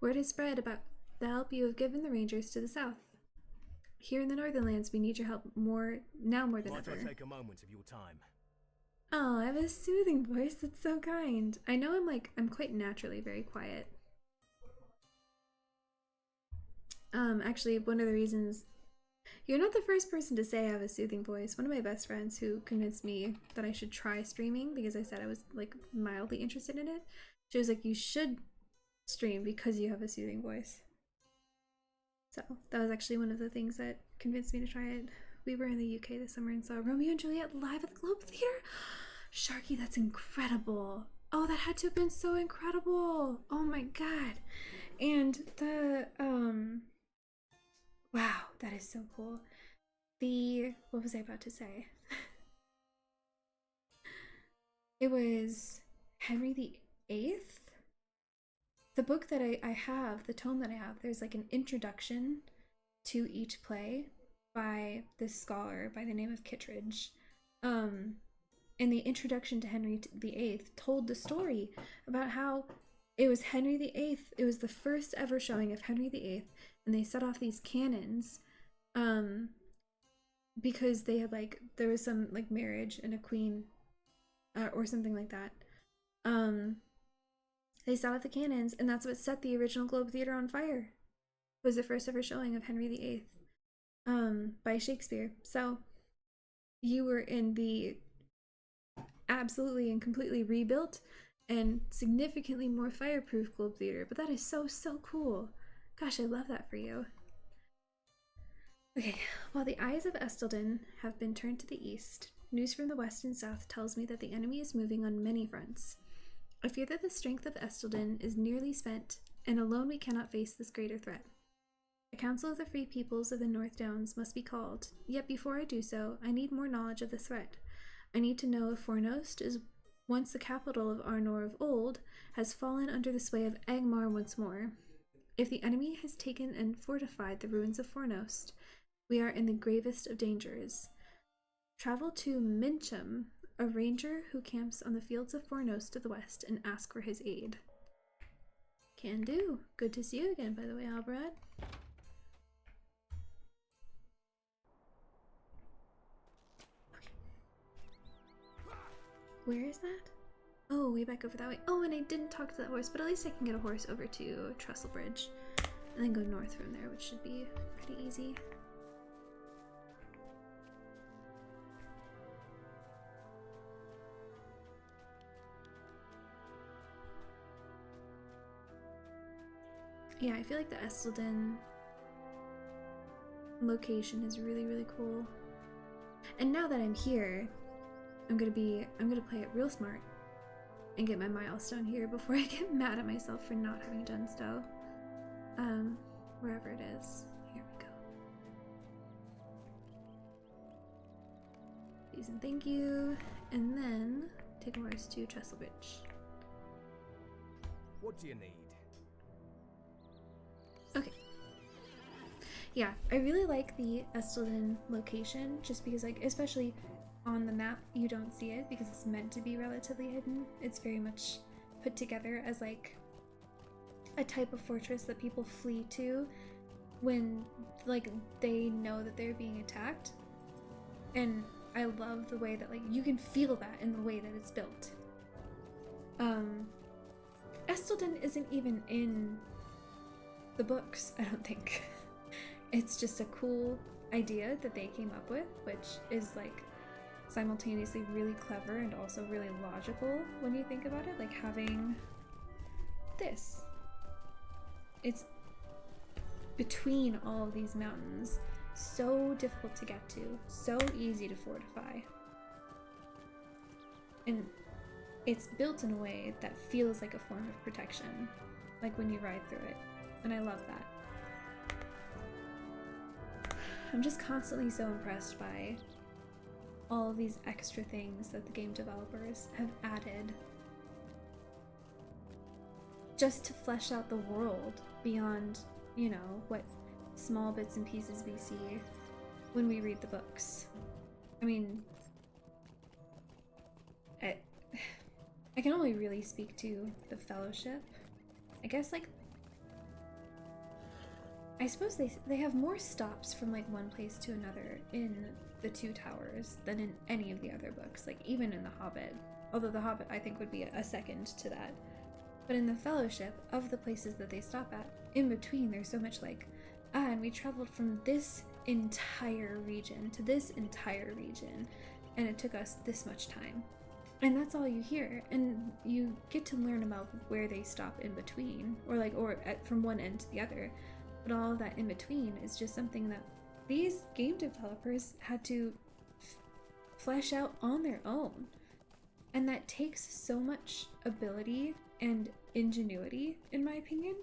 Word has spread about the help you have given the Rangers to the south. Here in the Northernlands, we need your help more than ever. Might I take a moment of your time? Oh, I have a soothing voice. That's so kind. I know I'm quite naturally very quiet. Actually, one of the reasons you're not the first person to say I have a soothing voice. One of my best friends who convinced me that I should try streaming because I said I was like mildly interested in it. She was like, you should stream because you have a soothing voice. So that was actually one of the things that convinced me to try it. We were in the UK this summer and saw Romeo and Juliet live at the Globe Theatre. Sharky, that's incredible. Oh, that had to have been so incredible. Oh my god. And the wow, that is so cool. What was I about to say? It was Henry VIII. The book that I have, the tome that I have, there's like an introduction to each play by this scholar by the name of Kittredge. And the introduction to Henry VIII told the story about how it was Henry VIII. It was the first ever showing of Henry VIII, and they set off these cannons because they had there was some like marriage and a queen or something like that. They set off the cannons, and that's what set the original Globe Theatre on fire. It was the first ever showing of Henry VIII by Shakespeare. So you were in the absolutely and completely rebuilt and significantly more fireproof Globe Theatre, but that is so cool. Gosh, I love that for you. Okay, while the eyes of Estelden have been turned to the east, news from the west and south tells me that the enemy is moving on many fronts. I fear that the strength of Estelden is nearly spent, and alone we cannot face this greater threat. A council of the free peoples of the North Downs must be called, yet before I do so, I need more knowledge of the threat. I need to know if Fornost is once the capital of Arnor of old, has fallen under the sway of Angmar once more. If the enemy has taken and fortified the ruins of Fornost, we are in the gravest of dangers. Travel to Mincham, a ranger who camps on the fields of Fornost to the west, and ask for his aid. Can do. Good to see you again, by the way, Albrad. Where is that? Oh, way back over that way. Oh, and I didn't talk to that horse, but at least I can get a horse over to Trestlebridge. and then go north from there, which should be pretty easy. Yeah, I feel like the Estelden location is really, really cool. And now that I'm here, I'm gonna play it real smart and get my milestone here before I get mad at myself for not having done so. Wherever it is. Here we go. Please and thank you. And then take a horse to Trestlebridge. What do you need? Okay. Yeah, I really like the Estelden location just because, like, especially on the map, you don't see it because it's meant to be relatively hidden. It's very much put together as, like, a type of fortress that people flee to when, like, they know that they're being attacked. And I love the way that, like, you can feel that in the way that it's built. Estelden isn't even in the books, I don't think. It's just a cool idea that they came up with, which is, like, simultaneously really clever and also really logical when you think about it, like having this. It's between all of these mountains, so difficult to get to, so easy to fortify. And it's built in a way that feels like a form of protection, like when you ride through it. And I love that. I'm just constantly so impressed by all of these extra things that the game developers have added just to flesh out the world beyond, you know, what small bits and pieces we see when we read the books. I mean, I can only really speak to the Fellowship. I guess, like, I suppose they have more stops from, like, one place to another in the Two Towers than in any of the other books, like, even in The Hobbit. Although The Hobbit, I think, would be a second to that. But in the Fellowship, of the places that they stop at, in between, there's so much, like, and we traveled from this entire region to this entire region, and it took us this much time. And that's all you hear, and you get to learn about where they stop in between, or from one end to the other. But all of that in between is just something that these game developers had to flesh out on their own. And that takes so much ability and ingenuity, in my opinion.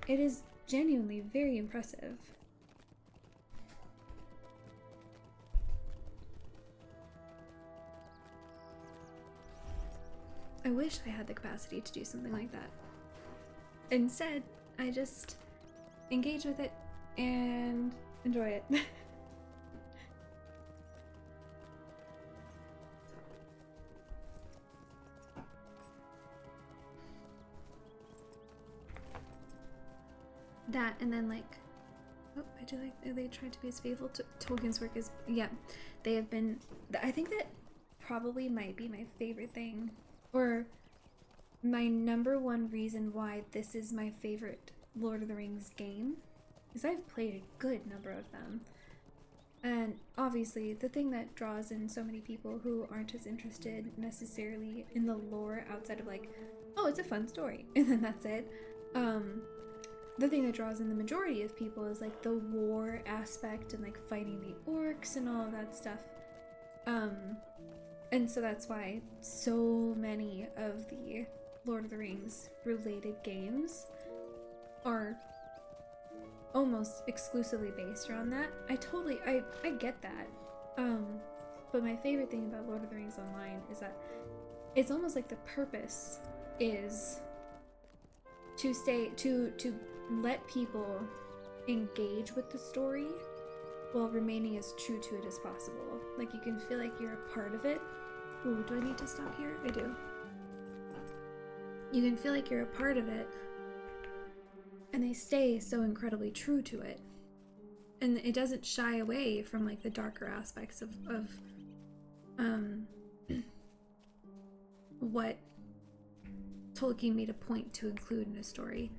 It is genuinely very impressive. I wish I had the capacity to do something like that. Instead, I just engage with it and enjoy it. That, and then, like, oh, I do like they tried to be as faithful to Tolkien's work as, yeah, they have been. I think that probably might be my favorite thing, or my number one reason why this is my favorite Lord of the Rings game, is I've played a good number of them. And obviously, the thing that draws in so many people who aren't as interested necessarily in the lore outside of, like, oh, it's a fun story, and then that's it. The thing that draws in the majority of people is, like, the war aspect and, like, fighting the orcs and all of that stuff. And so that's why so many of the Lord of the Rings related games are almost exclusively based around that. I get that. But my favorite thing about Lord of the Rings Online is that it's almost like the purpose is to let people engage with the story while remaining as true to it as possible. Like, you can feel like you're a part of it. Ooh, do I need to stop here? I do. You can feel like you're a part of it, and they stay so incredibly true to it. And it doesn't shy away from, like, the darker aspects of what Tolkien made a point to include in a story.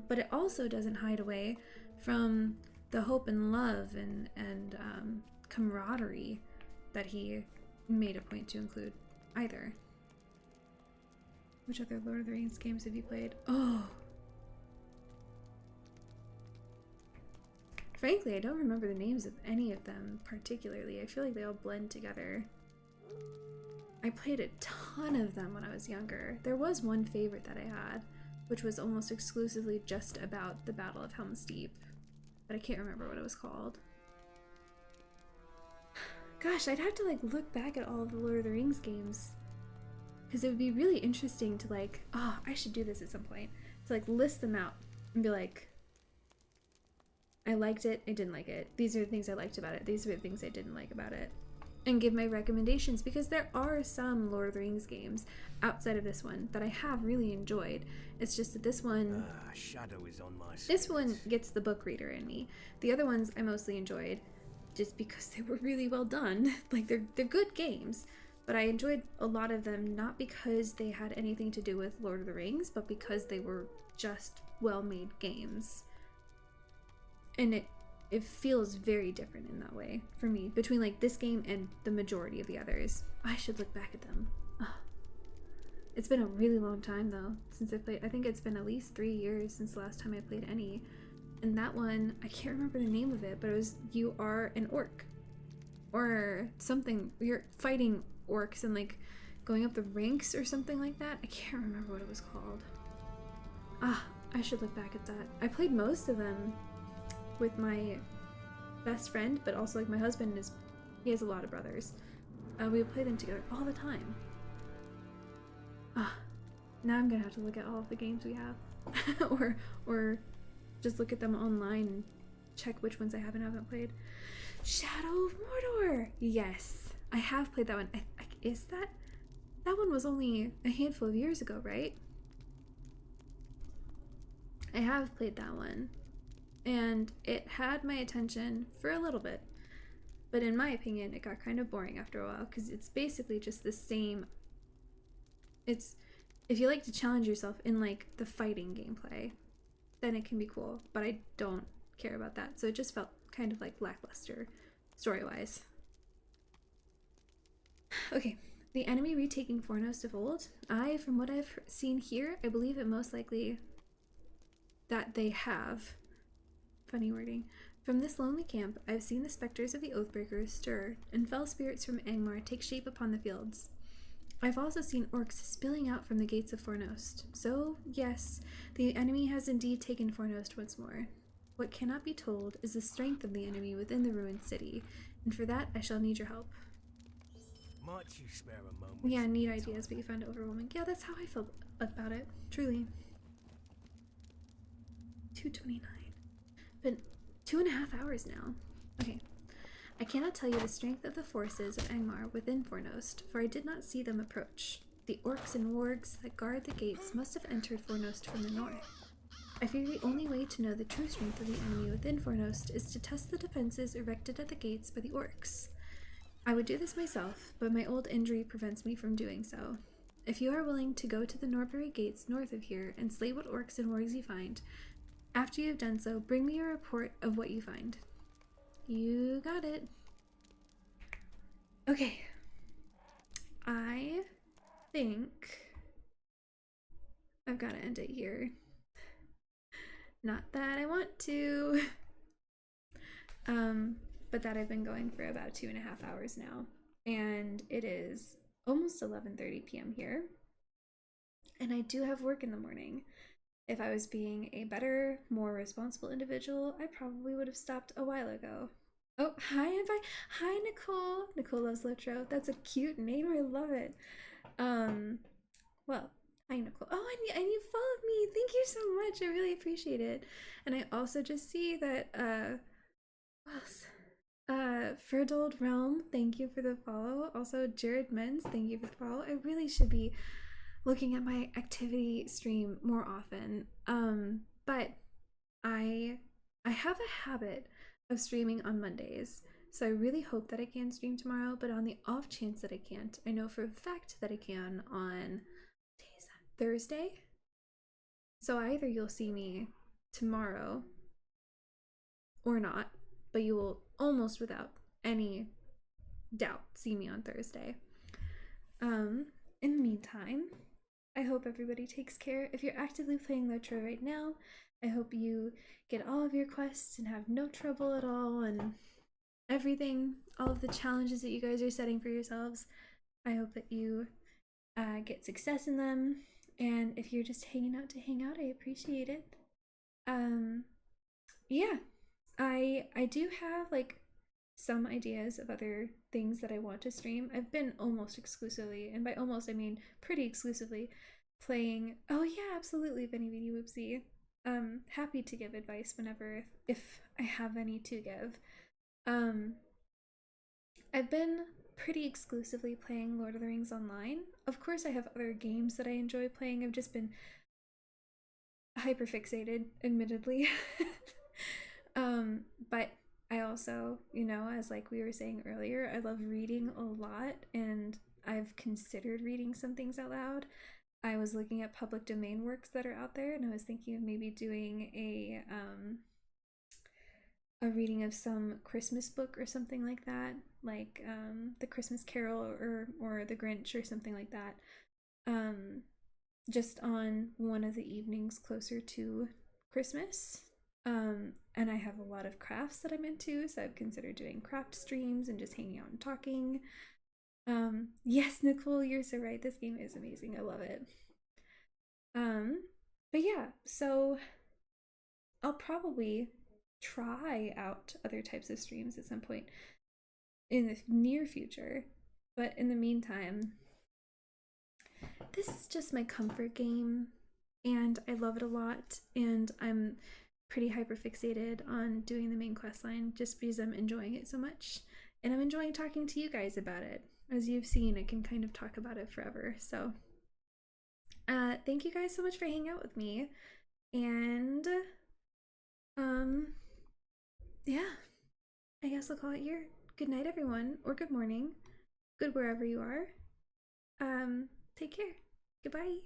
But it also doesn't hide away from the hope and love and camaraderie that he made a point to include either. Which other Lord of the Rings games have you played? Oh! Frankly, I don't remember the names of any of them particularly. I feel like they all blend together. I played a ton of them when I was younger. There was one favorite that I had, which was almost exclusively just about the Battle of Helm's Deep, but I can't remember what it was called. Gosh, I'd have to like look back at all of the Lord of the Rings games, because it would be really interesting to like, oh, I should do this at some point, to like list them out and be like, I liked it, I didn't like it. These are the things I liked about it. These are the things I didn't like about it. And give my recommendations, because there are some Lord of the Rings games outside of this one that I have really enjoyed. It's just that this one, shadow is on my this one gets the book reader in me. The other ones I mostly enjoyed just because they were really well done. Like they're good games, but I enjoyed a lot of them not because they had anything to do with Lord of the Rings, but because they were just well-made games. And it feels very different in that way for me, between like this game and the majority of the others. I should look back at them. Oh. It's been a really long time though since I played. I think it's been at least 3 years since the last time I played any. And that one, I can't remember the name of it, but it was you are an orc or something. You're fighting orcs and like going up the ranks or something like that. I can't remember what it was called. I should look back at that. I played most of them with my best friend, but also like my husband he has a lot of brothers. We would play them together all the time. Now I'm gonna have to look at all of the games we have, or just look at them online and check which ones I have and haven't played. Shadow of Mordor. Yes, I have played that one. Is that one was only a handful of years ago, right? I have played that one. And it had my attention for a little bit. But in my opinion, it got kind of boring after a while, because it's basically just the same. It's, if you like to challenge yourself in like the fighting gameplay, then it can be cool. But I don't care about that. So it just felt kind of like lackluster, story-wise. Okay, the enemy retaking Fornost of old. From what I've seen here, I believe it most likely that they have. Funny wording. From this lonely camp, I've seen the specters of the Oathbreakers stir, and fell spirits from Angmar take shape upon the fields. I've also seen orcs spilling out from the gates of Fornost. So, yes, the enemy has indeed taken Fornost once more. What cannot be told is the strength of the enemy within the ruined city, and for that I shall need your help. Might you spare a moment? Yeah, neat ideas, but you found it overwhelming. Yeah, that's how I felt about it, truly. 2:29. Been 2.5 hours now. Okay. I cannot tell you the strength of the forces of Angmar within Fornost, for I did not see them approach. The orcs and wargs that guard the gates must have entered Fornost from the north. I fear the only way to know the true strength of the enemy within Fornost is to test the defenses erected at the gates by the orcs. I would do this myself, but my old injury prevents me from doing so. If you are willing to go to the Norbury gates north of here and slay what orcs and wargs you find, after you have done so, bring me a report of what you find. You got it. Okay. I think I've got to end it here. Not that I want to. But that I've been going for about 2.5 hours now. And it is almost 11:30 p.m. here. And I do have work in the morning. If I was being a better, more responsible individual, I probably would have stopped a while ago. Oh, hi, hi, Nicole. Nicole loves LOTRO. That's a cute name. I love it. Well, hi, Nicole. Oh, and you followed me. Thank you so much. I really appreciate it. And I also just see that, what else? Frodo Realm, thank you for the follow. Also, Jared Menz, thank you for the follow. I really should be looking at my activity stream more often. But I have a habit of streaming on Mondays, so I really hope that I can stream tomorrow, but on the off chance that I can't, I know for a fact that I can on, what day is that? Thursday? So either you'll see me tomorrow or not, but you will almost without any doubt see me on Thursday. In the meantime, I hope everybody takes care. If you're actively playing LOTRO right now, I hope you get all of your quests and have no trouble at all, and everything, all of the challenges that you guys are setting for yourselves. I hope that you get success in them. And if you're just hanging out to hang out, I appreciate it. Yeah, I do have like some ideas of other things that I want to stream. I've been almost exclusively, and by almost I mean pretty exclusively, playing. Oh yeah, absolutely, Benny Beanie Whoopsie. Happy to give advice whenever if I have any to give. I've been pretty exclusively playing Lord of the Rings online. Of course, I have other games that I enjoy playing. I've just been hyperfixated, admittedly. But I also, you know, as like we were saying earlier, I love reading a lot, and I've considered reading some things out loud. I was looking at public domain works that are out there, and I was thinking of maybe doing a reading of some Christmas book or something like that, like the Christmas Carol or the Grinch or something like that. Just on one of the evenings closer to Christmas. And I have a lot of crafts that I'm into, so I've considered doing craft streams and just hanging out and talking. Yes, Nicole, you're so right. This game is amazing. I love it. But yeah, so I'll probably try out other types of streams at some point in the near future. But in the meantime, this is just my comfort game, and I love it a lot, and I'm pretty hyper fixated on doing the main quest line just because I'm enjoying it so much, and I'm enjoying talking to you guys about it. As you've seen, I can kind of talk about it forever. So thank you guys so much for hanging out with me, and yeah, I guess I'll call it here. Good night, everyone, or good morning, good wherever you are. Take care. Goodbye.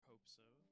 Hope so.